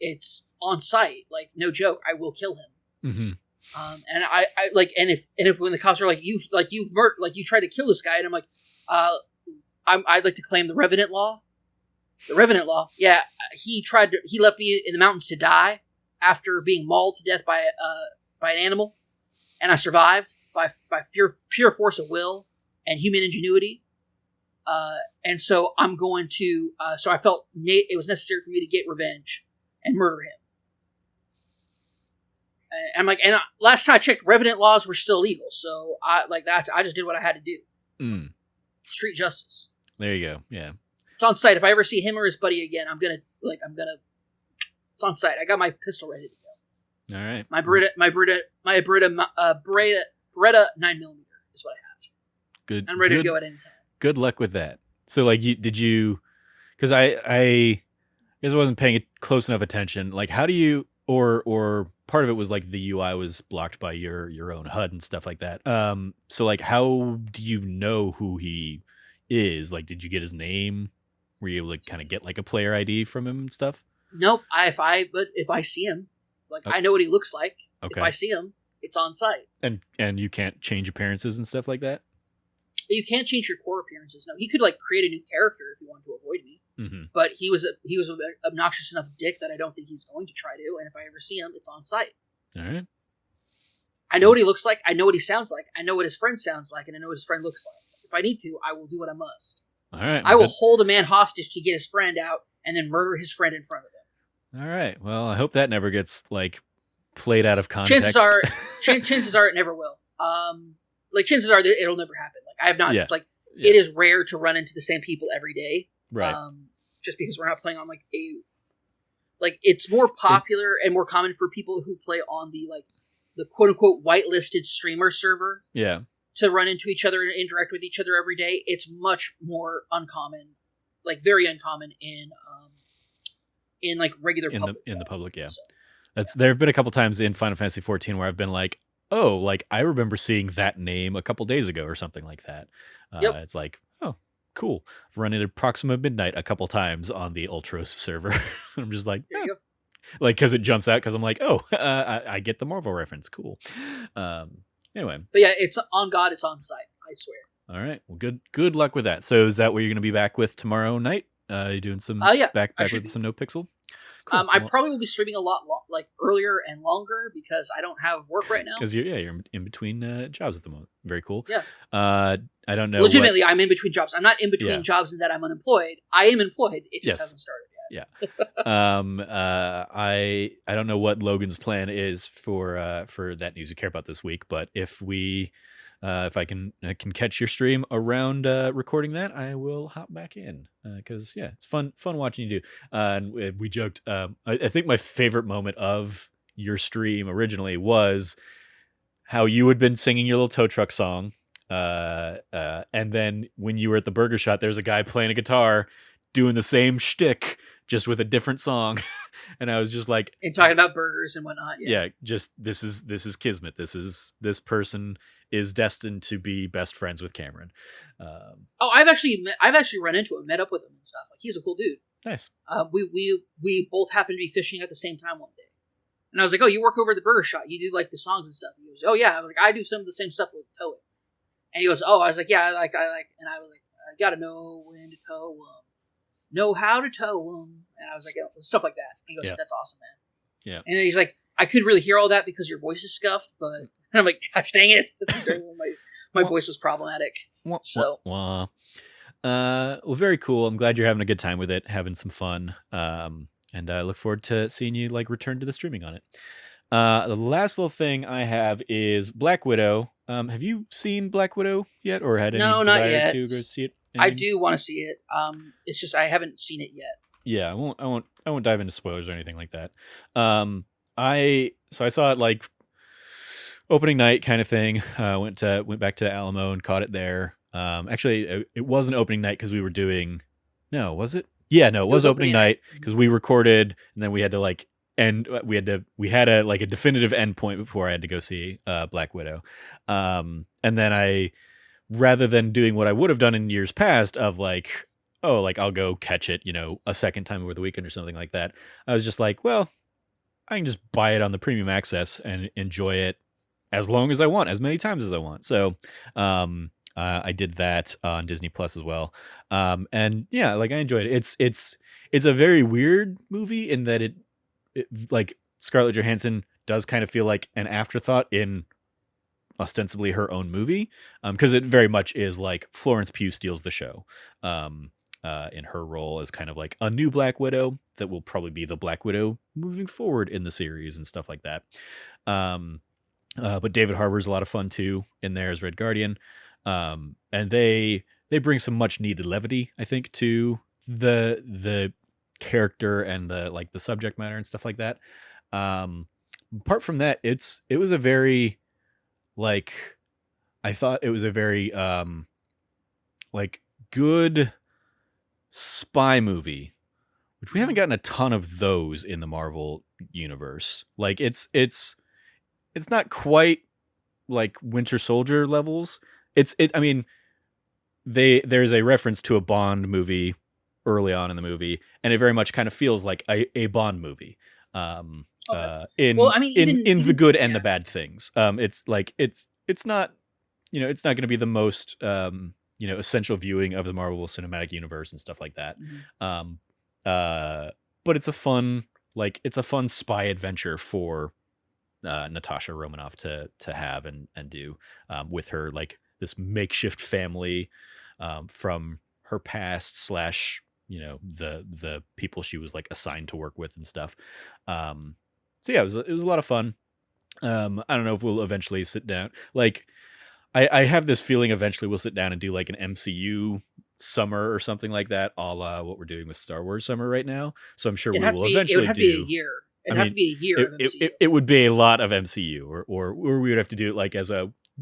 it's on site. Like, no joke, I will kill him. And if when the cops are like you tried to kill this guy, and I'm like, I'd like to claim the Revenant Law. The Revenant Law, yeah, he left me in the mountains to die after being mauled to death by an animal, and I survived by pure force of will and human ingenuity. And so I'm going to. So I felt it was necessary for me to get revenge and murder him. And I'm like, and last time I checked, Revenant laws were still legal. So I just did what I had to do. Street justice. There you go. Yeah. It's on site. If I ever see him or his buddy again, I'm gonna. It's on site. I got my pistol ready to go. All right. My Beretta 9mm is what I have. Good. I'm ready to go at any time. Good luck with that. So, like, did you? Because I guess I wasn't paying close enough attention. Like, how do you? Or part of it was like the UI was blocked by your own HUD and stuff like that. So, like, how do you know who he is? Like, did you get his name? Were you able to kind of get like a player ID from him and stuff? Nope. If I see him, I know what he looks like. Okay. If I see him, it's on site. And you can't change appearances and stuff like that? You can't change your core appearances. No, he could create a new character if he wanted to avoid me. Mm-hmm. But he was an obnoxious enough dick that I don't think he's going to try to. And if I ever see him, it's on site. All right. I know what he looks like. I know what he sounds like. I know what his friend sounds like, and I know what his friend looks like. If I need to, I will do what I must. All right. I will hold a man hostage to get his friend out, and then murder his friend in front of him. All right. Well, I hope that never gets played out of context. Chances are it never will. Chances are that it'll never happen. I have not. Yeah. It is rare to run into the same people every day. Right. Just because we're not playing on it's more popular and more common for people who play on the quote unquote whitelisted streamer server. Yeah. To run into each other and interact with each other every day. It's much more uncommon, very uncommon in regular public. In the public, yeah. So, there have been a couple times in Final Fantasy XIV where I've been like, oh, I remember seeing that name a couple days ago or something like that. Yep. It's like, oh, cool. I've run into Proxima Midnight a couple times on the Ultros server. I'm just like, there you go. Because it jumps out because I'm like, oh, I get the Marvel reference. Cool. Anyway. But yeah, it's on God, it's on site, I swear. All right. Well, good luck with that. So is that what you're going to be back with tomorrow night? You doing some back with some NoPixel? Cool. I probably will be streaming a lot earlier and longer because I don't have work right now. Because you're in between jobs at the moment. Very cool. Yeah. I don't know. Legitimately, I'm in between jobs. I'm not in between jobs in that I'm unemployed. I am employed. It just hasn't started yet. Yeah. I don't know what Logan's plan is for that news you care about this week, but if I can catch your stream around recording that, I will hop back in because it's fun watching you do. And we joked. I think my favorite moment of your stream originally was how you had been singing your little tow truck song, and then when you were at the burger shot, there's a guy playing a guitar doing the same shtick just with a different song. And I was just like, and talking about burgers and whatnot. Yeah, just this is kismet. This person is destined to be best friends with Cameron. I've actually run into him, met up with him and stuff. He's a cool dude. Nice. We both happened to be fishing at the same time one day, and I was like, "Oh, you work over at the burger shop? You do the songs and stuff?" He goes, "Oh yeah." I was like, "I do some of the same stuff with towing." And he goes, "Oh," I was like, "Yeah, I like," and I was like, "I gotta know when to tow them, know how to tow them," and I was like, stuff like that. And he goes, "That's awesome, man." Yeah. And then he's like, "I could really hear all that because your voice is scuffed," but and I'm like, "Gosh dang it!" This is during when my voice was problematic. So, well, very cool. I'm glad you're having a good time with it, having some fun, and I look forward to seeing you return to the streaming on it. The last little thing I have is Black Widow. Have you seen Black Widow yet, or had any desire not yet. To go see it? I do want to see it. It's just I haven't seen it yet. Yeah, I won't dive into spoilers or anything like that. I saw it opening night kind of thing. Went back to Alamo and caught it there. Actually, it wasn't opening night because we were doing. No, was it? Yeah, no, it was opening night because we recorded and then we had to end. We had a definitive end point before I had to go see Black Widow. And then rather than doing what I would have done in years past of I'll go catch it, a second time over the weekend or something like that. I was just like, well, I can just buy it on the premium access and enjoy it as long as I want, as many times as I want. So I did that on Disney Plus as well. And yeah, like I enjoyed it. It's a very weird movie in that it like Scarlett Johansson does kind of feel like an afterthought in ostensibly her own movie, because it very much is like Florence Pugh steals the show in her role as kind of like a new Black Widow that will probably be the Black Widow moving forward in the series and stuff like that. But David Harbour's a lot of fun too in there as Red Guardian, and they bring some much needed levity, I think, to the character and the subject matter and stuff like that. Apart from that, it was a very like I thought it was a very like good spy movie, which we haven't gotten a ton of those in the Marvel universe. Like it's not quite like Winter Soldier levels. I mean, there's a reference to a Bond movie early on in the movie, and it very much kind of feels like a Bond movie. In well, I mean, in the good and the bad things. It's like it's not, it's not going to be the most essential viewing of the Marvel Cinematic Universe and stuff like that. Mm-hmm. But it's a fun spy adventure for Natasha Romanoff to have and do with her like this makeshift family from her past slash the people she was like assigned to work with and stuff. So yeah, it was a lot of fun. I don't know if we'll eventually sit down. Like, I have this feeling eventually we'll sit down and do like an MCU summer or something like that, a la what we're doing with Star Wars summer right now. So I'm sure we will eventually do. It would have to be a year. It'd have to be a year of MCU. It would be a lot of MCU, or we would have to do it like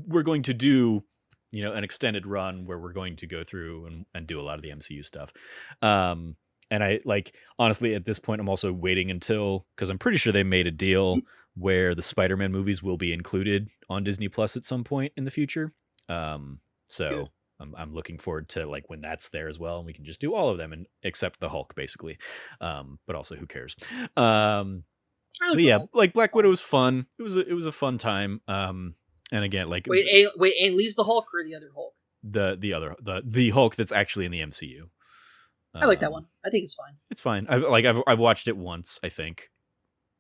we're going to do an extended run where we're going to go through and do a lot of the MCU stuff. And I like, honestly, at this point, I'm also waiting until, because I'm pretty sure they made a deal where the Spider-Man movies will be included on Disney Plus at some point in the future. So I'm looking forward to like when that's there as well, and we can just do all of them, and except the Hulk, basically. But also, who cares? But yeah, like Black Widow was fun. It was a fun time. And again, like wait, Ang Lee's the Hulk or the other Hulk? The Hulk that's actually in the MCU. I like that one. I think it's fine. It's fine. I've watched it once, I think,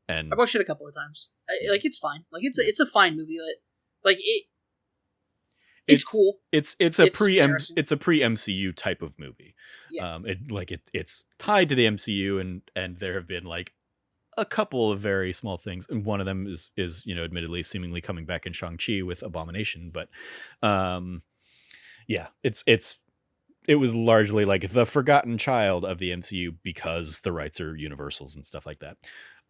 and I've watched it a couple of times. It's fine. Like it's a fine movie. Like it's cool. It's a pre MCU type of movie. Yeah. It's tied to the MCU, and there have been like a couple of very small things, and one of them is admittedly seemingly coming back in Shang-Chi with Abomination, but yeah, it was largely like the forgotten child of the MCU because the rights are Universal's and stuff like that.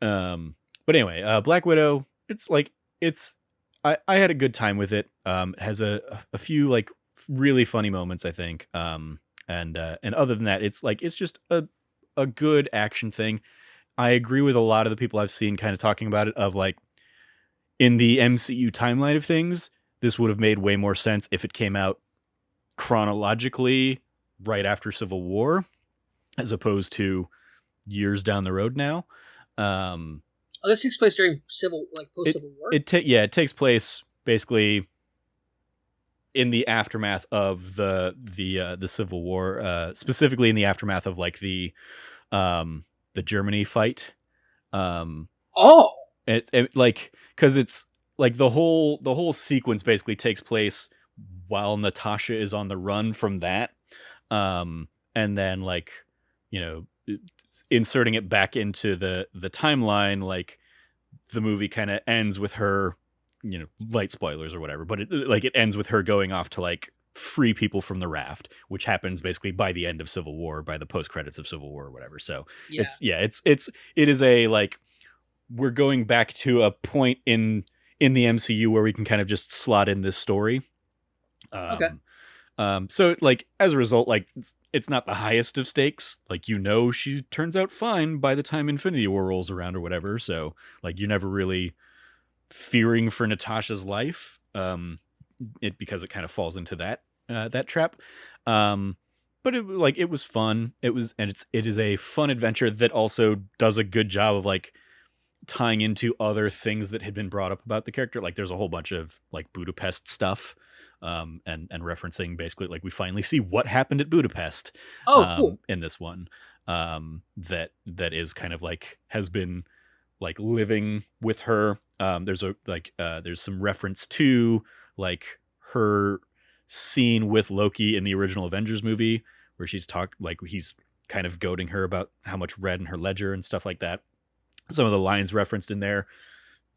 But anyway, Black Widow, I had a good time with it. It has a few like really funny moments, I think. And other than that, it's just a good action thing. I agree with a lot of the people I've seen kind of talking about it, of like, in the MCU timeline of things, this would have made way more sense if it came out chronologically right after Civil War, as opposed to years down the road now. This takes place during post Civil War. It takes place basically in the aftermath of the Civil War, specifically in the aftermath of like the Germany fight. It like, because it's like the whole sequence basically takes place while Natasha is on the run from that, and then like inserting it back into the timeline, like the movie kind of ends with her, light spoilers or whatever, but it ends with her going off to like free people from the raft, which happens basically by the end of Civil War, by the post credits of Civil War or whatever. So it is a like, we're going back to a point in the MCU where we can kind of just slot in this story. Okay. So like, as a result, like it's not the highest of stakes. Like, she turns out fine by the time Infinity War rolls around or whatever. So like, you're never really fearing for Natasha's life. Because it kind of falls into that trap. But it was fun. It is a fun adventure that also does a good job of like tying into other things that had been brought up about the character. Like there's a whole bunch of like Budapest stuff, and referencing basically like we finally see what happened at Budapest, Oh, cool. in this one, that is kind of like has been like living with her. There's some reference to like her scene with Loki in the original Avengers movie where he's kind of goading her about how much red in her ledger and stuff like that. Some of the lines referenced in there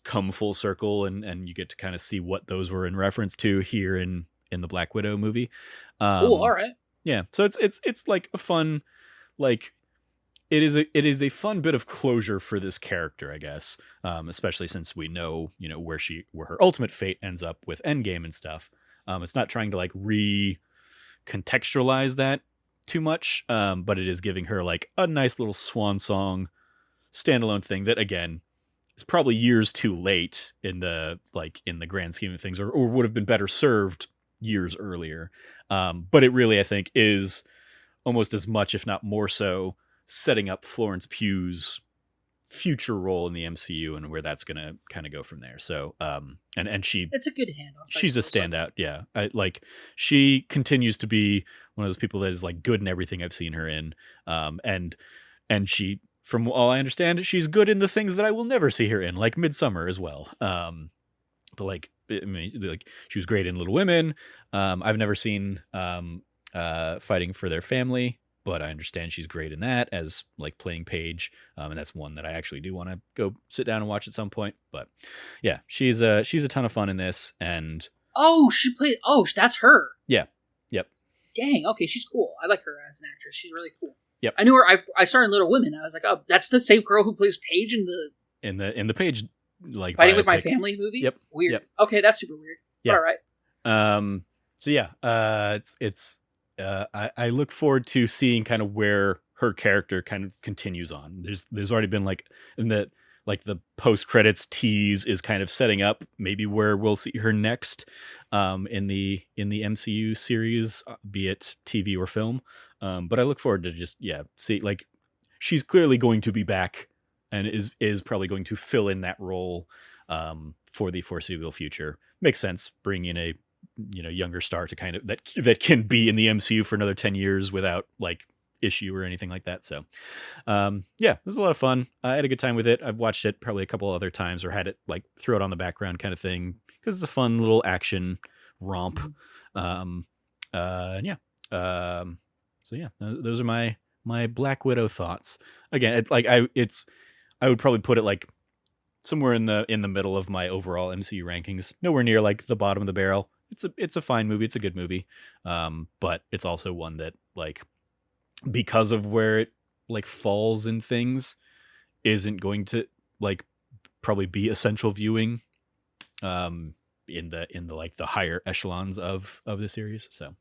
come full circle, and you get to kind of see what those were in reference to here in the Black Widow movie. Cool. All right. Yeah. So it's like a fun, like it is a fun bit of closure for this character, I guess. Especially since we know, where her ultimate fate ends up with Endgame and stuff. It's not trying to like recontextualize that too much, but it is giving her like a nice little swan song standalone thing that again is probably years too late in the grand scheme of things, or would have been better served years earlier. But it really, I think, is almost as much, if not more so, setting up Florence Pugh's future role in the MCU and where that's going to kind of go from there. So, and she, it's a good handoff. She's a standout. Yeah. She continues to be one of those people that is like good in everything I've seen her in. And she, from all I understand, she's good in the things that I will never see her in, like Midsummer as well. But like, I mean, like she was great in Little Women. I've never seen Fighting for Their Family, but I understand she's great in that as like playing Paige. And that's one that I actually do want to go sit down and watch at some point. But yeah, she's a ton of fun in this. And that's her. Yeah. Yep. Dang. Okay. She's cool. I like her as an actress. She's really cool. Yep. I knew her. I saw her in Little Women. I was like, oh, that's the same girl who plays Paige in the Paige, like Fighting with My Family movie. Yep. Weird. Yep. Okay, that's super weird. Yeah. All right. So yeah, I look forward to seeing kind of where her character kind of continues on. There's already been like in the post credits tease is kind of setting up maybe where we'll see her next, in the MCU series, be it TV or film. But I look forward to just see, like, she's clearly going to be back and is probably going to fill in that role for the foreseeable future. Makes sense bringing a younger star to kind of that can be in the MCU for another 10 years without like issue or anything like that. So it was a lot of fun. I had a good time with it. I've watched it probably a couple other times or had it like throw it on the background kind of thing because it's a fun little action romp. So yeah, those are my Black Widow thoughts. Again, it's like I would probably put it like somewhere in the middle of my overall MCU rankings. Nowhere near like the bottom of the barrel. It's a fine movie. It's a good movie. But it's also one that like because of where it like falls in things isn't going to like probably be essential viewing in the like the higher echelons of the series. So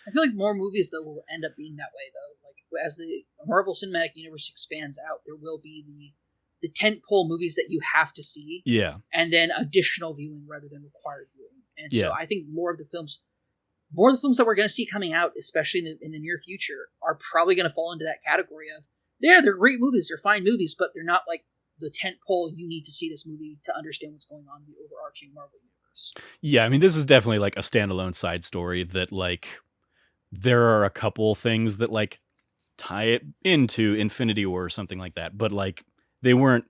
I feel like more movies though will end up being that way though. Like as the Marvel Cinematic Universe expands out, there will be the tentpole movies that you have to see. Yeah. And then additional viewing rather than required viewing. And Yeah. so I think more of the films that we're going to see coming out, especially in the near future, are probably going to fall into that category of, they're great movies, they're fine movies, but they're not like the tentpole, you need to see this movie to understand what's going on in the overarching Marvel universe. Yeah, I mean, this is definitely like a standalone side story that like there are a couple things that like tie it into Infinity War or something like that, but like they weren't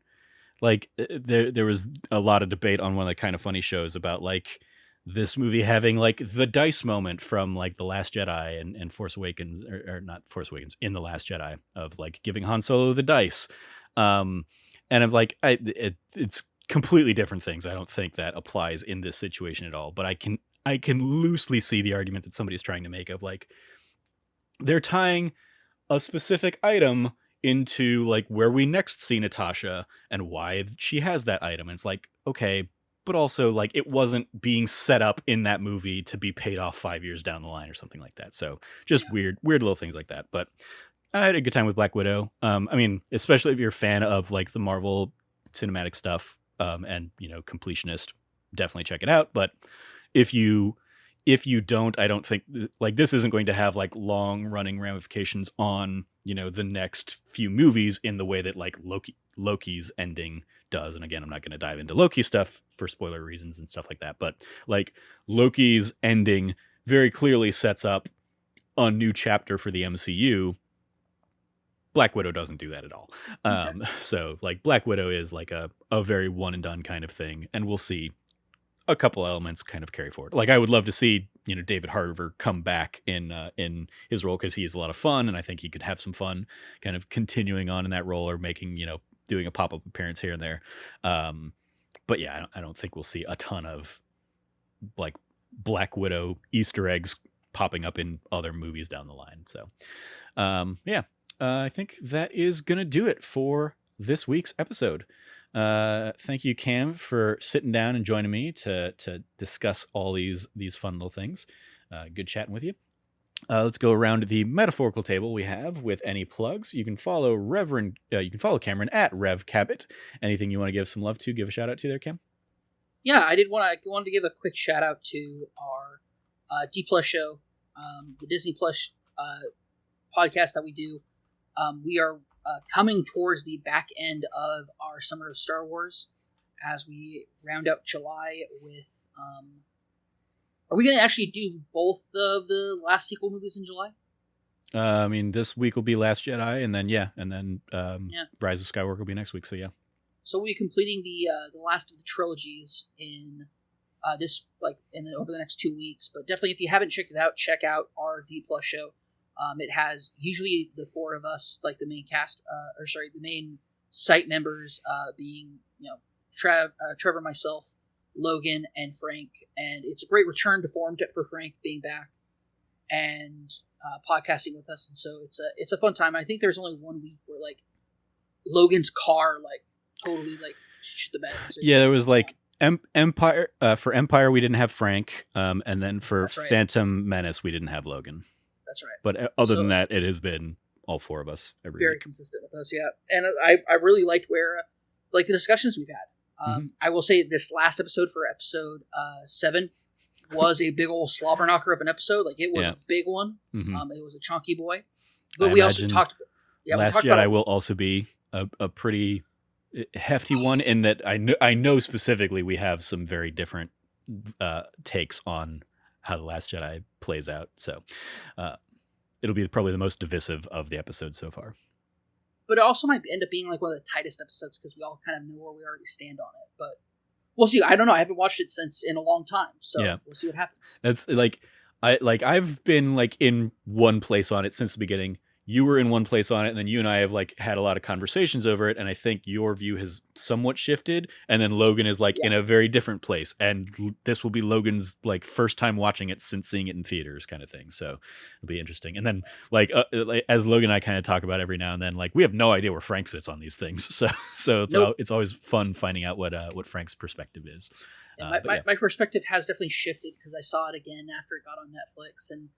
like there was a lot of debate on one of the Kind of Funny shows about like this movie having like the dice moment from like The Last Jedi and Force Awakens, or not Force Awakens, in The Last Jedi, of like giving Han Solo the dice. And I'm like, it's completely different things. I don't think that applies in this situation at all, but I can loosely see the argument that somebody's trying to make of like, they're tying a specific item into like where we next see Natasha and why she has that item. And it's like, okay, but also like it wasn't being set up in that movie to be paid off 5 years down the line or something like that. So just weird little things like that. But I had a good time with Black Widow. I mean, especially if you're a fan of like the Marvel cinematic stuff, and completionist, definitely check it out. But if you don't, I don't think like this isn't going to have like long running ramifications on the next few movies in the way that like Loki's ending does. And again, I'm not going to dive into Loki stuff for spoiler reasons and stuff like that. But like Loki's ending very clearly sets up a new chapter for the MCU. Black Widow doesn't do that at all. So like Black Widow is like a very one and done kind of thing. And we'll see a couple elements kind of carry forward. Like I would love to see, David Harbour come back in his role, because he is a lot of fun, and I think he could have some fun kind of continuing on in that role, or making, doing a pop-up appearance here and there. But yeah, I don't think we'll see a ton of like Black Widow Easter eggs popping up in other movies down the line. So I think that is gonna do it for this week's episode. Thank you, Cam, for sitting down and joining me to discuss all these fun little things. Good chatting with you. Let's go around to the metaphorical table we have with any plugs. You can follow Cameron at Rev Cabot. Anything you want to give some love to, give a shout out to there, Cam? Yeah, I wanted to give a quick shout out to our D Plus show, the Disney Plus podcast that we do. We are coming towards the back end of our Summer of Star Wars as we round out July with... are we going to actually do both of the last sequel movies in July? I mean, this week will be Last Jedi, and then Rise of Skywalker will be next week, so yeah. So we'll be completing the last of the trilogies in over the next 2 weeks. But definitely, if you haven't checked it out, check out our D Plus show. It has usually the four of us, like the main cast, the main site members, being Trevor, myself, Logan, and Frank, and it's a great return to form for Frank being back and podcasting with us, and so it's a fun time. I think there's only 1 week where like Logan's car like totally like shit the bed. So yeah, there was like Empire for Empire we didn't have Frank, and then for Phantom Menace we didn't have Logan. That's right. But other than that, it has been all four of us every very week. Consistent with us, yeah. And I really liked where the discussions we've had. I will say this last episode for episode 7 was a big old slobber knocker of an episode. Like it was a big one. It was a chunky boy. But we also talked. Last Jedi will also be a pretty hefty one, in that I know specifically we have some very different takes on how the Last Jedi plays out. So it'll be probably the most divisive of the episodes so far. But it also might end up being like one of the tightest episodes because we all kind of know where we already stand on it. But we'll see. I don't know. I haven't watched it in a long time, so we'll see what happens. That's I've been like in one place on it since the beginning. You were in one place on it, and then you and I have like had a lot of conversations over it, and I think your view has somewhat shifted, and then Logan is like in a very different place, and this will be Logan's like first time watching it since seeing it in theaters kind of thing, so it'll be interesting. And then like as Logan and I kind of talk about every now and then, like we have no idea where Frank sits on these things, so it's always fun finding out what Frank's perspective is. My perspective has definitely shifted because I saw it again after it got on Netflix, and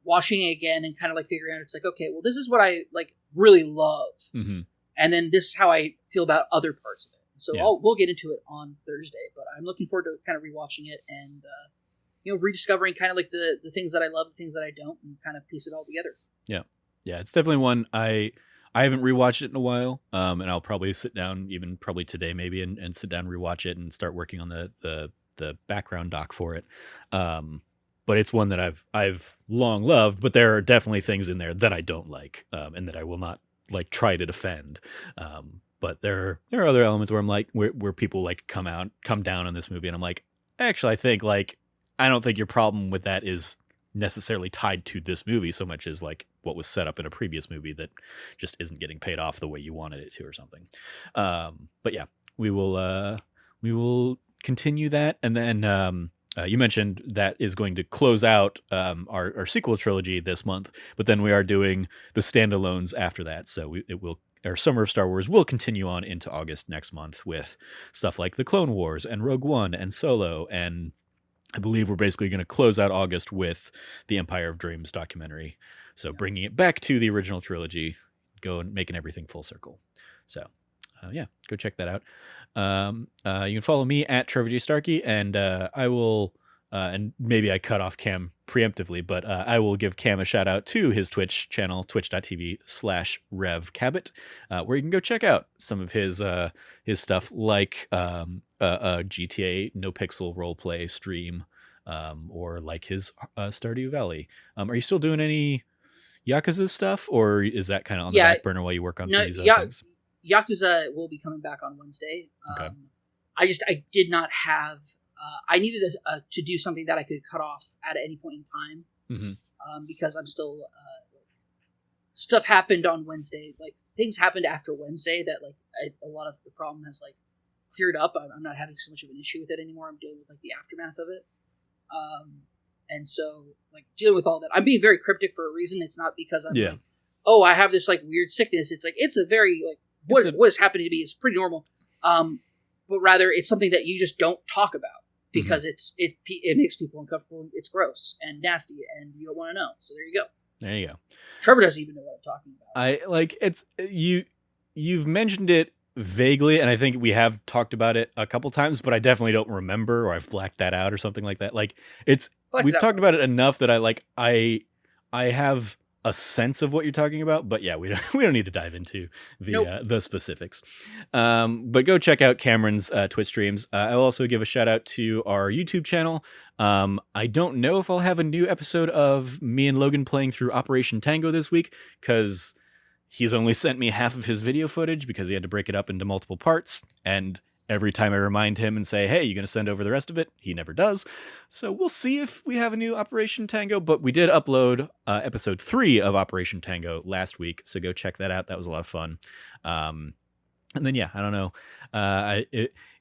watching it again and kind of like figuring out, it's like, okay, well, this is what I like really love, and then this is how I feel about other parts of it. So we'll get into it on Thursday, but I'm looking forward to kind of rewatching it and rediscovering kind of like the things that I love, the things that I don't, and kind of piece it all together. Yeah, it's definitely one I haven't rewatched it in a while, and I'll probably sit down, even probably today maybe, and sit down and rewatch it and start working on the background doc for it. But it's one that I've long loved, but there are definitely things in there that I don't like, and that I will not like try to defend. But there are other elements where I'm like, where people like come down on this movie, and I'm like, actually, I think like I don't think your problem with that is necessarily tied to this movie so much as like what was set up in a previous movie that just isn't getting paid off the way you wanted it to or something. But yeah, we will continue that, and then. You mentioned that is going to close out our sequel trilogy this month, but then we are doing the standalones after that. So our Summer of Star Wars will continue on into August next month with stuff like the Clone Wars and Rogue One and Solo, and I believe we're basically going to close out August with the Empire of Dreams documentary. So bringing it back to the original trilogy, making everything full circle. So. Go check that out. You can follow me at Trevor J. Starkey, and I will, and maybe I cut off Cam preemptively, but I will give Cam a shout out to his Twitch channel, twitch.tv/RevCabot, where you can go check out some of his stuff, like GTA NoPixel roleplay stream, or like his Stardew Valley. Are you still doing any Yakuza stuff, or is that kind of on the back burner while you work on some of these other things? Yakuza will be coming back on Wednesday. Okay. I did not have. I needed to do something that I could cut off at any point in time, because I'm still. Stuff happened on Wednesday. Like, things happened after Wednesday that, like, a lot of the problem has, like, cleared up. I'm not having so much of an issue with it anymore. I'm dealing with, like, the aftermath of it. And so, like, dealing with all that, I'm being very cryptic for a reason. It's not because I'm like, oh, I have this, like, weird sickness. It's like, it's a very, like, what is happening to me is pretty normal. But rather, it's something that you just don't talk about because it makes people uncomfortable. It's gross and nasty, and you don't want to know. So there you go. There you go. Trevor doesn't even know what I'm talking about. You've mentioned it vaguely, and I think we have talked about it a couple times, but I definitely don't remember, or I've blacked that out or something like that. Like, we've talked about it enough that I have a sense of what you're talking about, but yeah, we don't need to dive into the specifics. But go check out Cameron's Twitch streams. I'll also give a shout out to our YouTube channel. I don't know if I'll have a new episode of me and Logan playing through Operation Tango this week, because he's only sent me half of his video footage because he had to break it up into multiple parts, and every time I remind him and say, hey, you going to send over the rest of it? He never does. So we'll see if we have a new Operation Tango, but we did upload episode 3 of Operation Tango last week, so go check that out. That was a lot of fun. And then, yeah, I don't know.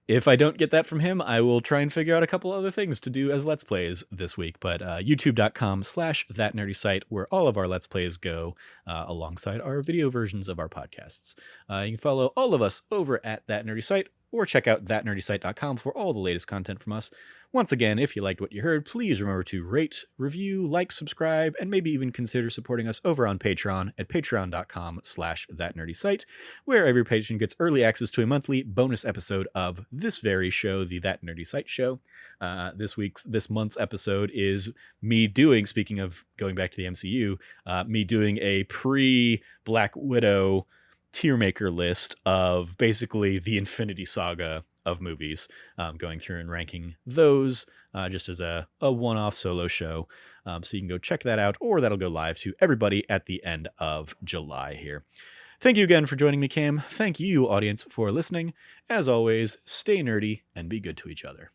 If I don't get that from him, I will try and figure out a couple other things to do as Let's Plays this week. But youtube.com/thatnerdysite, where all of our Let's Plays go, alongside our video versions of our podcasts. You can follow all of us over at That Nerdy Site, or check out thatnerdysite.com for all the latest content from us. Once again, if you liked what you heard, please remember to rate, review, like, subscribe, and maybe even consider supporting us over on Patreon at patreon.com/thatnerdysite, where every patron gets early access to a monthly bonus episode of this very show, the That Nerdy Site Show. This month's episode is me doing, speaking of going back to the MCU, me doing a pre-Black Widow tier maker list of basically the Infinity Saga of movies, going through and ranking those just as a one-off solo show. So you can go check that out, or that'll go live to everybody at the end of July here. Thank you again for joining me, Cam. Thank you, audience, for listening. As always, stay nerdy and be good to each other.